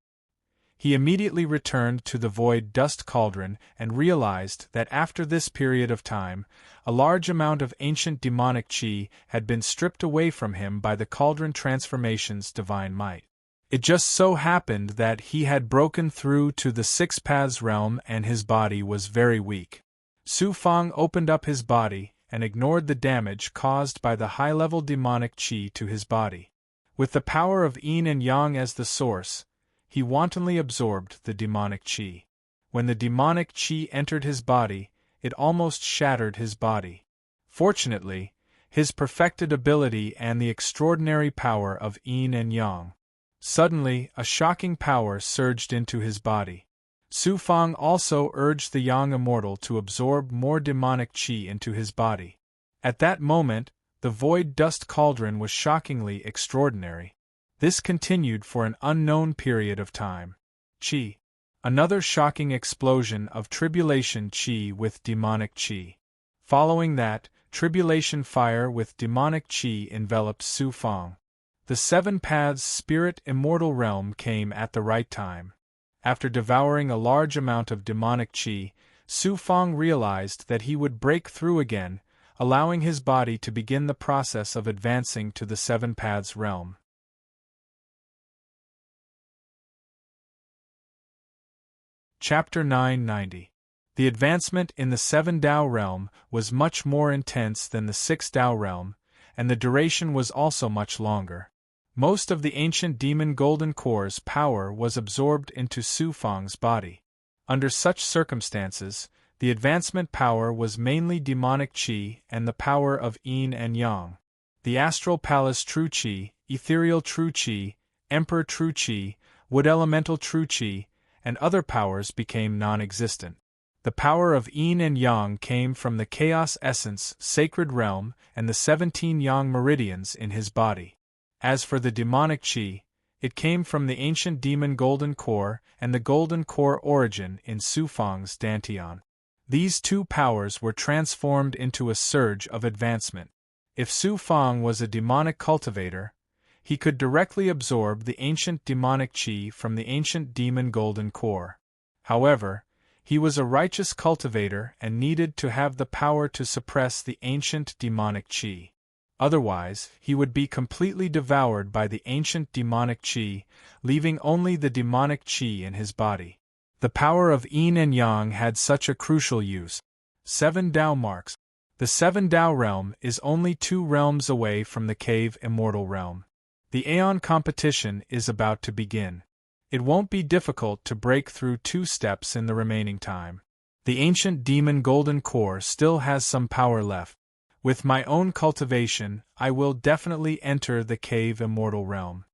He immediately returned to the void dust cauldron and realized that after this period of time, a large amount of ancient demonic qi had been stripped away from him by the cauldron transformation's divine might. It just so happened that he had broken through to the 6 paths realm and his body was very weak. Su Fang opened up his body and ignored the damage caused by the high-level demonic qi to his body. With the power of yin and yang as the source, he wantonly absorbed the demonic qi. When the demonic qi entered his body, it almost shattered his body. Fortunately, his perfected ability and the extraordinary power of yin and yang. Suddenly, a shocking power surged into his body. Su Fang also urged the Yang Immortal to absorb more demonic qi into his body. At that moment, the void dust cauldron was shockingly extraordinary. This continued for an unknown period of time. Qi. Another shocking explosion of tribulation qi with demonic qi. Following that, tribulation fire with demonic qi enveloped Su Fang. The 7 paths spirit immortal realm came at the right time. After devouring a large amount of demonic qi, Su Fang realized that he would break through again, allowing his body to begin the process of advancing to the 7 paths realm. Chapter 990. The advancement in the 7 Dao realm was much more intense than the 6 Dao realm, and the duration was also much longer. Most of the ancient demon golden core's power was absorbed into Su Fang's body. Under such circumstances, the advancement power was mainly demonic qi and the power of yin and yang. The astral palace true qi, ethereal true qi, emperor true qi, wood elemental true qi, and other powers became non-existent. The power of yin and yang came from the chaos essence sacred realm and the 17 yang meridians in his body. As for the demonic qi, it came from the ancient demon golden core and the golden core origin in Su Fang's dantian. These 2 powers were transformed into a surge of advancement. If Su Fang was a demonic cultivator, he could directly absorb the ancient demonic qi from the ancient demon golden core. However, he was a righteous cultivator and needed to have the power to suppress the ancient demonic qi. Otherwise, he would be completely devoured by the ancient demonic qi, leaving only the demonic qi in his body. The power of yin and yang had such a crucial use. 7 Dao marks. The 7 Dao realm is only 2 realms away from the cave immortal realm. The Aeon competition is about to begin. It won't be difficult to break through 2 steps in the remaining time. The ancient demon golden core still has some power left. With my own cultivation, I will definitely enter the cave immortal realm.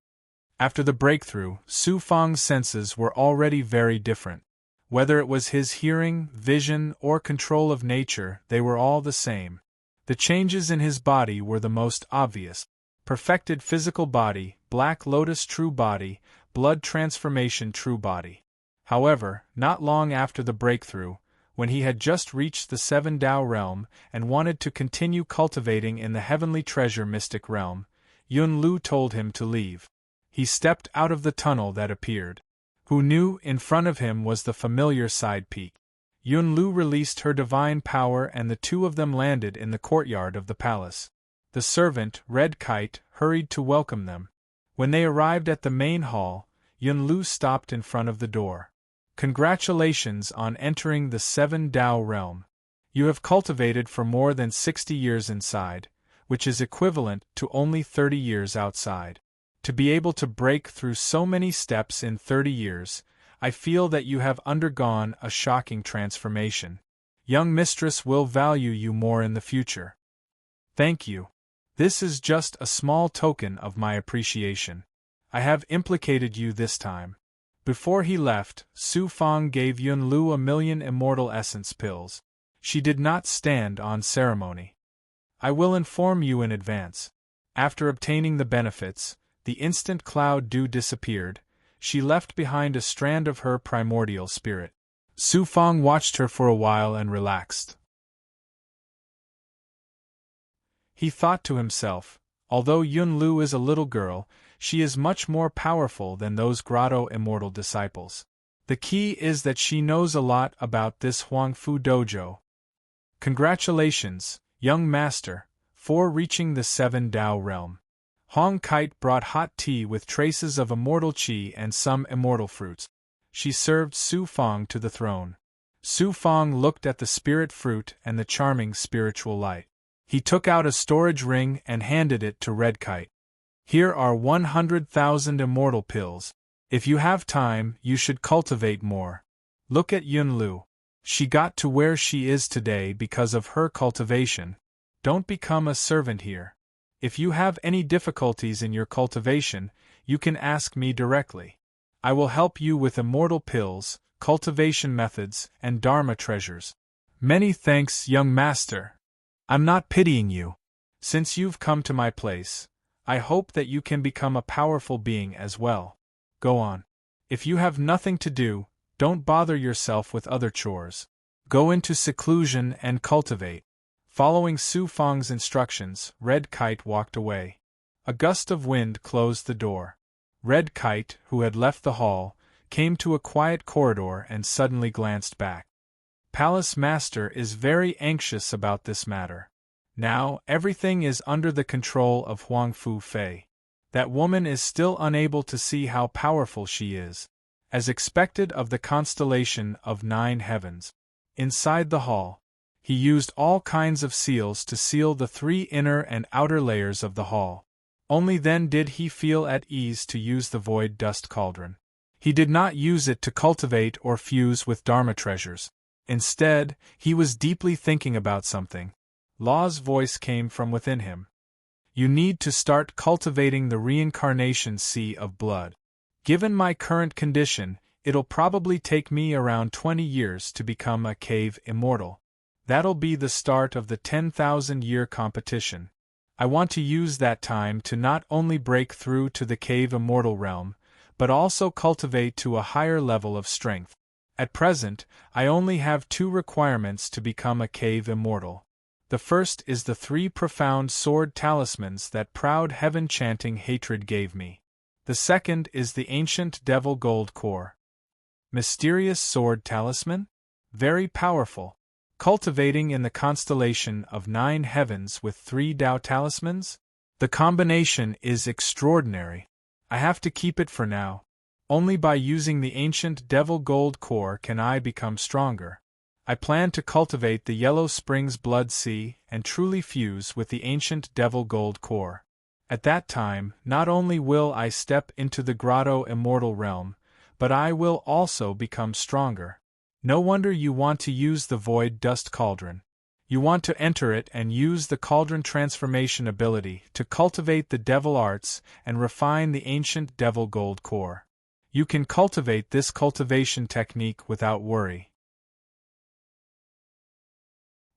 After the breakthrough, Su Fang's senses were already very different. Whether it was his hearing, vision, or control of nature, they were all the same. The changes in his body were the most obvious. Perfected physical body, black lotus true body, blood transformation true body. However, not long after the breakthrough, when he had just reached the 7 Dao realm and wanted to continue cultivating in the heavenly treasure mystic realm, Yun Lu told him to leave. He stepped out of the tunnel that appeared. Who knew in front of him was the familiar side peak. Yun Lu released her divine power and the 2 of them landed in the courtyard of the palace. The servant, Red Kite, hurried to welcome them. When they arrived at the main hall, Yun Lu stopped in front of the door. Congratulations on entering the 7 Dao realm. You have cultivated for more than 60 years inside, which is equivalent to only 30 years outside. To be able to break through so many steps in 30 years, I feel that you have undergone a shocking transformation. Young mistress will value you more in the future. Thank you. This is just a small token of my appreciation. I have implicated you this time. Before he left, Su Fang gave Yun Lu 1,000,000 immortal essence pills. She did not stand on ceremony. I will inform you in advance. After obtaining the benefits, the instant Cloud Dew disappeared, she left behind a strand of her primordial spirit. Su Fang watched her for a while and relaxed. He thought to himself, although Yun Lu is a little girl, she is much more powerful than those grotto immortal disciples. The key is that she knows a lot about this Huangfu dojo. Congratulations, young master, for reaching the 7 Dao realm. Hong Kite brought hot tea with traces of immortal qi and some immortal fruits. She served Su Fang to the throne. Su Fang looked at the spirit fruit and the charming spiritual light. He took out a storage ring and handed it to Red Kite. Here are 100,000 immortal pills. If you have time, you should cultivate more. Look at Yun Lu. She got to where she is today because of her cultivation. Don't become a servant here. If you have any difficulties in your cultivation, you can ask me directly. I will help you with immortal pills, cultivation methods, and Dharma treasures. Many thanks, young master. I'm not pitying you. Since you've come to my place, I hope that you can become a powerful being as well. Go on. If you have nothing to do, don't bother yourself with other chores. Go into seclusion and cultivate. Following Su Fang's instructions, Red Kite walked away. A gust of wind closed the door. Red Kite, who had left the hall, came to a quiet corridor and suddenly glanced back. Palace Master is very anxious about this matter. Now, everything is under the control of Huangfu Fei. That woman is still unable to see how powerful she is. As expected of the constellation of 9 heavens. Inside the hall, he used all kinds of seals to seal the 3 inner and outer layers of the hall. Only then did he feel at ease to use the void dust cauldron. He did not use it to cultivate or fuse with Dharma treasures. Instead, he was deeply thinking about something. Law's voice came from within him. You need to start cultivating the reincarnation sea of blood. Given my current condition, it'll probably take me around 20 years to become a cave immortal. That'll be the start of the 10,000-year competition. I want to use that time to not only break through to the cave immortal realm, but also cultivate to a higher level of strength. At present, I only have 2 requirements to become a cave immortal. The first is the 3 profound sword talismans that proud heaven-chanting hatred gave me. The second is the ancient devil gold core. Mysterious sword talisman? Very powerful. Cultivating in the constellation of 9 heavens with 3 Dao talismans? The combination is extraordinary. I have to keep it for now. Only by using the ancient devil gold core can I become stronger. I plan to cultivate the Yellow Springs Blood Sea and truly fuse with the ancient devil gold core. At that time, not only will I step into the grotto immortal realm, but I will also become stronger. No wonder you want to use the void dust cauldron. You want to enter it and use the cauldron transformation ability to cultivate the devil arts and refine the ancient devil gold core. You can cultivate this cultivation technique without worry.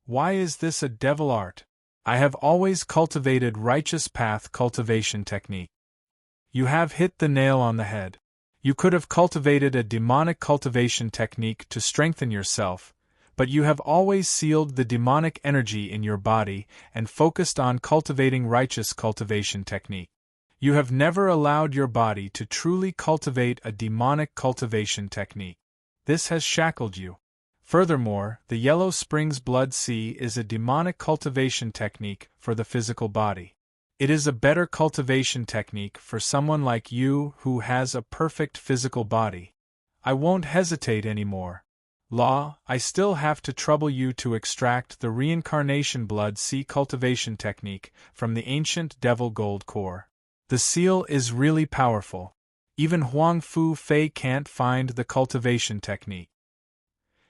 Why is this a devil art? I have always cultivated righteous path cultivation technique. You have hit the nail on the head. You could have cultivated a demonic cultivation technique to strengthen yourself, but you have always sealed the demonic energy in your body and focused on cultivating righteous cultivation technique. You have never allowed your body to truly cultivate a demonic cultivation technique. This has shackled you. Furthermore, the Yellow Springs Blood Sea is a demonic cultivation technique for the physical body. It is a better cultivation technique for someone like you who has a perfect physical body. I won't hesitate anymore. Law, I still have to trouble you to extract the reincarnation blood sea cultivation technique from the ancient devil gold core. The seal is really powerful. Even Huang Fu Fei can't find the cultivation technique.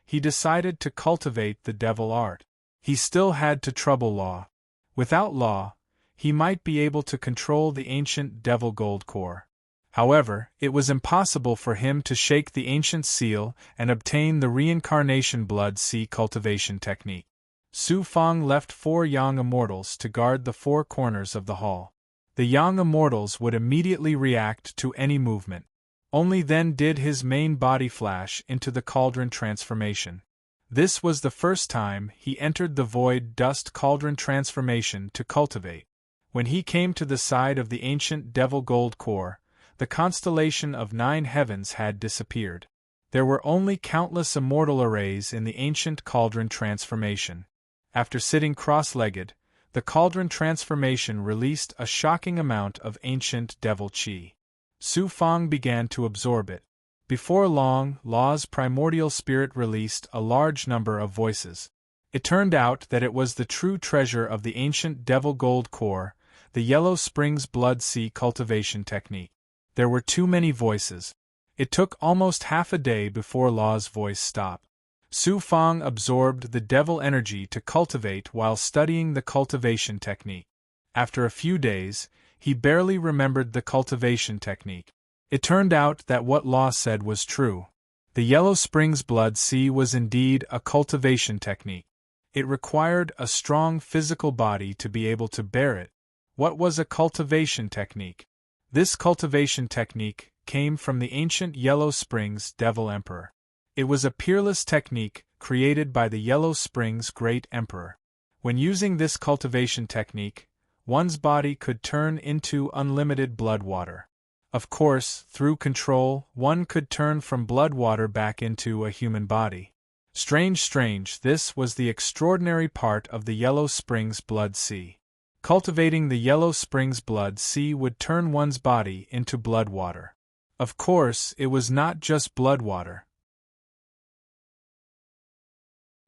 He decided to cultivate the devil art. He still had to trouble Law. Without Law, he might be able to control the ancient devil gold core. However, it was impossible for him to shake the ancient seal and obtain the reincarnation blood sea cultivation technique. Su Fang left 4 young immortals to guard the 4 corners of the hall. The young immortals would immediately react to any movement. Only then did his main body flash into the cauldron transformation. This was the first time he entered the void dust cauldron transformation to cultivate. When he came to the side of the ancient devil gold core, the constellation of 9 heavens had disappeared. There were only countless immortal arrays in the ancient cauldron transformation. After sitting cross-legged, the cauldron transformation released a shocking amount of ancient devil chi. Su Fang began to absorb it. Before long, Law's primordial spirit released a large number of voices. It turned out that it was the true treasure of the ancient devil gold core, the Yellow Springs blood sea cultivation technique. There were too many voices. It took almost half a day before Law's voice stopped. Su Fang absorbed the devil energy to cultivate while studying the cultivation technique. After a few days, he barely remembered the cultivation technique. It turned out that what Law said was true. The Yellow Springs blood sea was indeed a cultivation technique. It required a strong physical body to be able to bear it. What was a cultivation technique? This cultivation technique came from the ancient Yellow Springs Devil Emperor. It was a peerless technique created by the Yellow Springs Great Emperor. When using this cultivation technique, one's body could turn into unlimited blood water. Of course, through control, one could turn from blood water back into a human body. Strange, this was the extraordinary part of the Yellow Springs blood sea. Cultivating the Yellow Springs blood sea would turn one's body into blood water. Of course, it was not just blood water.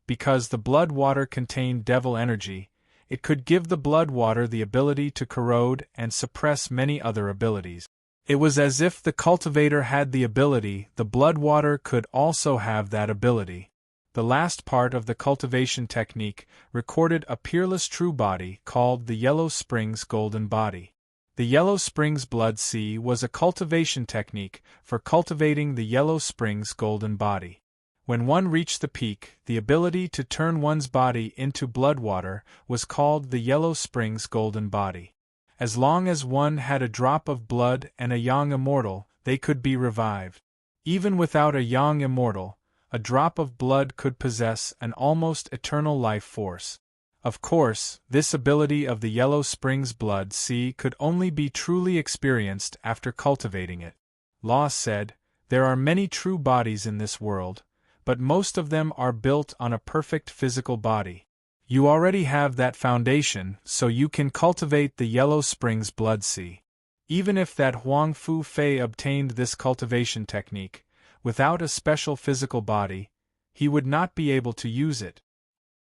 Because the blood water contained devil energy, it could give the blood water the ability to corrode and suppress many other abilities. It was as if the cultivator had the ability, the blood water could also have that ability. The last part of the cultivation technique recorded a peerless true body called the Yellow Springs Golden Body. The Yellow Springs blood sea was a cultivation technique for cultivating the Yellow Springs Golden Body. When one reached the peak, the ability to turn one's body into blood water was called the Yellow Springs Golden Body. As long as one had a drop of blood and a young immortal, they could be revived. Even without a young immortal, a drop of blood could possess an almost eternal life force. Of course, this ability of the Yellow Springs blood sea could only be truly experienced after cultivating it. Law said, "There are many true bodies in this world, but most of them are built on a perfect physical body. You already have that foundation, so you can cultivate the Yellow Springs blood sea." Even if that Huang Fu Fei obtained this cultivation technique, without a special physical body, he would not be able to use it.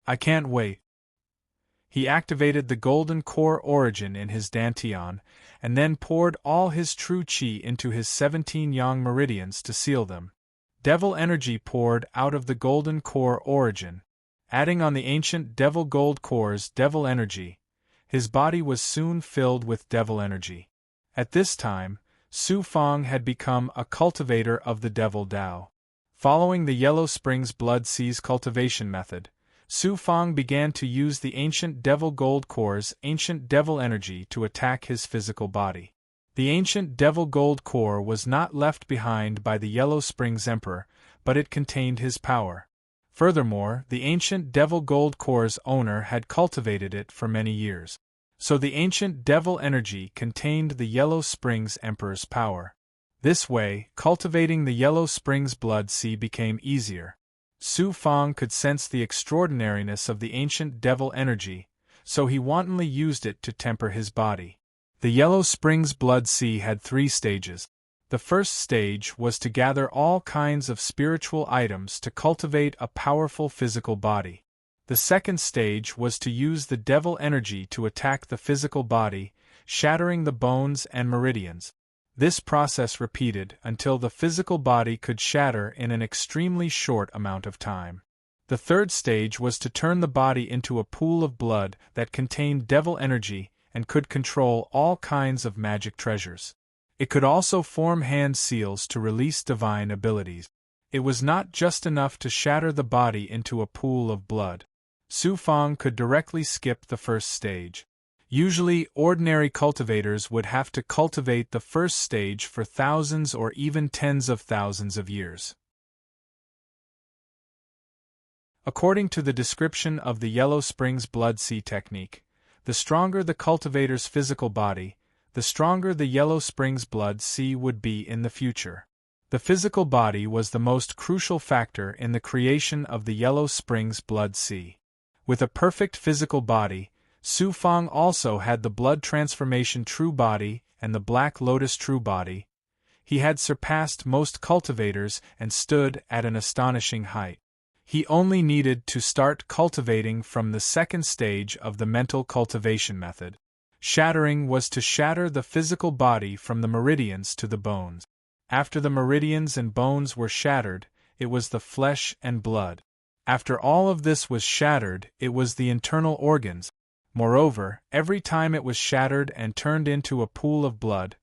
I can't wait. He activated the golden core origin in his dantian, and then poured all his true chi into his 17 yang meridians to seal them. Devil energy poured out of the golden core origin. Adding on the ancient devil gold core's devil energy, his body was soon filled with devil energy. At this time, Su Fang had become a cultivator of the devil Tao. Following the Yellow Springs blood sea's cultivation method, Su Fang began to use the ancient devil gold core's ancient devil energy to attack his physical body. The ancient devil gold core was not left behind by the Yellow Springs Emperor, but it contained his power. Furthermore, the ancient devil gold core's owner had cultivated it for many years. So the ancient devil energy contained the Yellow Springs Emperor's power. This way, cultivating the Yellow Springs blood sea became easier. Su Fang could sense the extraordinariness of the ancient devil energy, so he wantonly used it to temper his body. The Yellow Springs blood sea had 3 stages. The first stage was to gather all kinds of spiritual items to cultivate a powerful physical body. The second stage was to use the devil energy to attack the physical body, shattering the bones and meridians. This process repeated until the physical body could shatter in an extremely short amount of time. The third stage was to turn the body into a pool of blood that contained devil energy and could control all kinds of magic treasures. It could also form hand seals to release divine abilities. It was not just enough to shatter the body into a pool of blood. Su Fang could directly skip the first stage. Usually, ordinary cultivators would have to cultivate the first stage for thousands or even tens of thousands of years. According to the description of the Yellow Springs Blood Sea technique, the stronger the cultivator's physical body, the stronger the Yellow Springs Blood Sea would be in the future. The physical body was the most crucial factor in the creation of the Yellow Springs Blood Sea. With a perfect physical body, Su Fang also had the Blood Transformation True Body and the Black Lotus True Body. He had surpassed most cultivators and stood at an astonishing height. He only needed to start cultivating from the second stage of the mental cultivation method. Shattering was to shatter the physical body from the meridians to the bones. After the meridians and bones were shattered, it was the flesh and blood. After all of this was shattered, it was the internal organs. Moreover, every time it was shattered and turned into a pool of blood,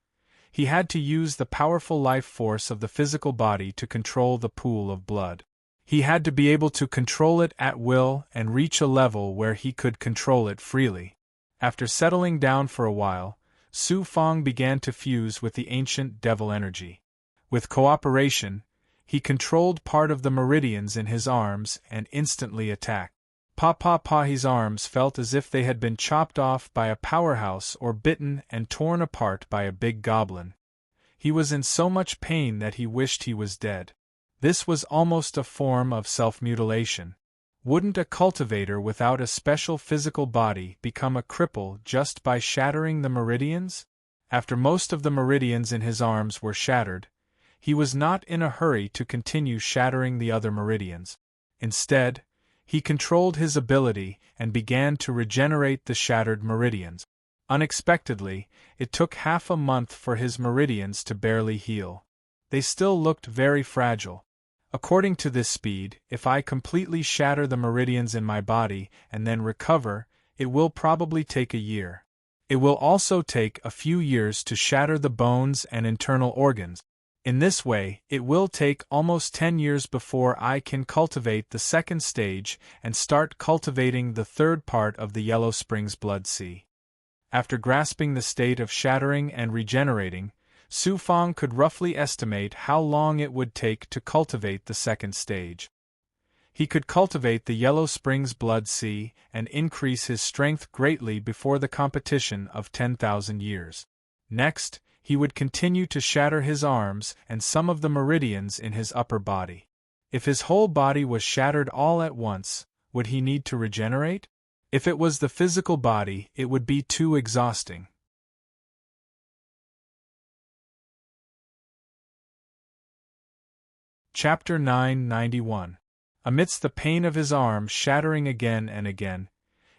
he had to use the powerful life force of the physical body to control the pool of blood. He had to be able to control it at will and reach a level where he could control it freely. After settling down for a while, Su Fang began to fuse with the ancient devil energy. With cooperation, he controlled part of the meridians in his arms and instantly attacked. His arms felt as if they had been chopped off by a powerhouse or bitten and torn apart by a big goblin. He was in so much pain that he wished he was dead. This was almost a form of self-mutilation. Wouldn't a cultivator without a special physical body become a cripple just by shattering the meridians? After most of the meridians in his arms were shattered, he was not in a hurry to continue shattering the other meridians. Instead, he controlled his ability and began to regenerate the shattered meridians. Unexpectedly, it took half a month for his meridians to barely heal. They still looked very fragile. According to this speed, if I completely shatter the meridians in my body and then recover, it will probably take a year. It will also take a few years to shatter the bones and internal organs. In this way, it will take almost 10 years before I can cultivate the second stage and start cultivating the third part of the Yellow Springs Blood Sea. After grasping the state of shattering and regenerating, Su Fang could roughly estimate how long it would take to cultivate the second stage. He could cultivate the Yellow Springs Blood Sea and increase his strength greatly before the competition of 10,000 years. Next, he would continue to shatter his arms and some of the meridians in his upper body. If his whole body was shattered all at once, would he need to regenerate? If it was the physical body, it would be too exhausting. Chapter 991. Amidst the pain of his arm shattering again and again,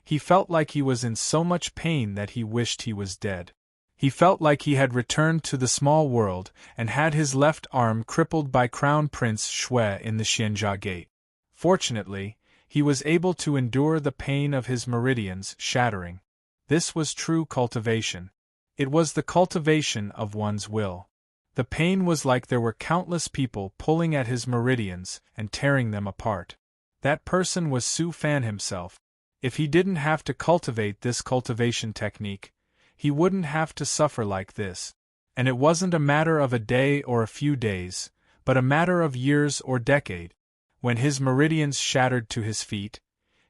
he felt like he was in so much pain that he wished he was dead. He felt like he had returned to the small world and had his left arm crippled by Crown Prince Shui in the Xianjia Gate. Fortunately, he was able to endure the pain of his meridians shattering. This was true cultivation. It was the cultivation of one's will. The pain was like there were countless people pulling at his meridians and tearing them apart. That person was Su Fan himself. If he didn't have to cultivate this cultivation technique, he wouldn't have to suffer like this. And it wasn't a matter of a day or a few days, but a matter of years or decade. When his meridians shattered to his feet,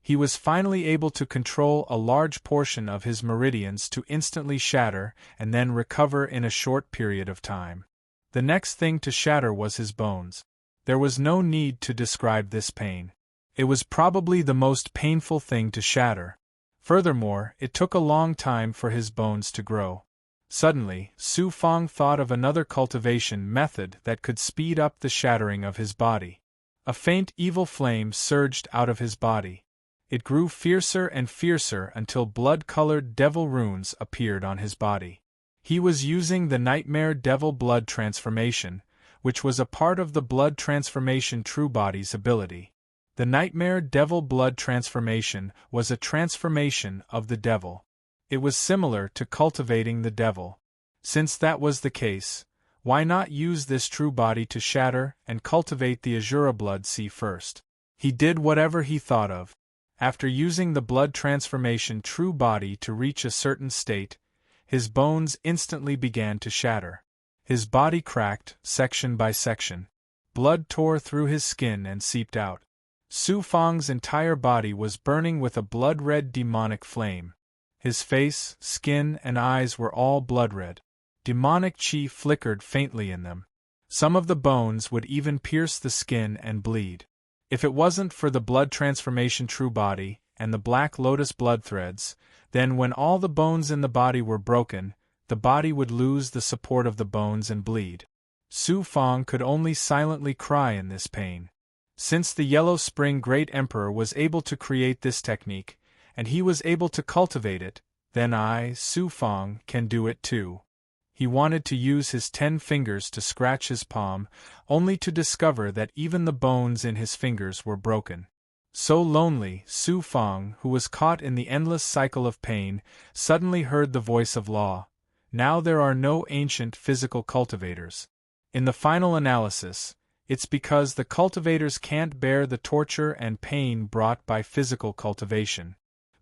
he was finally able to control a large portion of his meridians to instantly shatter and then recover in a short period of time. The next thing to shatter was his bones. There was no need to describe this pain. It was probably the most painful thing to shatter. Furthermore, it took a long time for his bones to grow. Suddenly, Su Fong thought of another cultivation method that could speed up the shattering of his body. A faint evil flame surged out of his body. It grew fiercer and fiercer until blood-colored devil runes appeared on his body. He was using the Nightmare Devil Blood Transformation, which was a part of the Blood Transformation True Body's ability. The Nightmare Devil Blood Transformation was a transformation of the devil. It was similar to cultivating the devil. Since that was the case, why not use this true body to shatter and cultivate the Azura Blood Sea first? He did whatever he thought of. After using the blood transformation true body to reach a certain state, his bones instantly began to shatter. His body cracked, section by section. Blood tore through his skin and seeped out. Su Fong's entire body was burning with a blood-red demonic flame. His face, skin, and eyes were all blood-red. Demonic chi flickered faintly in them. Some of the bones would even pierce the skin and bleed. If it wasn't for the blood transformation true body and the black lotus blood threads, then when all the bones in the body were broken, the body would lose the support of the bones and bleed. Su Fong could only silently cry in this pain. Since the Yellow Spring Great Emperor was able to create this technique, and he was able to cultivate it, then I, Su Fong, can do it too. He wanted to use his 10 fingers to scratch his palm, only to discover that even the bones in his fingers were broken. So lonely, Su Fong, who was caught in the endless cycle of pain, suddenly heard the voice of law. Now there are no ancient physical cultivators. In the final analysis, it's because the cultivators can't bear the torture and pain brought by physical cultivation.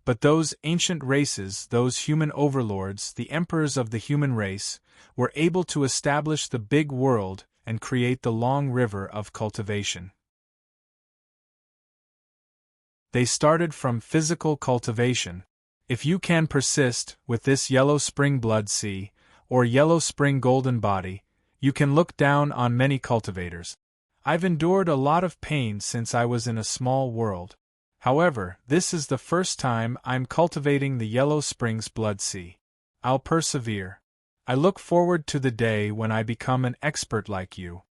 But those ancient races, those human overlords, the emperors of the human race, were able to establish the big world and create the long river of cultivation. They started from physical cultivation. If you can persist with this Yellow Spring Blood Sea, or Yellow Spring Golden Body, you can look down on many cultivators. I've endured a lot of pain since I was in a small world. However, this is the first time I'm cultivating the Yellow Springs Blood Sea. I'll persevere. I look forward to the day when I become an expert like you.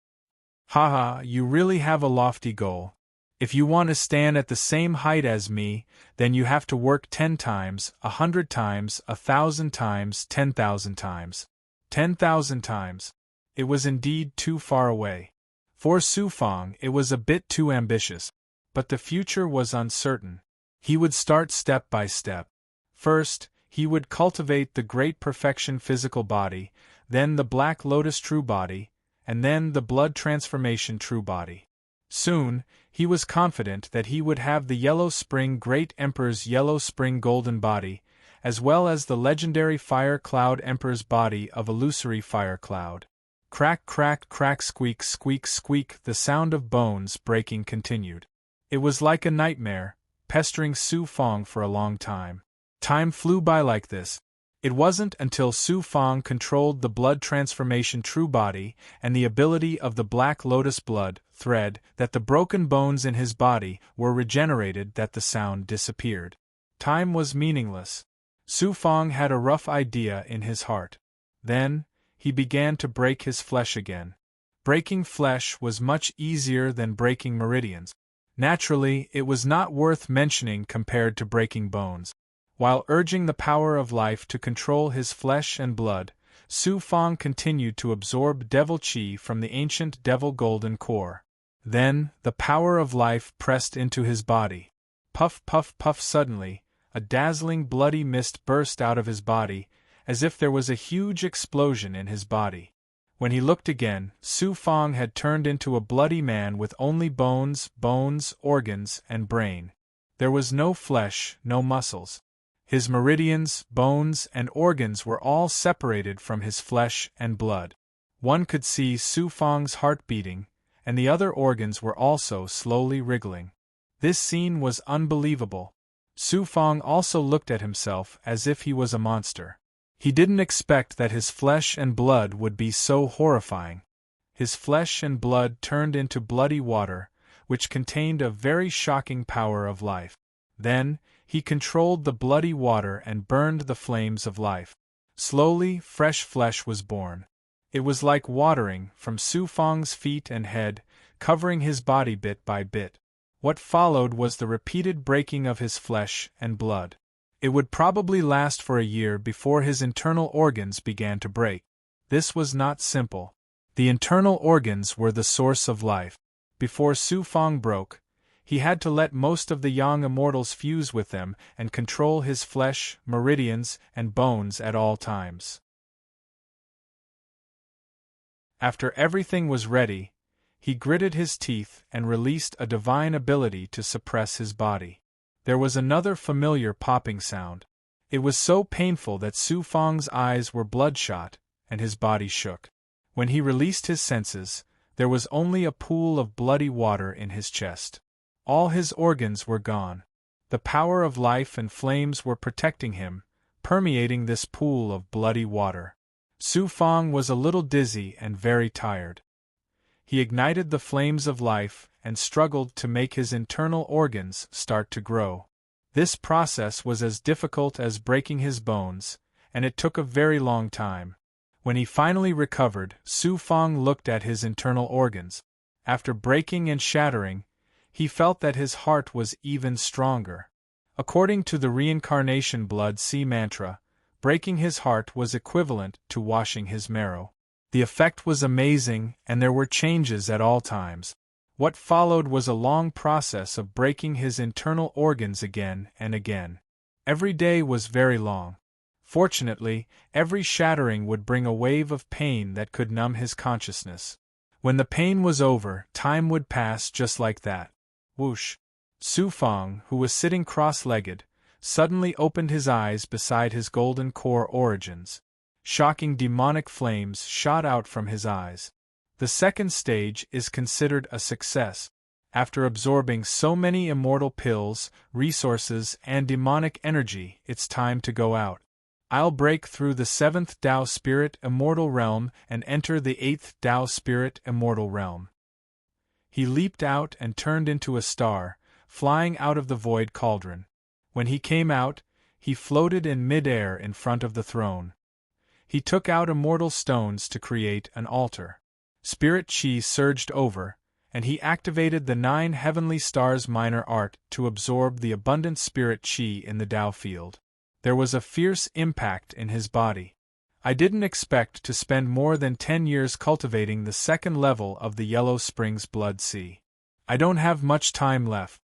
Haha, you really have a lofty goal. If you want to stand at the same height as me, then you have to work 10 times, 100 times, 1,000 times, 10,000 times. 10,000 times. It was indeed too far away. For Su Fong, it was a bit too ambitious. But the future was uncertain. He would start step by step. First, he would cultivate the Great Perfection physical body, then the Black Lotus true body, and then the Blood Transformation true body. Soon, he was confident that he would have the Yellow Spring Great Emperor's Yellow Spring Golden Body, as well as the legendary Fire Cloud Emperor's body of Illusory Fire Cloud. Crack, crack, crack, squeak, squeak, squeak, the sound of bones breaking continued. It was like a nightmare, pestering Su Fong for a long time. Time flew by like this. It wasn't until Su Fong controlled the blood transformation true body and the ability of the Black Lotus blood thread that the broken bones in his body were regenerated that the sound disappeared. Time was meaningless. Su Fong had a rough idea in his heart. Then, he began to break his flesh again. Breaking flesh was much easier than breaking meridians. Naturally, it was not worth mentioning compared to breaking bones. While urging the power of life to control his flesh and blood, Su Fong continued to absorb devil chi from the ancient devil golden core. Then, the power of life pressed into his body. Puff, puff, puff. Suddenly, a dazzling bloody mist burst out of his body, as if there was a huge explosion in his body. When he looked again, Su Fong had turned into a bloody man with only bones, organs, and brain. There was no flesh, no muscles. His meridians, bones, and organs were all separated from his flesh and blood. One could see Su Fong's heart beating, and the other organs were also slowly wriggling. This scene was unbelievable. Su Fong also looked at himself as if he was a monster. He didn't expect that his flesh and blood would be so horrifying. His flesh and blood turned into bloody water, which contained a very shocking power of life. Then, he controlled the bloody water and burned the flames of life. Slowly, fresh flesh was born. It was like watering from Su Fang's feet and head, covering his body bit by bit. What followed was the repeated breaking of his flesh and blood. It would probably last for a year before his internal organs began to break. This was not simple. The internal organs were the source of life. Before Su Fang broke, he had to let most of the young immortals fuse with them and control his flesh, meridians, and bones at all times. After everything was ready, he gritted his teeth and released a divine ability to suppress his body. There was another familiar popping sound. It was so painful that Su Fang's eyes were bloodshot and his body shook. When he released his senses, there was only a pool of bloody water in his chest. All his organs were gone. The power of life and flames were protecting him, permeating this pool of bloody water. Su Fang was a little dizzy and very tired. He ignited the flames of life and struggled to make his internal organs start to grow. This process was as difficult as breaking his bones, and it took a very long time. When he finally recovered, Su Fang looked at his internal organs. After breaking and shattering, he felt that his heart was even stronger. According to the reincarnation blood sea mantra, breaking his heart was equivalent to washing his marrow. The effect was amazing, and there were changes at all times. What followed was a long process of breaking his internal organs again and again. Every day was very long. Fortunately, every shattering would bring a wave of pain that could numb his consciousness. When the pain was over, time would pass just like that. Whoosh! Su Fang, who was sitting cross-legged, suddenly opened his eyes beside his golden core origins. Shocking demonic flames shot out from his eyes. The second stage is considered a success. After absorbing so many immortal pills, resources, and demonic energy, it's time to go out. I'll break through the 7th Tao Spirit Immortal Realm and enter the 8th Tao Spirit Immortal Realm. He leaped out and turned into a star, flying out of the void cauldron. When he came out, he floated in mid-air in front of the throne. He took out immortal stones to create an altar. Spirit chi surged over, and he activated the 9 heavenly stars minor art to absorb the abundant spirit chi in the Tao field. There was a fierce impact in his body. I didn't expect to spend more than 10 years cultivating the second level of the Yellow Springs Blood Sea. I don't have much time left.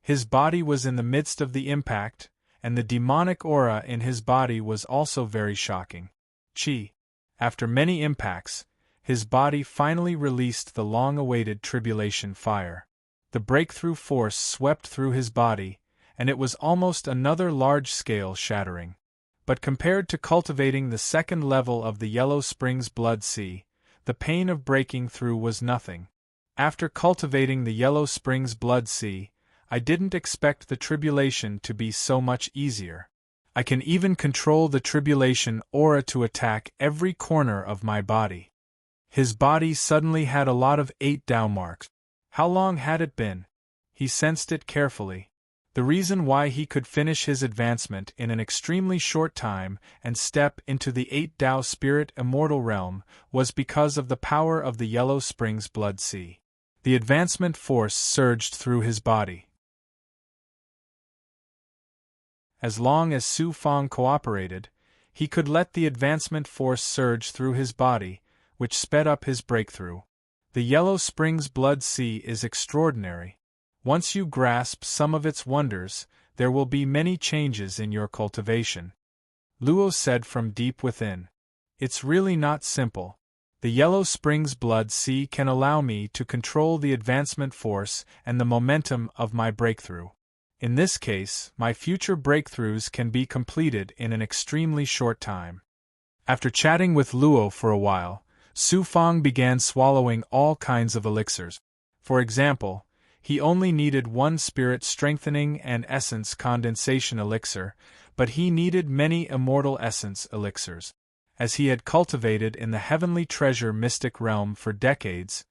His body was in the midst of the impact, and the demonic aura in his body was also very shocking. Chi. After many impacts, his body finally released the long-awaited tribulation fire. The breakthrough force swept through his body, and it was almost another large-scale shattering. But compared to cultivating the second level of the Yellow Springs Blood Sea, the pain of breaking through was nothing. After cultivating the Yellow Springs Blood Sea, I didn't expect the tribulation to be so much easier. I can even control the tribulation aura to attack every corner of my body. His body suddenly had a lot of 8 Tao marks. How long had it been? He sensed it carefully. The reason why he could finish his advancement in an extremely short time and step into the 8 Tao Spirit Immortal Realm was because of the power of the Yellow Springs Blood Sea. The advancement force surged through his body. As long as Su Fang cooperated, he could let the advancement force surge through his body, which sped up his breakthrough. The Yellow Springs Blood Sea is extraordinary. Once you grasp some of its wonders, there will be many changes in your cultivation. Luo said from deep within. It's really not simple. The Yellow Springs Blood Sea can allow me to control the advancement force and the momentum of my breakthrough. In this case, my future breakthroughs can be completed in an extremely short time. After chatting with Luo for a while, Su Fang began swallowing all kinds of elixirs. For example, he only needed 1 spirit strengthening and essence condensation elixir, but he needed many immortal essence elixirs. As he had cultivated in the heavenly treasure mystic realm for decades,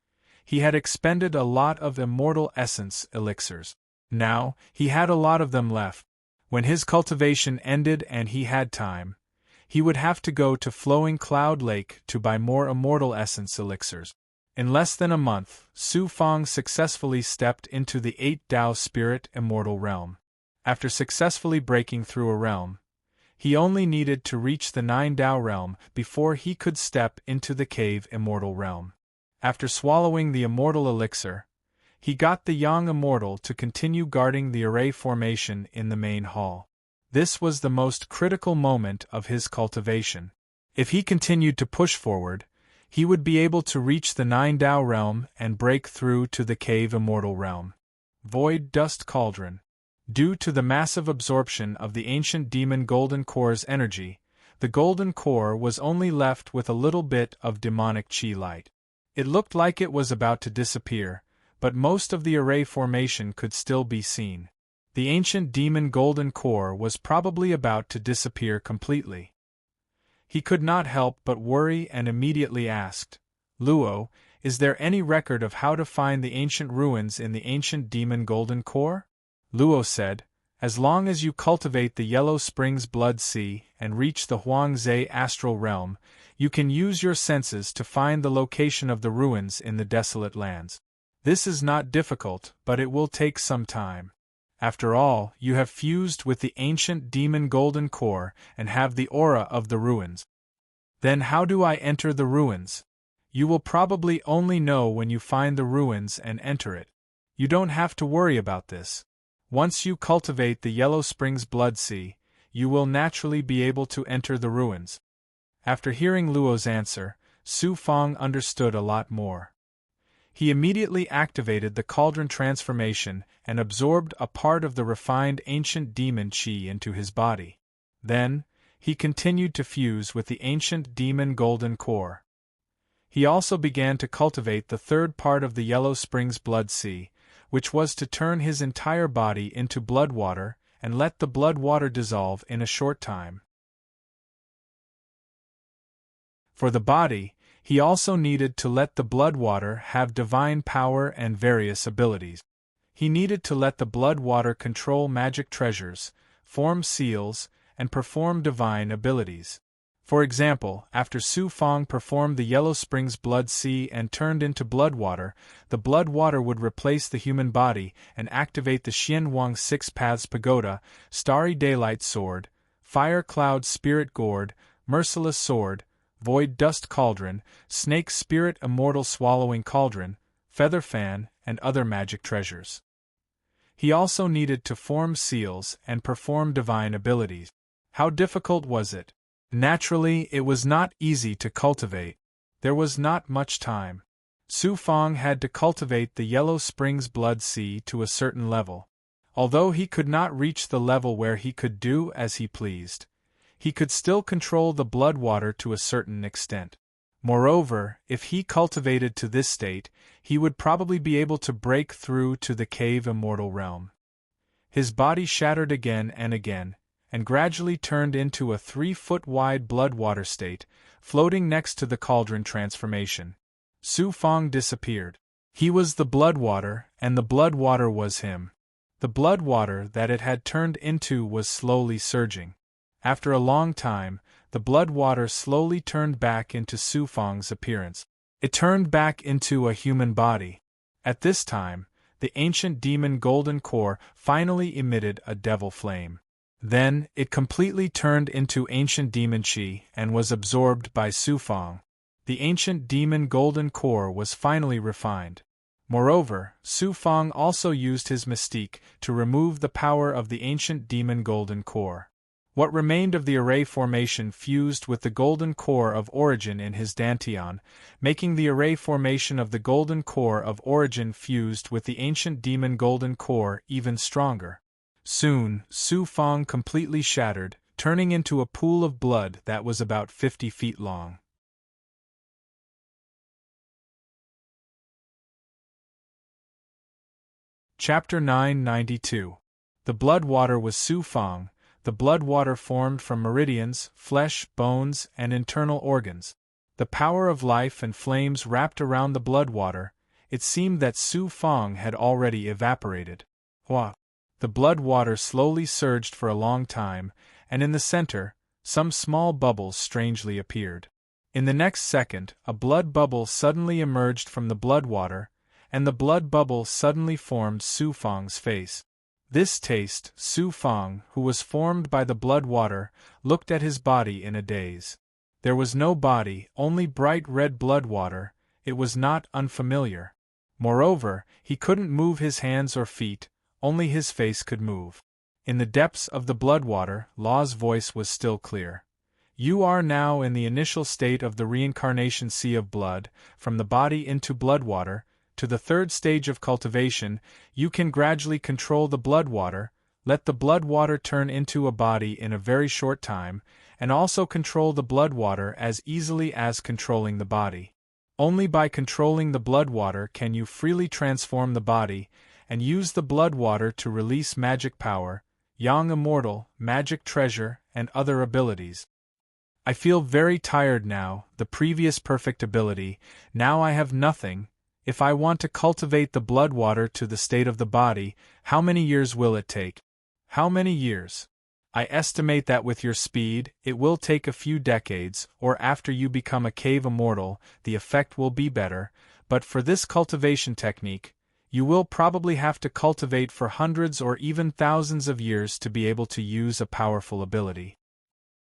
he had expended a lot of immortal essence elixirs. Now, he had a lot of them left. When his cultivation ended and he had time, he would have to go to Flowing Cloud Lake to buy more immortal essence elixirs. In less than a month, Su Fang successfully stepped into the 8 Dao Spirit Immortal Realm. After successfully breaking through a realm, he only needed to reach the 9 Dao Realm before he could step into the Cave Immortal Realm. After swallowing the Immortal Elixir, he got the Yang Immortal to continue guarding the array formation in the main hall. This was the most critical moment of his cultivation. If he continued to push forward, he would be able to reach the 9 Dao Realm and break through to the Cave Immortal Realm. Void Dust Cauldron. Due to the massive absorption of the ancient demon Golden Core's energy, the Golden Core was only left with a little bit of demonic chi light. It looked like it was about to disappear, but most of the array formation could still be seen. The ancient demon Golden Core was probably about to disappear completely. He could not help but worry and immediately asked, "Luo, is there any record of how to find the ancient ruins in the ancient demon Golden Core?" Luo said, "As long as you cultivate the Yellow Springs Blood Sea and reach the Huangze Astral Realm, you can use your senses to find the location of the ruins in the desolate lands. This is not difficult, but it will take some time. After all, you have fused with the ancient demon Golden Core and have the aura of the ruins. Then how do I enter the ruins? You will probably only know when you find the ruins and enter it. You don't have to worry about this. Once you cultivate the Yellow Springs Blood Sea, you will naturally be able to enter the ruins." After hearing Luo's answer, Su Fang understood a lot more. He immediately activated the cauldron transformation and absorbed a part of the refined ancient demon chi into his body. Then, he continued to fuse with the ancient demon Golden Core. He also began to cultivate the third part of the Yellow Springs Blood Sea, which was to turn his entire body into blood water and let the blood water dissolve in a short time. For the body, he also needed to let the blood water have divine power and various abilities. He needed to let the blood water control magic treasures, form seals, and perform divine abilities. For example, after Su Fang performed the Yellow Springs Blood Sea and turned into blood water, the blood water would replace the human body and activate the Xianwang Six Paths Pagoda, Starry Daylight Sword, Fire Cloud Spirit Gourd, Merciless Sword, Void Dust Cauldron, Snake Spirit Immortal Swallowing Cauldron, Feather Fan, and other magic treasures. He also needed to form seals and perform divine abilities. How difficult was it? Naturally, it was not easy to cultivate. There was not much time. Su Fang had to cultivate the Yellow Springs Blood Sea to a certain level. Although he could not reach the level where he could do as he pleased, he could still control the blood water to a certain extent. Moreover, if he cultivated to this state, he would probably be able to break through to the Cave Immortal Realm. His body shattered again and gradually turned into a 3-foot-wide blood water state, floating next to the cauldron transformation. Su Fang disappeared. He was the blood water, and the blood water was him. The blood water that it had turned into was slowly surging. After a long time, the blood water slowly turned back into Su Fang's appearance. It turned back into a human body. At this time, the ancient demon Golden Core finally emitted a devil flame. Then, it completely turned into ancient demon chi and was absorbed by Su Fang. The ancient demon Golden Core was finally refined. Moreover, Su Fang also used his mystique to remove the power of the ancient demon Golden Core. What remained of the array formation fused with the Golden Core of Origin in his Dantian, making the array formation of the Golden Core of Origin fused with the ancient demon Golden Core even stronger. Soon, Su Fang completely shattered, turning into a pool of blood that was about 50 feet long. Chapter 992. The blood water was Su Fang. The blood water formed from meridians, flesh, bones, and internal organs. The power of life and flames wrapped around the blood water. It seemed that Su Fang had already evaporated. Hua! The blood water slowly surged for a long time, and in the center, Some small bubbles strangely appeared. In the next second, a blood bubble suddenly emerged from the blood water, and the blood bubble suddenly formed Su Fang's face. This taste, Su Fang, who was formed by the blood water, looked at his body in a daze. There was no body, only bright red blood water. It was not unfamiliar. Moreover, he couldn't move his hands or feet, only his face could move. In the depths of the blood water, Law's voice was still clear. You are now in the initial state of the reincarnation sea of blood, from the body into blood water. To the third stage of cultivation, you can gradually control the blood water, let the blood water turn into a body in a very short time, and also control the blood water as easily as controlling the body. Only by controlling the blood water can you freely transform the body, and use the blood water to release magic power, yang immortal, magic treasure, and other abilities. I feel very tired now, the previous perfect ability, now I have nothing. If I want to cultivate the blood water to the state of the body, how many years will it take? How many years? I estimate that with your speed, it will take a few decades, or after you become a cave immortal, the effect will be better, but for this cultivation technique, you will probably have to cultivate for hundreds or even thousands of years to be able to use a powerful ability.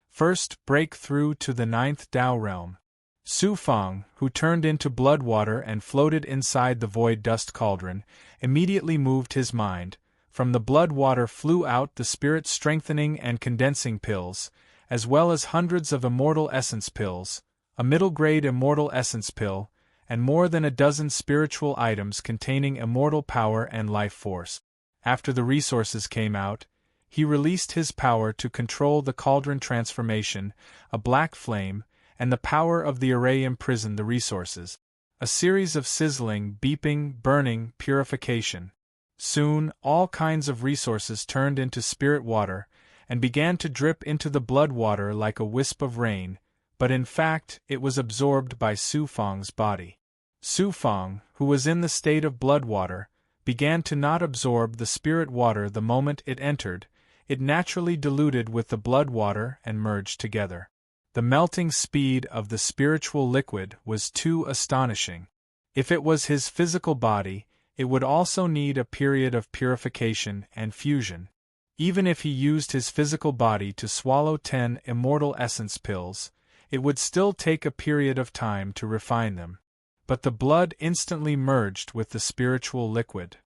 First, break through to the 9th Tao realm. Su Fang, who turned into blood water and floated inside the void dust cauldron, immediately moved his mind. From the blood water flew out the spirit strengthening and condensing pills, as well as hundreds of immortal essence pills, a middle-grade immortal essence pill, and more than a dozen spiritual items containing immortal power and life force. After the resources came out, he released his power to control the cauldron transformation, a black flame, and the power of the array imprisoned the resources. A series of sizzling, beeping, burning, purification. Soon, all kinds of resources turned into spirit water, and began to drip into the blood water like a wisp of rain, but in fact, it was absorbed by Su Fang's body. Su Fang, who was in the state of blood water, began to not absorb the spirit water the moment it entered. It naturally diluted with the blood water and merged together. The melting speed of the spiritual liquid was too astonishing. If it was his physical body, it would also need a period of purification and fusion. Even if he used his physical body to swallow 10 immortal essence pills, it would still take a period of time to refine them. But the blood instantly merged with the spiritual liquid.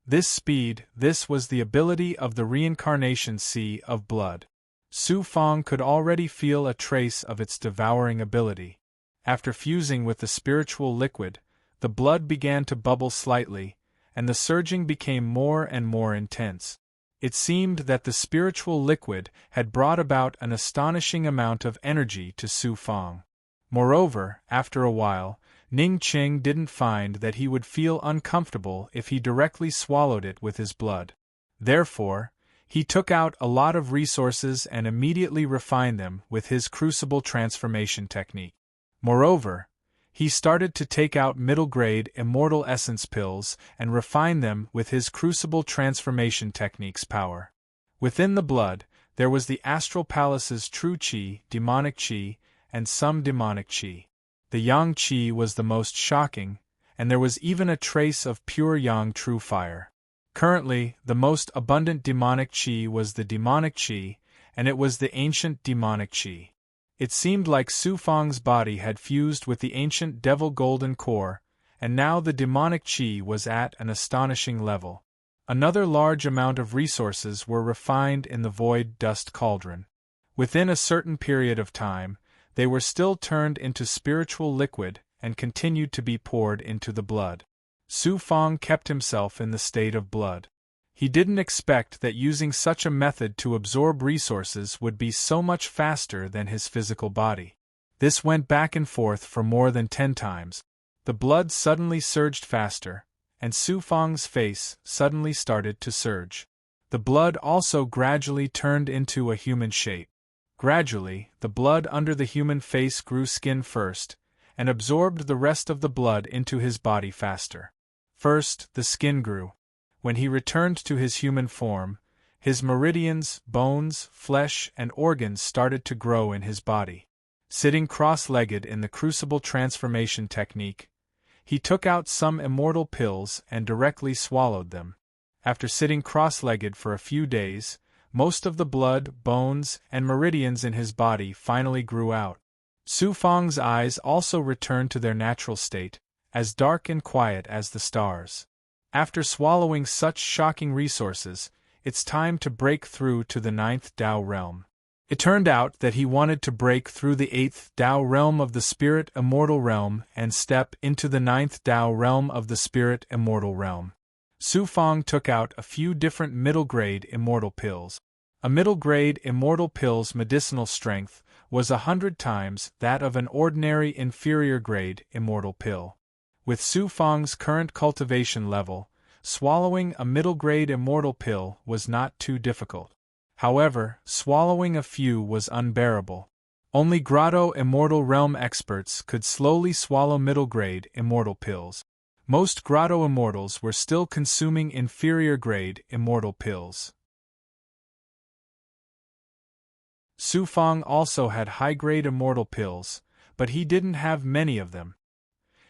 This speed, this was the ability of the reincarnation sea of blood. Su Fang could already feel a trace of its devouring ability. After fusing with the spiritual liquid, the blood began to bubble slightly, and the surging became more and more intense. It seemed that the spiritual liquid had brought about an astonishing amount of energy to Su Fang. Moreover, after a while, Ning Qing didn't find that he would feel uncomfortable if he directly swallowed it with his blood. Therefore, he took out a lot of resources and immediately refined them with his crucible transformation technique. Moreover, he started to take out middle-grade immortal essence pills and refine them with his crucible transformation technique's power. Within the blood, there was the astral palace's true qi, demonic qi, and some demonic qi. The yang qi was the most shocking, and there was even a trace of pure yang true fire. Currently, the most abundant demonic qi was the demonic qi, and it was the ancient demonic qi. It seemed like Su Fang's body had fused with the ancient devil golden core, and now the demonic qi was at an astonishing level. Another large amount of resources were refined in the void dust cauldron. Within a certain period of time, they were still turned into spiritual liquid and continued to be poured into the blood. Su Fang kept himself in the state of blood. He didn't expect that using such a method to absorb resources would be so much faster than his physical body. This went back and forth for more than 10 times. The blood suddenly surged faster, and Su Fang's face suddenly started to surge. The blood also gradually turned into a human shape. Gradually, the blood under the human face grew skin first, and absorbed the rest of the blood into his body faster. First, the skin grew. When he returned to his human form, His meridians, bones, flesh, and organs started to grow in his body. Sitting cross-legged in the crucible transformation technique, he took out some immortal pills and directly swallowed them. After sitting cross-legged for a few days, most of the blood, bones, and meridians in his body finally grew out. Su Fang's eyes also returned to their natural state, as dark and quiet as the stars. After swallowing such shocking resources, it's time to break through to the 9th Tao realm. It turned out that he wanted to break through the 8th Tao realm of the Spirit Immortal realm and step into the 9th Tao realm of the Spirit Immortal realm. Su Fang took out a few different middle-grade immortal pills. A middle-grade immortal pill's medicinal strength was 100 times that of an ordinary inferior-grade immortal pill. With Su Fang's current cultivation level, swallowing a middle-grade immortal pill was not too difficult. However, swallowing a few was unbearable. Only Grotto Immortal Realm experts could slowly swallow middle-grade immortal pills. Most Grotto Immortals were still consuming inferior-grade immortal pills. Su Fang also had high-grade immortal pills, but he didn't have many of them.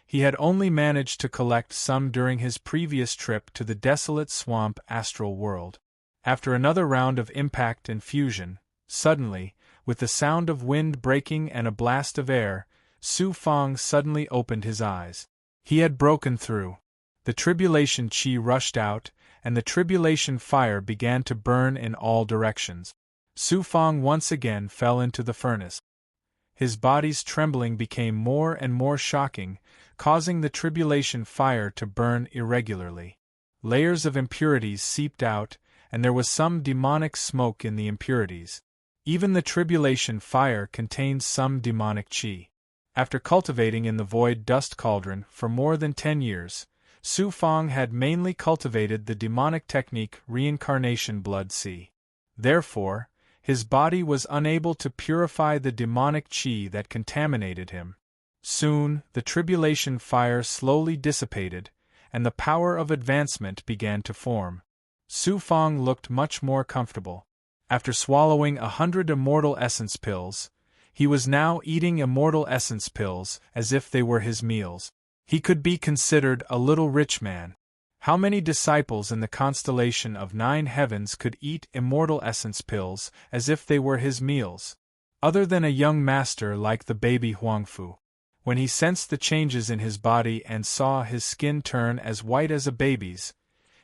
He had only managed to collect some during his previous trip to the desolate swamp astral world. After another round of impact and fusion, suddenly, with the sound of wind breaking and a blast of air, Su Fang suddenly opened his eyes. He had broken through. The tribulation chi rushed out, and the tribulation fire began to burn in all directions. Su Fang once again fell into the furnace. His body's trembling became more and more shocking, causing the tribulation fire to burn irregularly. Layers of impurities seeped out, and there was some demonic smoke in the impurities. Even the tribulation fire contained some demonic chi. After cultivating in the void dust cauldron for more than 10 years, Su Fang had mainly cultivated the demonic technique reincarnation blood sea. Therefore, his body was unable to purify the demonic chi that contaminated him. Soon, the tribulation fire slowly dissipated, and the power of advancement began to form. Su Fang looked much more comfortable. After swallowing 100 immortal essence pills, he was now eating immortal essence pills as if they were his meals. He could be considered a little rich man. How many disciples in the constellation of 9 heavens could eat immortal essence pills as if they were his meals? Other than a young master like the baby Huangfu. When he sensed the changes in his body and saw his skin turn as white as a baby's,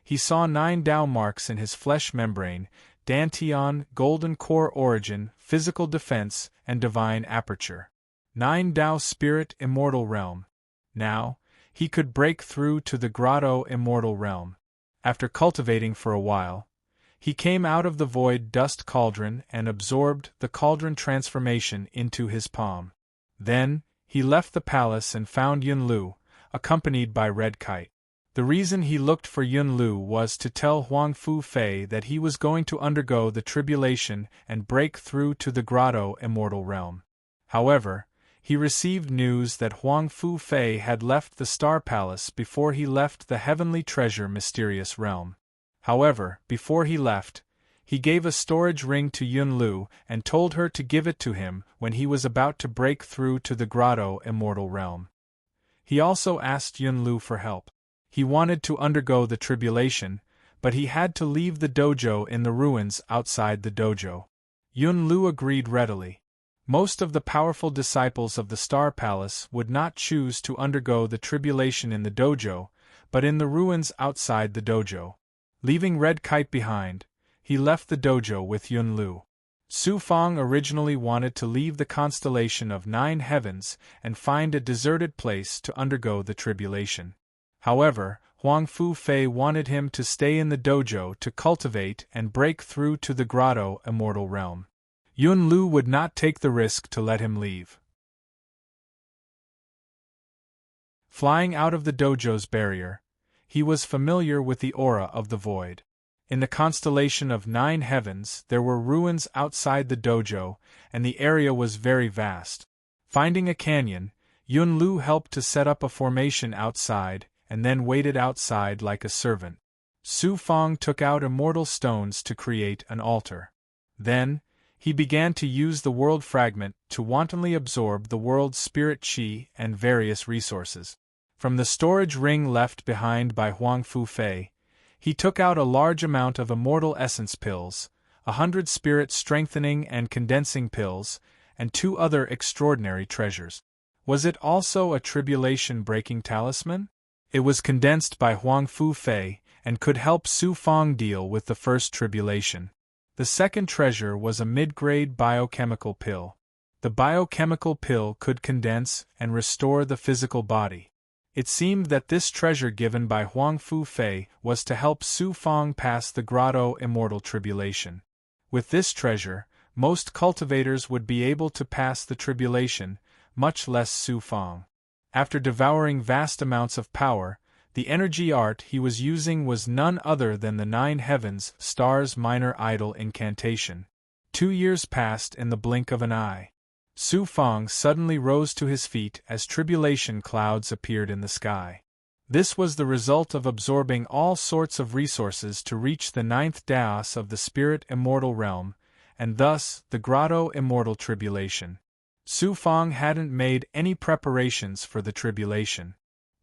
he saw 9 Tao marks in his flesh membrane, Dantian, golden core origin, physical defense, and divine aperture. 9 Tao spirit immortal realm. Now, he could break through to the Grotto Immortal realm. After cultivating for a while, he came out of the void dust cauldron and absorbed the cauldron transformation into his palm. Then, he left the palace and found Yun Lu, accompanied by Red Kite. The reason he looked for Yun Lu was to tell Huangfu Fei that he was going to undergo the tribulation and break through to the Grotto Immortal realm. However, he received news that Huangfu Fei had left the Star Palace before he left the Heavenly Treasure Mysterious Realm. However, before he left, he gave a storage ring to Yun Lu and told her to give it to him when he was about to break through to the Grotto Immortal realm. He also asked Yun Lu for help. He wanted to undergo the tribulation, but he had to leave the dojo in the ruins outside the dojo. Yun Lu agreed readily. Most of the powerful disciples of the Star Palace would not choose to undergo the tribulation in the dojo, but in the ruins outside the dojo. Leaving Red Kite behind, he left the dojo with Yun Lu. Su Fang originally wanted to leave the constellation of 9 heavens and find a deserted place to undergo the tribulation. However, Huangfu Fei wanted him to stay in the dojo to cultivate and break through to the Grotto Immortal realm. Yun Lu would not take the risk to let him leave. Flying out of the dojo's barrier, he was familiar with the aura of the void. In the constellation of 9 heavens there were ruins outside the dojo, and the area was very vast. Finding a canyon, Yun Lu helped to set up a formation outside, and then waited outside like a servant. Su Fang took out immortal stones to create an altar. Then, he began to use the world fragment to wantonly absorb the world's spirit qi and various resources. From the storage ring left behind by Huang Fufei, he took out a large amount of immortal essence pills, 100 spirit strengthening and condensing pills, and 2 other extraordinary treasures. Was it also a tribulation-breaking talisman? It was condensed by Huang Fufei and could help Su Fang deal with the first tribulation. The second treasure was a mid-grade biochemical pill. The biochemical pill could condense and restore the physical body. It seemed that this treasure given by Huang Fufei was to help Su Fang pass the grotto immortal tribulation. With this treasure, most cultivators would be able to pass the tribulation, much less Su Fang. After devouring vast amounts of power, the energy art he was using was none other than the 9 heavens stars minor idol incantation. 2 years passed in the blink of an eye. Su Fang suddenly rose to his feet as tribulation clouds appeared in the sky. This was the result of absorbing all sorts of resources to reach the 9th daos of the spirit immortal realm, and thus the grotto immortal tribulation. Su Fang hadn't made any preparations for the tribulation.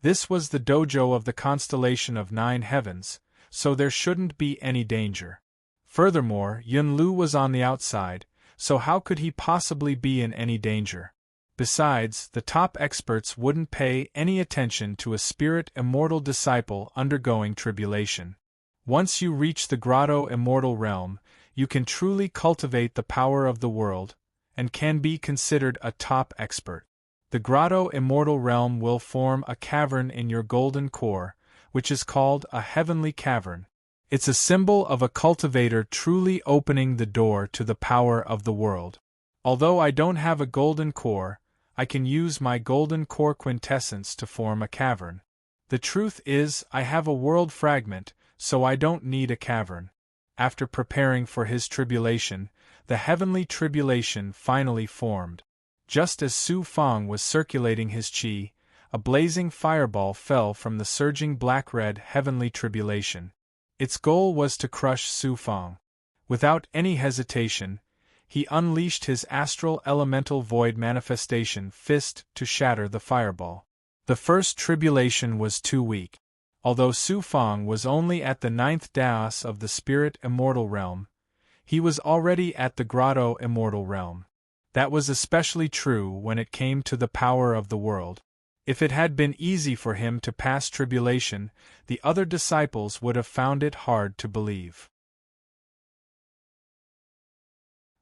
This was the dojo of the constellation of 9 heavens, so there shouldn't be any danger. Furthermore, Yun Lu was on the outside, so how could he possibly be in any danger? Besides, the top experts wouldn't pay any attention to a spirit immortal disciple undergoing tribulation. Once you reach the grotto immortal realm, you can truly cultivate the power of the world, and can be considered a top expert. The grotto immortal realm will form a cavern in your golden core, which is called a heavenly cavern. It's a symbol of a cultivator truly opening the door to the power of the world. Although I don't have a golden core, I can use my golden core quintessence to form a cavern. The truth is, I have a world fragment, so I don't need a cavern. After preparing for his tribulation, the heavenly tribulation finally formed. Just as Su Fang was circulating his qi, a blazing fireball fell from the surging black-red heavenly tribulation. Its goal was to crush Su Fang. Without any hesitation, he unleashed his astral elemental void manifestation fist to shatter the fireball. The first tribulation was too weak. Although Su Fang was only at the 9th daos of the spirit immortal realm, he was already at the grotto immortal realm. That was especially true when it came to the power of the world. If it had been easy for him to pass tribulation, the other disciples would have found it hard to believe.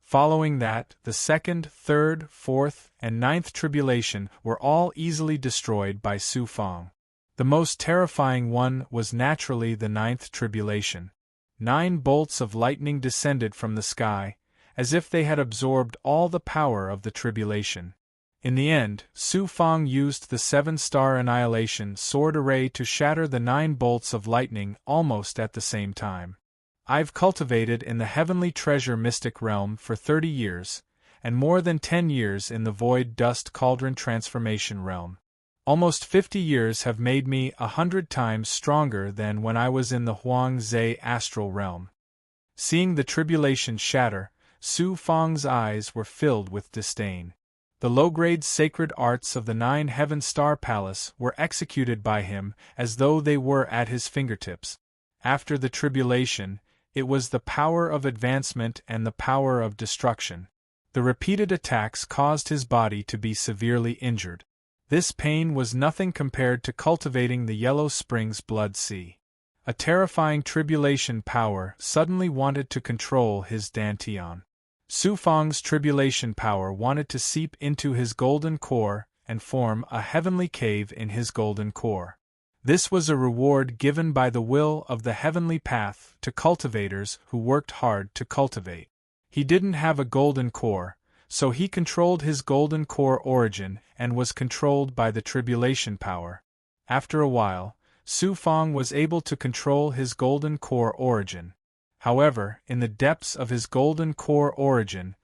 Following that, the 2nd, 3rd, 4th, and 9th tribulation were all easily destroyed by Su Fang. The most terrifying one was naturally the 9th tribulation. 9 bolts of lightning descended from the sky, as if they had absorbed all the power of the tribulation. In the end, Su Fang used the 7-star annihilation sword array to shatter the 9 bolts of lightning almost at the same time. I've cultivated in the heavenly treasure mystic realm for 30 years, and more than 10 years in the void dust cauldron transformation realm. Almost 50 years have made me 100 times stronger than when I was in the Huang Zhe astral realm. Seeing the tribulation shatter, Su Fang's eyes were filled with disdain. The low-grade sacred arts of the 9 Heaven Star Palace were executed by him as though they were at his fingertips. After the tribulation, it was the power of advancement and the power of destruction. The repeated attacks caused his body to be severely injured. This pain was nothing compared to cultivating the Yellow Springs Blood Sea. A terrifying tribulation power suddenly wanted to control his dantian. Su Fang's tribulation power wanted to seep into his golden core and form a heavenly cave in his golden core. This was a reward given by the will of the heavenly path to cultivators who worked hard to cultivate. He didn't have a golden core, so he controlled his golden core origin and was controlled by the tribulation power. After a while, Su Fang was able to control his golden core origin. However, in the depths of his golden core origin,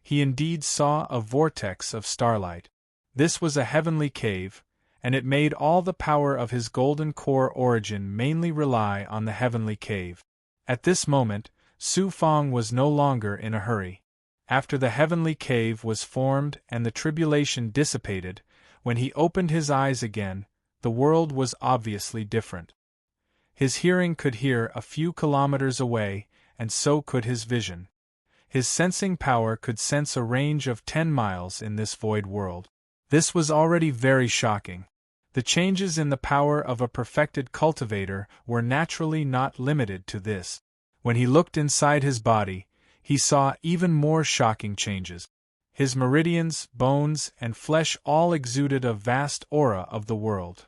he indeed saw a vortex of starlight. This was a heavenly cave, and it made all the power of his golden core origin mainly rely on the heavenly cave. At this moment, Su Fang was no longer in a hurry. After the heavenly cave was formed and the tribulation dissipated, when he opened his eyes again, the world was obviously different. His hearing could hear a few kilometers away, and so could his vision. His sensing power could sense a range of 10 miles in this void world. This was already very shocking. The changes in the power of a perfected cultivator were naturally not limited to this. When he looked inside his body, he saw even more shocking changes. His meridians, bones, and flesh all exuded a vast aura of the world.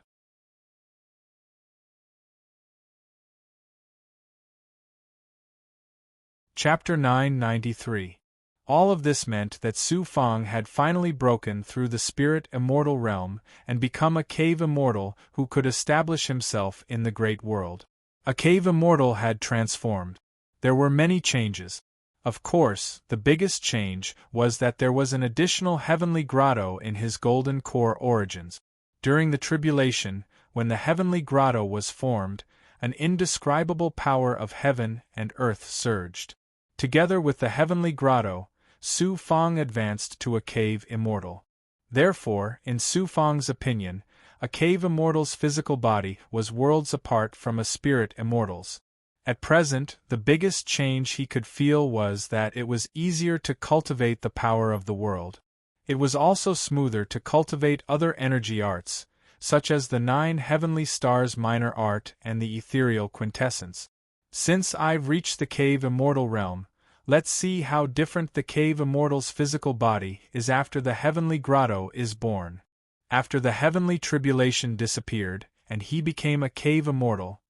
Chapter 993. All of this meant that Su Fang had finally broken through the spirit immortal realm and become a cave immortal who could establish himself in the great world. A cave immortal had transformed. There were many changes. Of course, the biggest change was that there was an additional heavenly grotto in his golden core origins. During the tribulation, when the heavenly grotto was formed, an indescribable power of heaven and earth surged. Together with the heavenly grotto, Su Fang advanced to a cave immortal. Therefore, in Su Fang's opinion, a cave immortal's physical body was worlds apart from a spirit immortal's. At present, the biggest change he could feel was that it was easier to cultivate the power of the world. It was also smoother to cultivate other energy arts, such as the 9 heavenly stars minor art and the ethereal quintessence. Since I've reached the cave immortal realm, let's see how different the cave immortal's physical body is after the heavenly grotto is born. After the heavenly tribulation disappeared, and he became a cave immortal,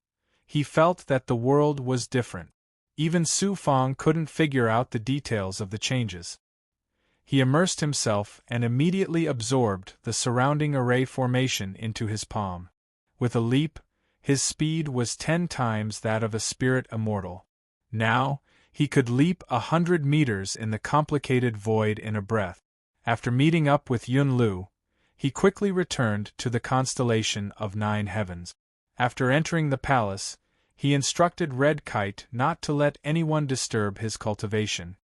he felt that the world was different. Even Su Fang couldn't figure out the details of the changes. He immersed himself and immediately absorbed the surrounding array formation into his palm. With a leap, his speed was 10 times that of a spirit immortal. Now, he could leap 100 meters in the complicated void in a breath. After meeting up with Yun Lu, he quickly returned to the constellation of 9 heavens. After entering the palace, he instructed Red Kite not to let anyone disturb his cultivation.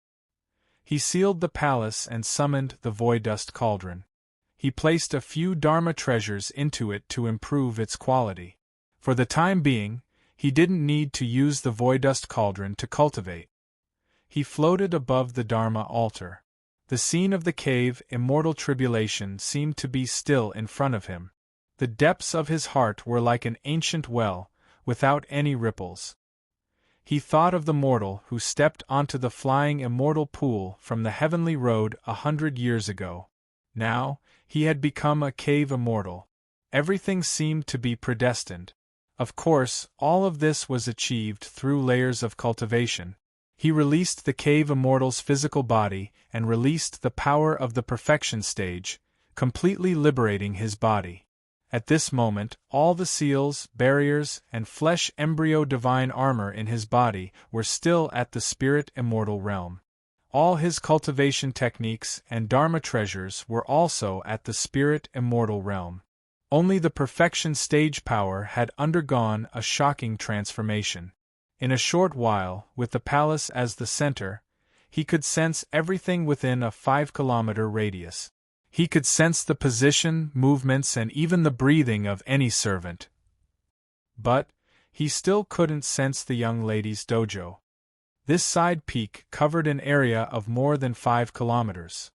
He sealed the palace and summoned the Void Dust Cauldron. He placed a few Dharma treasures into it to improve its quality. For the time being, he didn't need to use the Void Dust Cauldron to cultivate. He floated above the Dharma altar. The scene of the cave immortal tribulation seemed to be still in front of him. The depths of his heart were like an ancient well, without any ripples. He thought of the mortal who stepped onto the flying immortal pool from the heavenly road 100 years ago. Now, he had become a cave immortal. Everything seemed to be predestined. Of course, all of this was achieved through layers of cultivation. He released the cave immortal's physical body and released the power of the perfection stage, completely liberating his body. At this moment, all the seals, barriers, and flesh embryo divine armor in his body were still at the spirit immortal realm. All his cultivation techniques and Dharma treasures were also at the spirit immortal realm. Only the perfection stage power had undergone a shocking transformation. In a short while, with the palace as the center, he could sense everything within a 5-kilometer radius. He could sense the position, movements, and even the breathing of any servant. But he still couldn't sense the young lady's dojo. This side peak covered an area of more than 5 kilometers.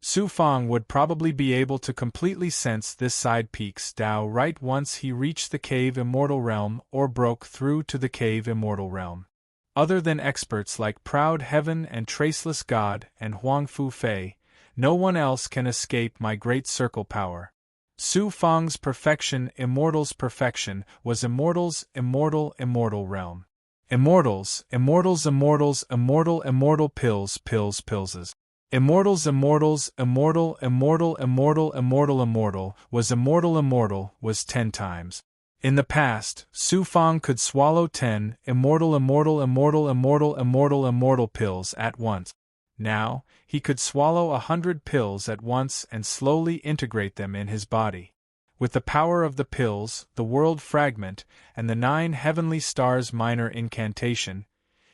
Su Fang would probably be able to completely sense this side peak's Tao right once he reached the cave immortal realm or broke through to the cave immortal realm. Other than experts like Proud Heaven and Traceless God and Huang Fu Fei, no one else can escape my great circle power. Su Fang's perfection, immortal's perfection, was immortal's immortal realm. Immortals, immortal pills, pillses. Immortal was 10 times. In the past, Su Fang could swallow 10 immortal pills at once. Now, he could swallow 100 pills at once and slowly integrate them in his body. With the power of the pills, the world fragment, and the 9 heavenly stars minor incantation,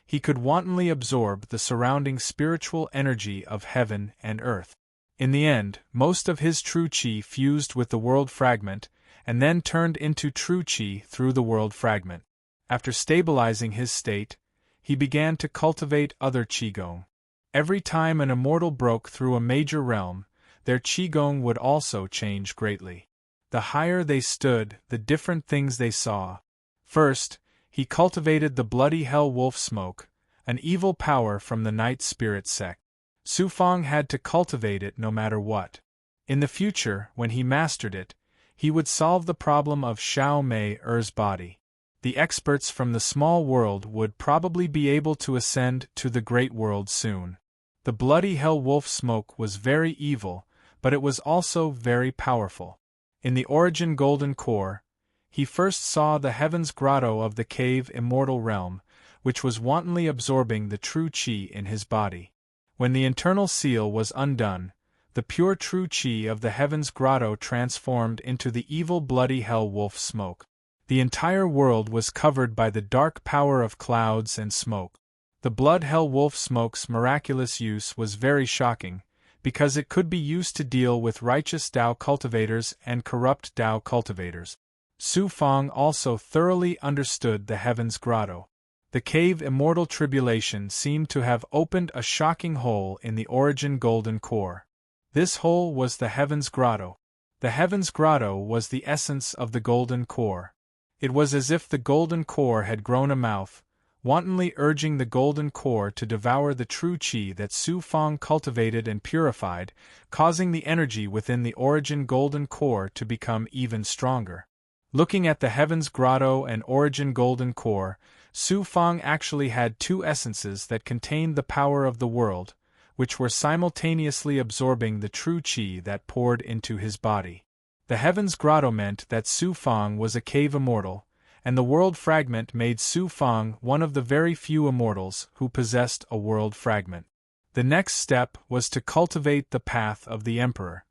he could wantonly absorb the surrounding spiritual energy of heaven and earth. In the end, most of his true qi fused with the world fragment, and then turned into true qi through the world fragment. After stabilizing his state, he began to cultivate other qigong. Every time an immortal broke through a major realm, their qigong would also change greatly. The higher they stood, the different things they saw. First, he cultivated the bloody hell wolf smoke, an evil power from the night spirit sect. Su Fang had to cultivate it no matter what. In the future, when he mastered it, he would solve the problem of Xiao Mei Er's body. The experts from the small world would probably be able to ascend to the great world soon. The bloody hell wolf smoke was very evil, but it was also very powerful. In the origin golden core, he first saw the heavens grotto of the cave immortal realm, which was wantonly absorbing the true qi in his body. When the internal seal was undone, the pure true qi of the heavens grotto transformed into the evil bloody hell wolf smoke. The entire world was covered by the dark power of clouds and smoke. The blood hell wolf smoke's miraculous use was very shocking, because it could be used to deal with righteous Tao cultivators and corrupt Tao cultivators. Su Fang also thoroughly understood the heavens grotto. The cave immortal tribulation seemed to have opened a shocking hole in the origin golden core. This hole was the heavens grotto. The heavens grotto was the essence of the golden core. It was as if the golden core had grown a mouth, wantonly urging the golden core to devour the true qi that Su Fang cultivated and purified, causing the energy within the origin golden core to become even stronger. Looking at the heavens grotto and origin golden core, Su Fang actually had 2 essences that contained the power of the world, which were simultaneously absorbing the true qi that poured into his body. The heavens grotto meant that Su Fang was a cave immortal, and the world fragment made Su Fang one of the very few immortals who possessed a world fragment. The next step was to cultivate the path of the emperor.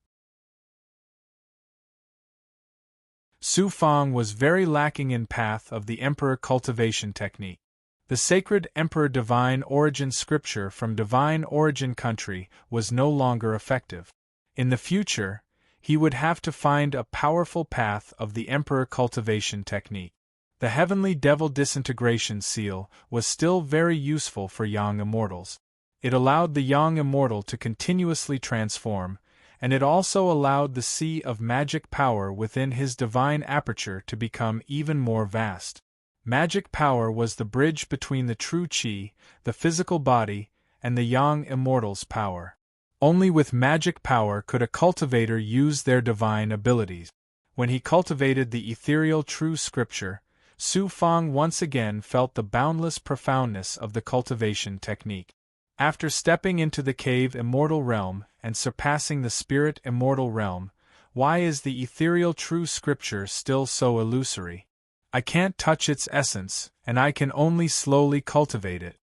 Su Fang was very lacking in path of the emperor cultivation technique. The sacred emperor divine origin scripture from divine origin country was no longer effective. In the future, he would have to find a powerful path of the emperor cultivation technique. The heavenly devil disintegration seal was still very useful for young immortals. It allowed the young immortal to continuously transform, and it also allowed the sea of magic power within his divine aperture to become even more vast. Magic power was the bridge between the true qi, the physical body, and the young immortal's power. Only with magic power could a cultivator use their divine abilities. When he cultivated the ethereal true scripture, Su Fang once again felt the boundless profoundness of the cultivation technique. After stepping into the cave immortal realm and surpassing the spirit immortal realm, why is the ethereal true scripture still so illusory? I can't touch its essence, and I can only slowly cultivate it.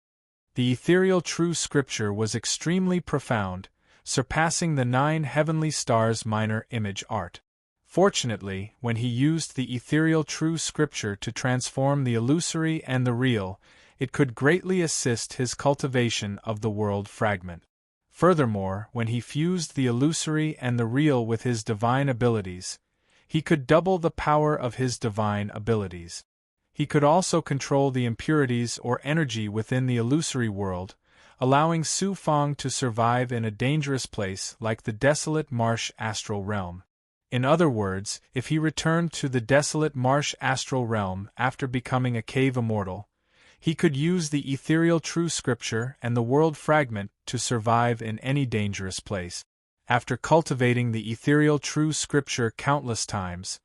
The ethereal true scripture was extremely profound, surpassing the 9 heavenly stars minor image art. Fortunately, when he used the ethereal true scripture to transform the illusory and the real, it could greatly assist his cultivation of the world fragment. Furthermore, when he fused the illusory and the real with his divine abilities, he could double the power of his divine abilities. He could also control the impurities or energy within the illusory world, allowing Su Fang to survive in a dangerous place like the desolate marsh astral realm. In other words, if he returned to the desolate marsh astral realm after becoming a cave immortal, he could use the ethereal true scripture and the world fragment to survive in any dangerous place. After cultivating the ethereal true scripture countless times,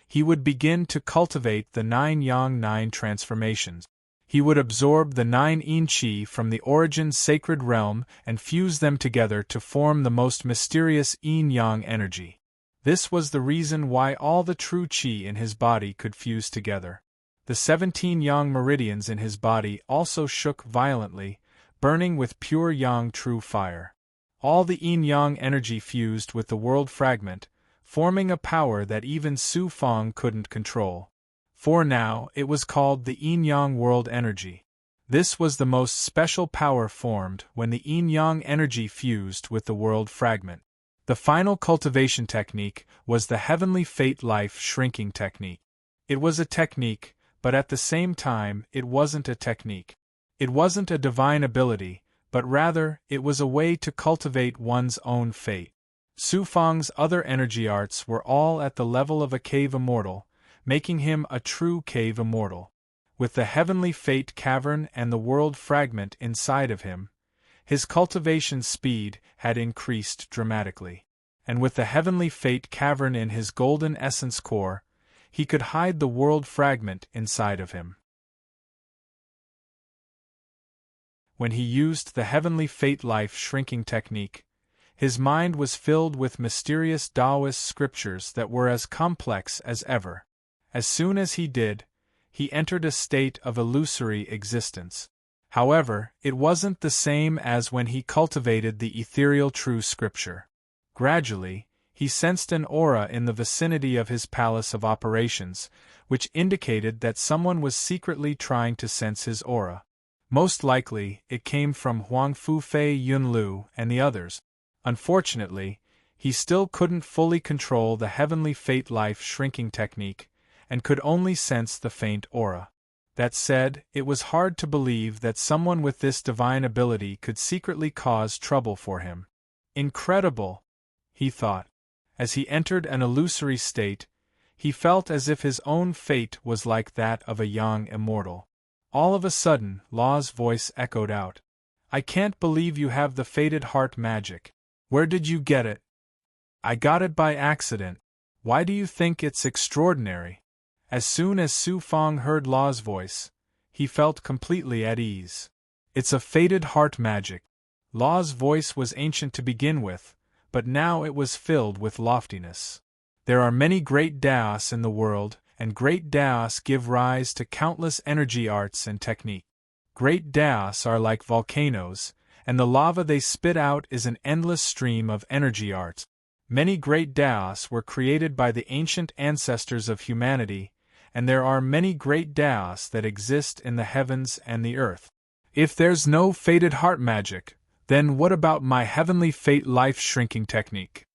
he would begin to cultivate the 9 yang 9 transformations. He would absorb the 9 yin qi from the origin sacred realm and fuse them together to form the most mysterious yin-yang energy. This was the reason why all the true qi in his body could fuse together. The 17 yang meridians in his body also shook violently, burning with pure yang true fire. All the yin-yang energy fused with the world fragment, forming a power that even Su Fong couldn't control. For now, it was called the yin-yang world energy. This was the most special power formed when the yin-yang energy fused with the world fragment. The final cultivation technique was the heavenly fate life shrinking technique. It was a technique, but at the same time, it wasn't a technique. It wasn't a divine ability, but rather, it was a way to cultivate one's own fate. Su Fong's other energy arts were all at the level of a cave immortal, making him a true cave immortal. With the heavenly fate cavern and the world fragment inside of him, his cultivation speed had increased dramatically. And with the heavenly fate cavern in his golden essence core, he could hide the world fragment inside of him. When he used the heavenly fate life shrinking technique, his mind was filled with mysterious Taoist scriptures that were as complex as ever. As soon as he did, he entered a state of illusory existence. However, it wasn't the same as when he cultivated the ethereal true scripture. Gradually, he sensed an aura in the vicinity of his palace of operations, which indicated that someone was secretly trying to sense his aura. Most likely, it came from Huang Fufei Yunlu and the others. Unfortunately, he still couldn't fully control the heavenly fate life shrinking technique, and could only sense the faint aura. That said, it was hard to believe that someone with this divine ability could secretly cause trouble for him. Incredible, he thought. As he entered an illusory state, he felt as if his own fate was like that of a young immortal. All of a sudden, Law's voice echoed out. "I can't believe you have the fated heart magic. Where did you get it?" "I got it by accident. Why do you think it's extraordinary?" As soon as Su Fong heard Law's voice, he felt completely at ease. "It's a fated heart magic." Law's voice was ancient to begin with, but now it was filled with loftiness. "There are many great Daos in the world, and great Daos give rise to countless energy arts and technique. Great Daos are like volcanoes, and the lava they spit out is an endless stream of energy arts. Many great Daos were created by the ancient ancestors of humanity, and there are many great Daos that exist in the heavens and the earth. If there's no fated heart magic, then what about my heavenly fate life shrinking technique?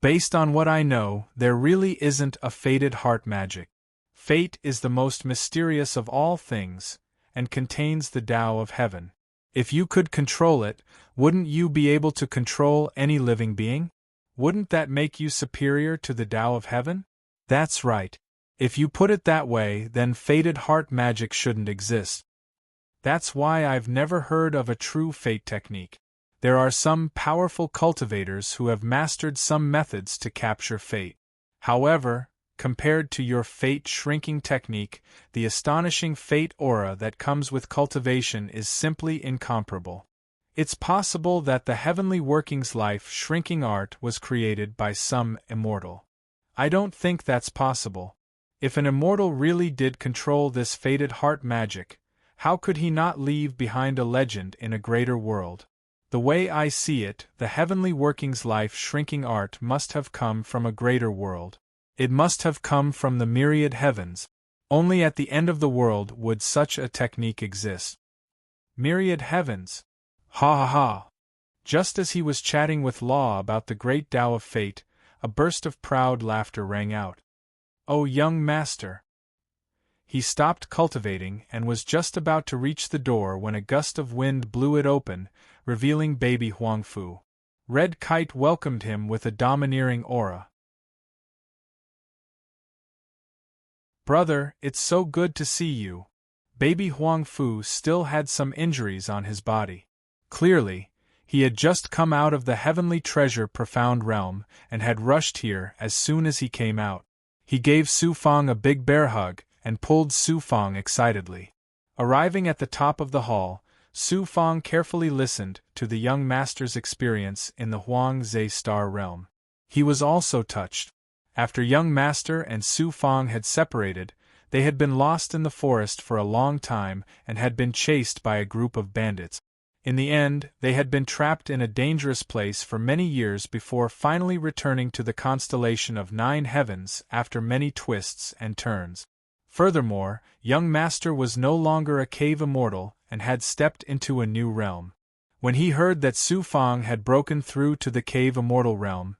Based on what I know, there really isn't a fated heart magic. Fate is the most mysterious of all things, and contains the Tao of heaven. If you could control it, wouldn't you be able to control any living being? Wouldn't that make you superior to the Tao of heaven? That's right. If you put it that way, then fated heart magic shouldn't exist. That's why I've never heard of a true fate technique. There are some powerful cultivators who have mastered some methods to capture fate. However, compared to your fate shrinking technique, the astonishing fate aura that comes with cultivation is simply incomparable. It's possible that the heavenly workings life shrinking art was created by some immortal. I don't think that's possible. If an immortal really did control this fated heart magic, how could he not leave behind a legend in a greater world? The way I see it, the heavenly workings life shrinking art must have come from a greater world. It must have come from the myriad heavens. Only at the end of the world would such a technique exist. Myriad heavens. Ha ha ha. Just as he was chatting with Law about the great Tao of fate, a burst of proud laughter rang out. "Oh, young master!" He stopped cultivating and was just about to reach the door when a gust of wind blew it open, revealing baby Huangfu. Red Kite welcomed him with a domineering aura. "Brother, it's so good to see you." Baby Huangfu still had some injuries on his body. Clearly, he had just come out of the heavenly treasure profound realm and had rushed here as soon as he came out. He gave Su Fong a big bear hug and pulled Su Fong excitedly. Arriving at the top of the hall, Su Fong carefully listened to the young master's experience in the Huang Zhe star realm. He was also touched. After young master and Su Fong had separated, they had been lost in the forest for a long time and had been chased by a group of bandits. In the end, they had been trapped in a dangerous place for many years before finally returning to the constellation of 9 heavens after many twists and turns. Furthermore, young Master was no longer a cave immortal and had stepped into a new realm. When he heard that Su Fang had broken through to the cave immortal realm,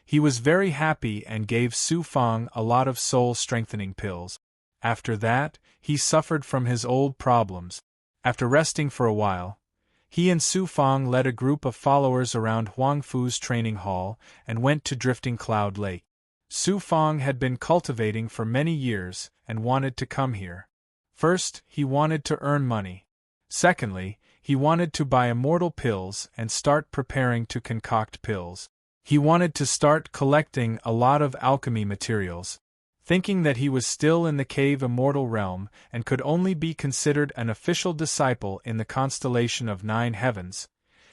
he was very happy and gave Su Fang a lot of soul-strengthening pills. After that, he suffered from his old problems. After resting for a while, he and Su Fang led a group of followers around Huang Fu's training hall and went to Drifting Cloud Lake. Su Fang had been cultivating for many years and wanted to come here. First, he wanted to earn money. Secondly, he wanted to buy immortal pills and start preparing to concoct pills. He wanted to start collecting a lot of alchemy materials. Thinking that he was still in the cave immortal realm and could only be considered an official disciple in the constellation of 9 heavens,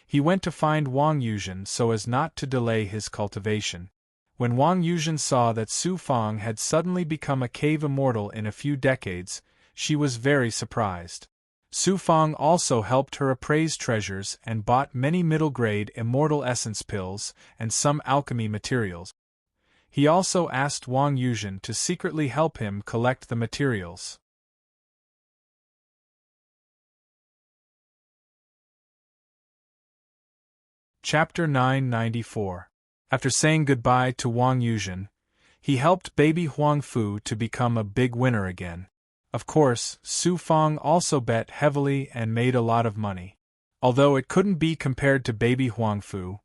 he went to find Wang Yuzhen so as not to delay his cultivation. When Wang Yuzhen saw that Su Fang had suddenly become a cave immortal in a few decades, she was very surprised. Su Fang also helped her appraise treasures and bought many middle-grade immortal essence pills and some alchemy materials. He also asked Wang Yuzhen to secretly help him collect the materials. Chapter 994. After saying goodbye to Wang Yuzhen, he helped baby Huang Fu to become a big winner again. Of course, Su Fang also bet heavily and made a lot of money. Although it couldn't be compared to baby Huang Fu,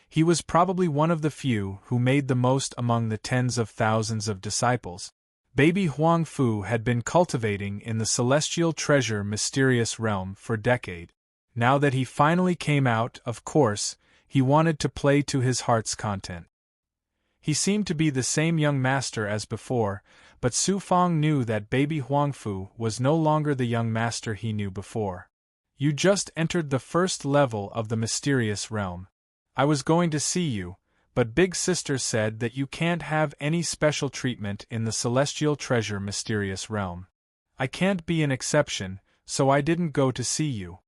he was probably one of the few who made the most among the tens of thousands of disciples. Baby Huang Fu had been cultivating in the celestial treasure mysterious realm for decades. Now that he finally came out, of course, he wanted to play to his heart's content. He seemed to be the same young master as before, but Su Fang knew that baby Huang Fu was no longer the young master he knew before. You just entered the first level of the mysterious realm. I was going to see you, but Big Sister said that you can't have any special treatment in the celestial treasure mysterious realm. I can't be an exception, so I didn't go to see you.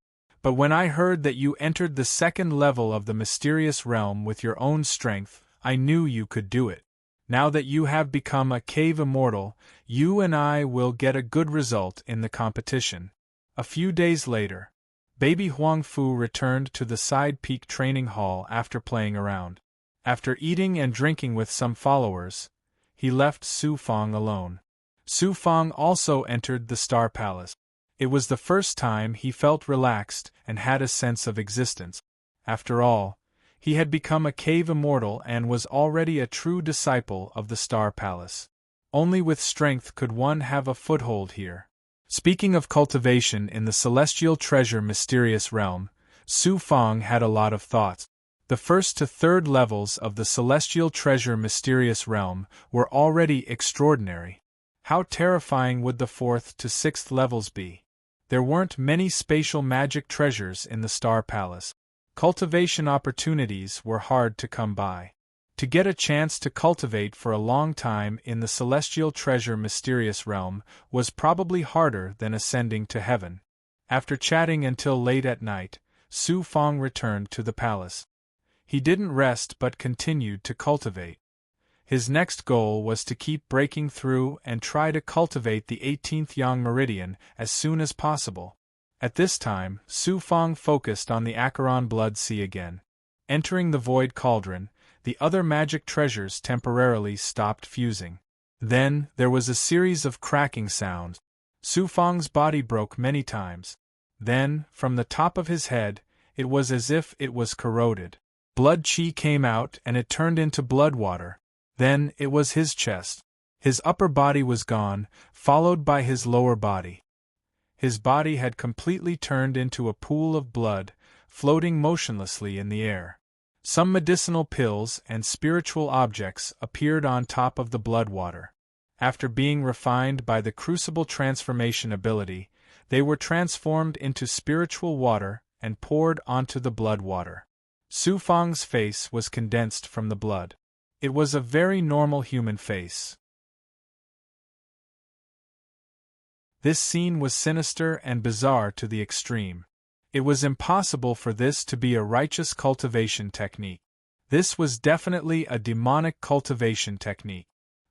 But when I heard that you entered the second level of the mysterious realm with your own strength, I knew you could do it. Now that you have become a cave immortal, you and I will get a good result in the competition. A few days later, baby Huang Fu returned to the side peak training hall after playing around. After eating and drinking with some followers, he left Su Fang alone. Su Fang also entered the Star Palace. It was the first time he felt relaxed and had a sense of existence. After all, he had become a cave immortal and was already a true disciple of the Star Palace. Only with strength could one have a foothold here. Speaking of cultivation in the celestial treasure mysterious realm, Su Fang had a lot of thoughts. The first to third levels of the celestial treasure mysterious realm were already extraordinary. How terrifying would the fourth to sixth levels be? There weren't many spatial magic treasures in the Star Palace. Cultivation opportunities were hard to come by. To get a chance to cultivate for a long time in the celestial treasure mysterious realm was probably harder than ascending to heaven. After chatting until late at night, Su Fang returned to the palace. He didn't rest but continued to cultivate. His next goal was to keep breaking through and try to cultivate the 18th Yang Meridian as soon as possible. At this time, Su Fang focused on the Acheron Blood Sea again. Entering the Void Cauldron, the other magic treasures temporarily stopped fusing. Then, there was a series of cracking sounds. Su Fang's body broke many times. Then, from the top of his head, it was as if it was corroded. Blood chi came out and it turned into blood water. Then, it was his chest. His upper body was gone, followed by his lower body. His body had completely turned into a pool of blood, floating motionlessly in the air. Some medicinal pills and spiritual objects appeared on top of the blood water. After being refined by the crucible transformation ability, they were transformed into spiritual water and poured onto the blood water. Su Fang's face was condensed from the blood. It was a very normal human face. This scene was sinister and bizarre to the extreme. It was impossible for this to be a righteous cultivation technique. This was definitely a demonic cultivation technique.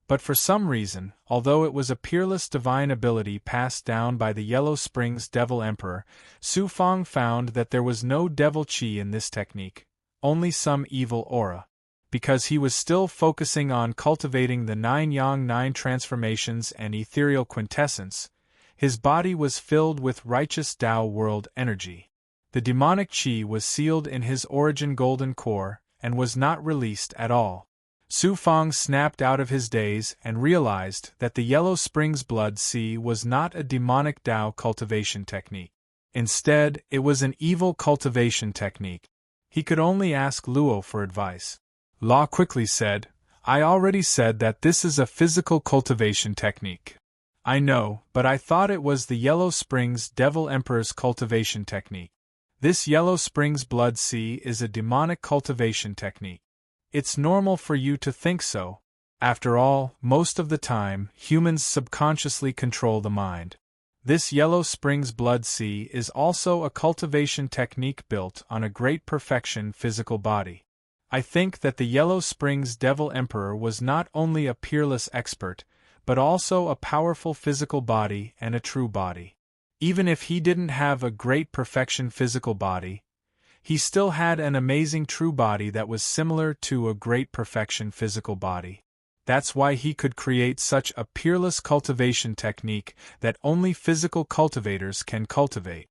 But for some reason, although it was a peerless divine ability passed down by the Yellow Springs Devil Emperor, Su Fang found that there was no devil qi in this technique, only some evil aura. Because he was still focusing on cultivating the 9 yang 9 transformations and ethereal quintessence, his body was filled with righteous Tao world energy. The demonic qi was sealed in his origin golden core and was not released at all. Su Fang snapped out of his daze and realized that the Yellow Springs Blood Sea was not a demonic Tao cultivation technique. Instead, it was an evil cultivation technique. He could only ask Luo for advice. Law quickly said, "I already said that this is a physical cultivation technique." "I know, but I thought it was the Yellow Springs Devil Emperor's cultivation technique." "This Yellow Springs Blood Sea is a demonic cultivation technique. It's normal for you to think so. After all, most of the time, humans subconsciously control the mind. This Yellow Springs Blood Sea is also a cultivation technique built on a great perfection physical body. I think that the Yellow Springs Devil Emperor was not only a peerless expert, but also a powerful physical body and a true body. Even if he didn't have a great perfection physical body, he still had an amazing true body that was similar to a great perfection physical body. That's why he could create such a peerless cultivation technique that only physical cultivators can cultivate."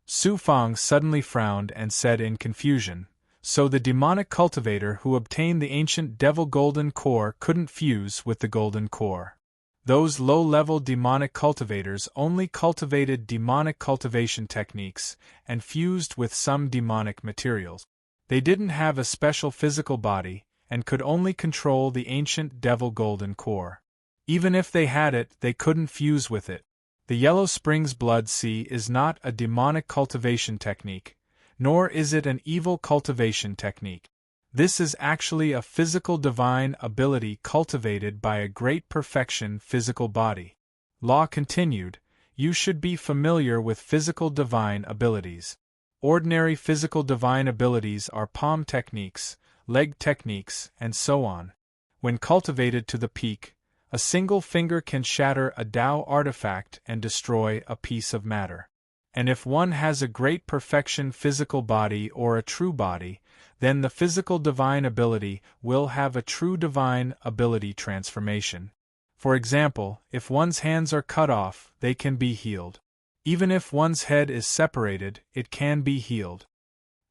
Su Fang suddenly frowned and said in confusion, "So the demonic cultivator who obtained the ancient devil golden core couldn't fuse with the golden core. Those low-level demonic cultivators only cultivated demonic cultivation techniques and fused with some demonic materials. They didn't have a special physical body and could only control the ancient devil golden core. Even if they had it, they couldn't fuse with it. The Yellow Springs Blood Sea is not a demonic cultivation technique, nor is it an evil cultivation technique. This is actually a physical divine ability cultivated by a great perfection physical body." Law continued, "You should be familiar with physical divine abilities. Ordinary physical divine abilities are palm techniques, leg techniques, and so on. When cultivated to the peak, a single finger can shatter a Tao artifact and destroy a piece of matter. And if one has a great perfection physical body or a true body, then the physical divine ability will have a true divine ability transformation. For example, if one's hands are cut off, they can be healed. Even if one's head is separated, it can be healed.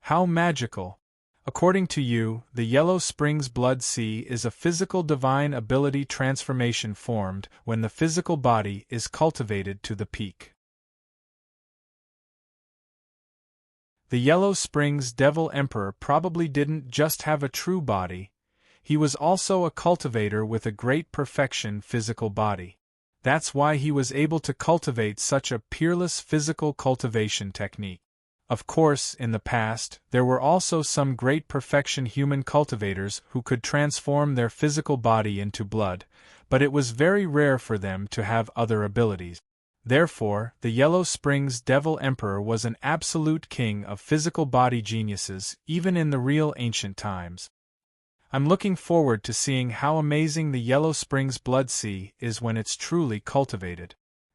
How magical! According to you, the Yellow Springs Blood Sea is a physical divine ability transformation formed when the physical body is cultivated to the peak. The Yellow Springs Devil Emperor probably didn't just have a true body, he was also a cultivator with a great perfection physical body. That's why he was able to cultivate such a peerless physical cultivation technique. Of course, in the past, there were also some great perfection human cultivators who could transform their physical body into blood, but it was very rare for them to have other abilities. Therefore, the Yellow Springs Devil Emperor was an absolute king of physical body geniuses, even in the real ancient times. I'm looking forward to seeing how amazing the Yellow Springs Blood Sea is when it's truly cultivated.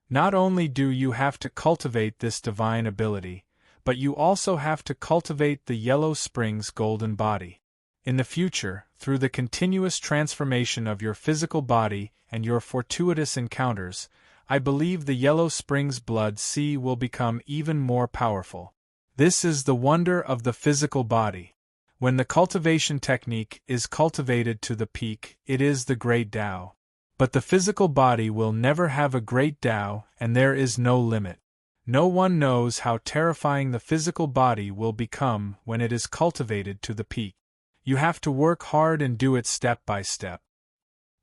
Not only do you have to cultivate this divine ability, but you also have to cultivate the Yellow Springs Golden Body. In the future, through the continuous transformation of your physical body and your fortuitous encounters, I believe the Yellow Springs Blood Sea will become even more powerful. This is the wonder of the physical body. When the cultivation technique is cultivated to the peak, it is the great Tao. But the physical body will never have a great Tao, and there is no limit. No one knows how terrifying the physical body will become when it is cultivated to the peak. You have to work hard and do it step by step.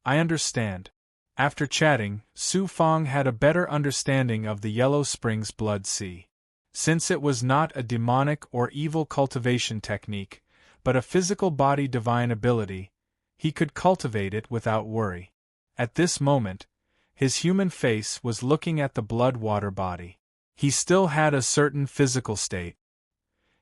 I understand. After chatting, Su Fang had a better understanding of the Yellow Springs Blood Sea. Since it was not a demonic or evil cultivation technique, but a physical body divine ability, he could cultivate it without worry. At this moment, his human face was looking at the blood-water body. He still had a certain physical state.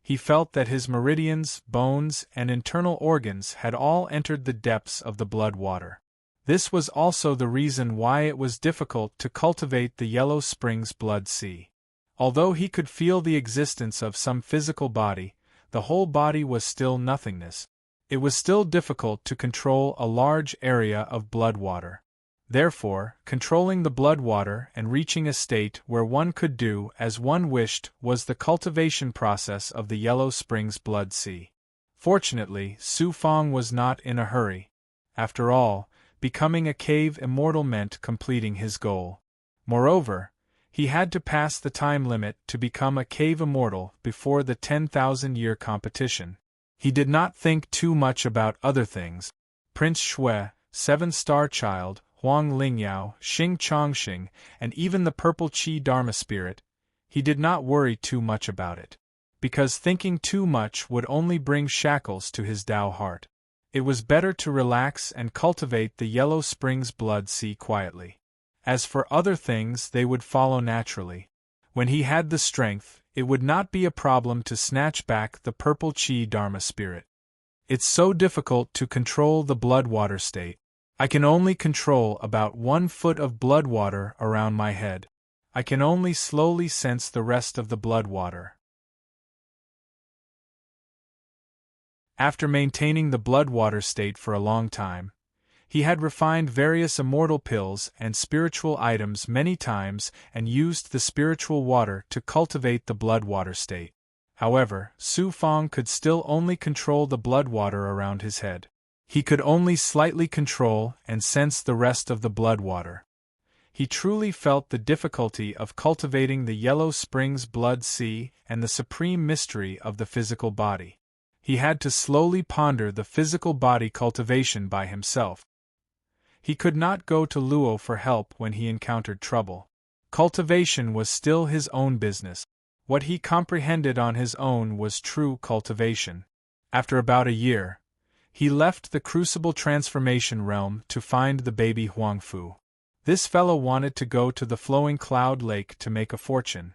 He felt that his meridians, bones, and internal organs had all entered the depths of the blood water. This was also the reason why it was difficult to cultivate the Yellow Springs Blood Sea. Although he could feel the existence of some physical body, the whole body was still nothingness. It was still difficult to control a large area of blood water. Therefore, controlling the blood water and reaching a state where one could do as one wished was the cultivation process of the Yellow Springs Blood Sea. Fortunately, Su Fong was not in a hurry. After all, becoming a cave immortal meant completing his goal. Moreover, he had to pass the time limit to become a cave immortal before the 10,000-year competition. He did not think too much about other things. Prince Shui, Seven-Star Child, Huang Lingyao, Xing Chongxing, and even the Purple Qi Dharma Spirit, he did not worry too much about it. Because thinking too much would only bring shackles to his Tao heart. It was better to relax and cultivate the Yellow Springs Blood Sea quietly. As for other things, they would follow naturally. When he had the strength, it would not be a problem to snatch back the Purple Qi Dharma Spirit. It's so difficult to control the blood water state. I can only control about 1 foot of blood water around my head. I can only slowly sense the rest of the blood water. After maintaining the blood water state for a long time, he had refined various immortal pills and spiritual items many times and used the spiritual water to cultivate the blood water state. However, Su Fong could still only control the blood water around his head. He could only slightly control and sense the rest of the blood water. He truly felt the difficulty of cultivating the Yellow Springs Blood Sea and the supreme mystery of the physical body. He had to slowly ponder the physical body cultivation by himself. He could not go to Luo for help when he encountered trouble. Cultivation was still his own business. What he comprehended on his own was true cultivation. After about a year, he left the Crucible Transformation Realm to find the baby Huangfu. This fellow wanted to go to the Flowing Cloud Lake to make a fortune.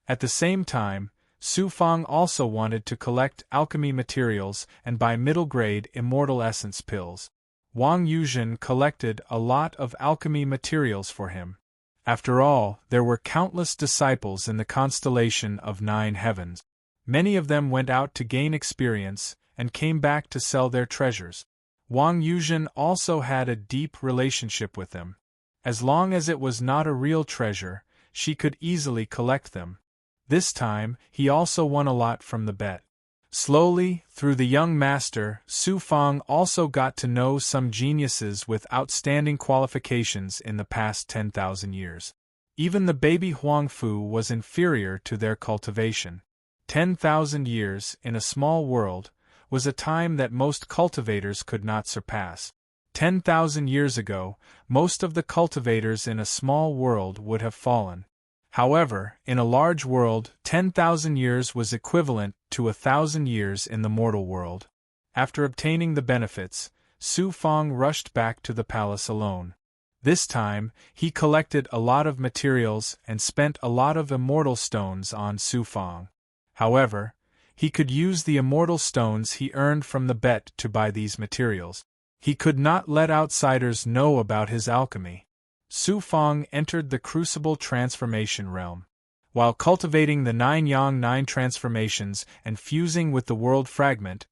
At the same time, Su Fong also wanted to collect alchemy materials and buy middle-grade immortal essence pills. Wang Yuzhen collected a lot of alchemy materials for him. After all, there were countless disciples in the constellation of 9 heavens. Many of them went out to gain experience and came back to sell their treasures. Wang Yuzhen also had a deep relationship with them. As long as it was not a real treasure, she could easily collect them. This time, he also won a lot from the bet. Slowly, through the young master, Su Fong also got to know some geniuses with outstanding qualifications in the past 10,000 years. Even the baby Huangfu was inferior to their cultivation. 10,000 years, in a small world, was a time that most cultivators could not surpass. 10,000 years ago, most of the cultivators in a small world would have fallen. However, in a large world, 10,000 years was equivalent to 1,000 years in the mortal world. After obtaining the benefits, Su Fong rushed back to the palace alone. This time, he collected a lot of materials and spent a lot of immortal stones on Su Fong. However, he could use the immortal stones he earned from the bet to buy these materials. He could not let outsiders know about his alchemy. Su Fong entered the Crucible Transformation Realm. While cultivating the 9 Yang 9 transformations and fusing with the World Fragment,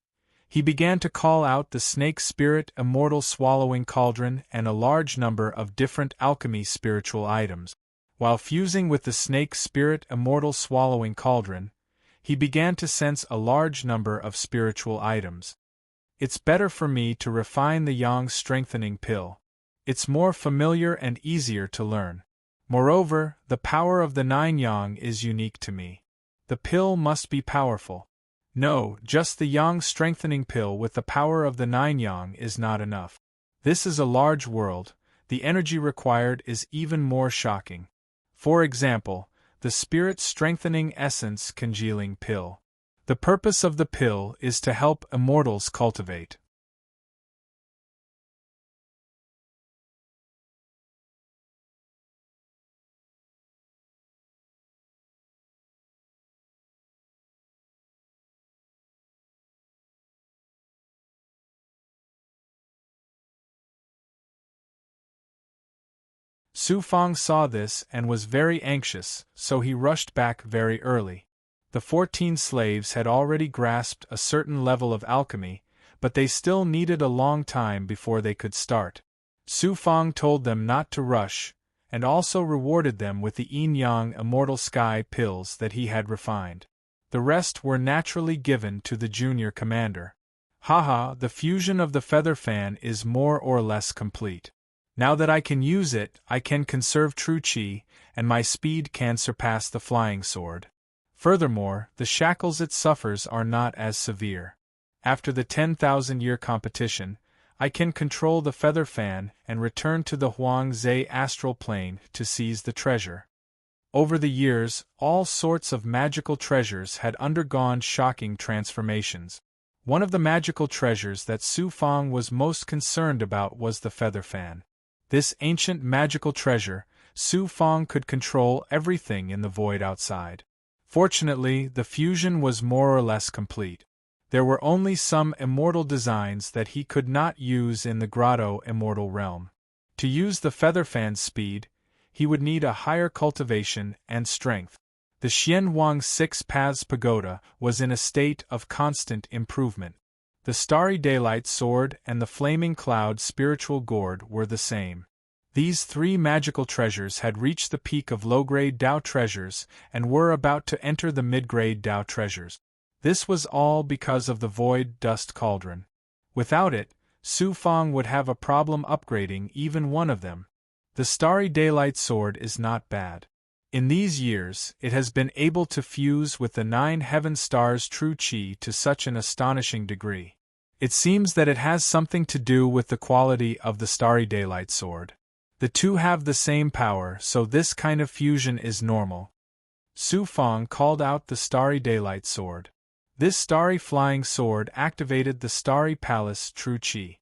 he began to call out the Snake Spirit Immortal Swallowing Cauldron and a large number of different alchemy spiritual items. While fusing with the Snake Spirit Immortal Swallowing Cauldron, he began to sense a large number of spiritual items. It's better for me to refine the Yang Strengthening Pill. It's more familiar and easier to learn. Moreover, the power of the 9 Yang is unique to me. The pill must be powerful. No, just the Yang Strengthening Pill with the power of the 9 Yang is not enough. This is a large world, the energy required is even more shocking. For example, the Spirit Strengthening Essence Congealing Pill. The purpose of the pill is to help immortals cultivate. Su Fang saw this and was very anxious, so he rushed back very early. The 14 slaves had already grasped a certain level of alchemy, but they still needed a long time before they could start. Su Fang told them not to rush, and also rewarded them with the yin-yang immortal sky pills that he had refined. The rest were naturally given to the junior commander. Haha, the fusion of the feather fan is more or less complete. Now that I can use it, I can conserve true qi, and my speed can surpass the flying sword. Furthermore, the shackles it suffers are not as severe. After the 10,000-year competition, I can control the feather fan and return to the Huangze astral plane to seize the treasure. Over the years, all sorts of magical treasures had undergone shocking transformations. One of the magical treasures that Su Fang was most concerned about was the feather fan. This ancient magical treasure, Su Fang could control everything in the void outside. Fortunately, the fusion was more or less complete. There were only some immortal designs that he could not use in the grotto immortal realm. To use the feather fan's speed, he would need a higher cultivation and strength. The Xianwang Six Paths Pagoda was in a state of constant improvement. The Starry Daylight Sword and the Flaming Cloud Spiritual Gourd were the same. These 3 magical treasures had reached the peak of low-grade Dao treasures and were about to enter the mid-grade Dao treasures. This was all because of the Void Dust Cauldron. Without it, Su Fang would have a problem upgrading even one of them. The Starry Daylight Sword is not bad. In these years, it has been able to fuse with the 9 heaven stars' true qi to such an astonishing degree. It seems that it has something to do with the quality of the Starry Daylight Sword. The two have the same power, so this kind of fusion is normal. Su Fang called out the Starry Daylight Sword. This starry flying sword activated the Starry Palace true qi.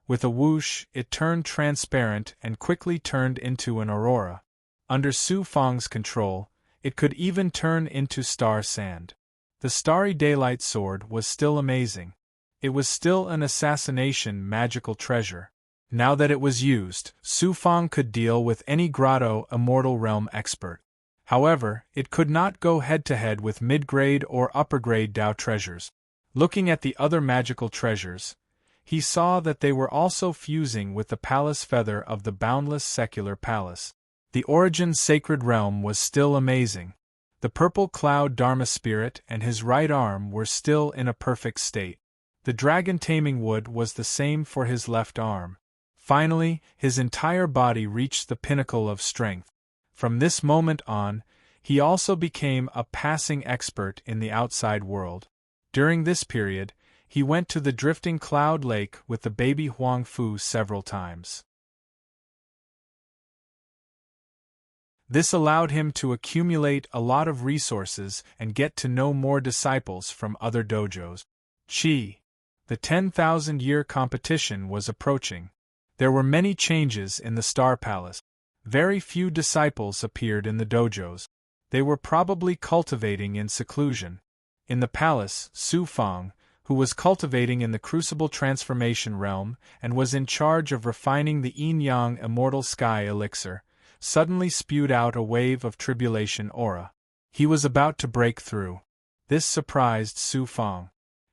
With a whoosh, it turned transparent and quickly turned into an aurora. Under Su Fang's control, it could even turn into star sand. The Starry Daylight Sword was still amazing. It was still an assassination magical treasure. Now that it was used, Su Fang could deal with any grotto immortal realm expert. However, it could not go head-to-head with mid-grade or upper-grade Dao treasures. Looking at the other magical treasures, he saw that they were also fusing with the palace feather of the boundless secular palace. The origin sacred realm was still amazing. The purple cloud Dharma spirit and his right arm were still in a perfect state. The dragon taming wood was the same for his left arm. Finally, his entire body reached the pinnacle of strength. From this moment on, he also became a passing expert in the outside world. During this period, he went to the drifting cloud lake with the baby Huang Fu several times. This allowed him to accumulate a lot of resources and get to know more disciples from other dojos. The 10,000-year competition was approaching. There were many changes in the Star Palace. Very few disciples appeared in the dojos. They were probably cultivating in seclusion. In the palace, Su Fang, who was cultivating in the Crucible Transformation realm and was in charge of refining the yin-yang immortal sky elixir, suddenly spewed out a wave of tribulation aura. He was about to break through. This surprised Su Fang.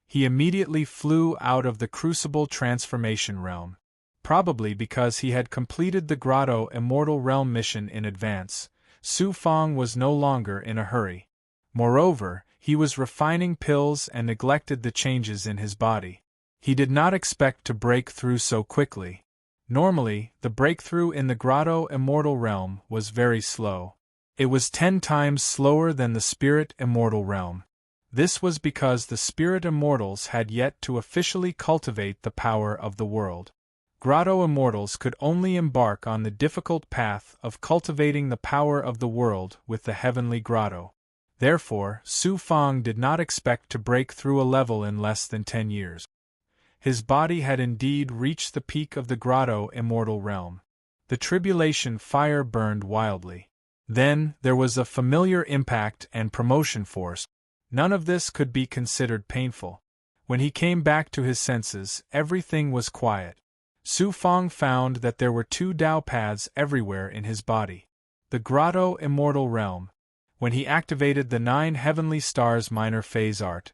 He immediately flew out of the Crucible Transformation realm. Probably because he had completed the Grotto Immortal Realm mission in advance, Su Fang was no longer in a hurry. Moreover, he was refining pills and neglected the changes in his body. He did not expect to break through so quickly. Normally, the breakthrough in the Grotto Immortal Realm was very slow. It was 10 times slower than the Spirit Immortal Realm. This was because the Spirit Immortals had yet to officially cultivate the power of the world. Grotto Immortals could only embark on the difficult path of cultivating the power of the world with the Heavenly Grotto. Therefore, Su Fang did not expect to break through a level in less than 10 years. His body had indeed reached the peak of the Grotto Immortal Realm. The tribulation fire burned wildly. Then, there was a familiar impact and promotion force. None of this could be considered painful. When he came back to his senses, everything was quiet. Su Fang found that there were 2 Tao paths everywhere in his body. The Grotto Immortal Realm. When he activated the 9 heavenly stars minor phase art,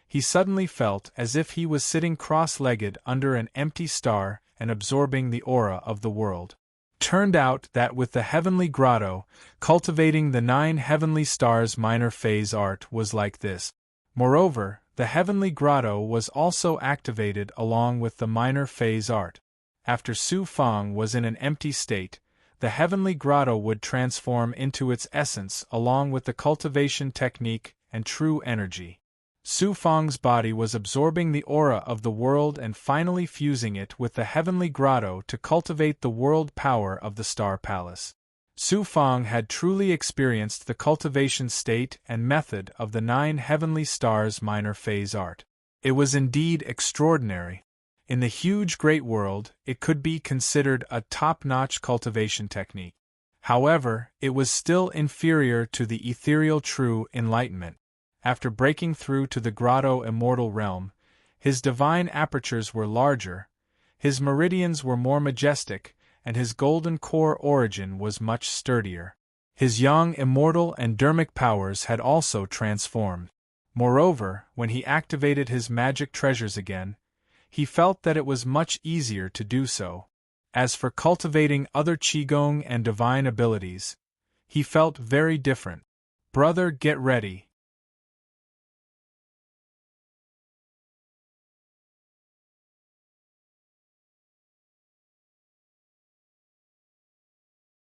he suddenly felt as if he was sitting cross-legged under an empty star and absorbing the aura of the world. Turned out that with the heavenly grotto, cultivating the 9 heavenly stars minor phase art was like this. Moreover, the heavenly grotto was also activated along with the minor phase art. After Su Fang was in an empty state, the heavenly grotto would transform into its essence along with the cultivation technique and true energy. Su Fang's body was absorbing the aura of the world and finally fusing it with the heavenly grotto to cultivate the world power of the Star Palace. Su Fang had truly experienced the cultivation state and method of the 9 heavenly stars minor phase art. It was indeed extraordinary. In the huge great world, it could be considered a top-notch cultivation technique. However, it was still inferior to the ethereal true enlightenment. After breaking through to the Grotto Immortal Realm, his divine apertures were larger, his meridians were more majestic, and his golden core origin was much sturdier. His young immortal and dermic powers had also transformed. Moreover, when he activated his magic treasures again, he felt that it was much easier to do so. As for cultivating other Qigong and divine abilities, he felt very different. Brother, get ready.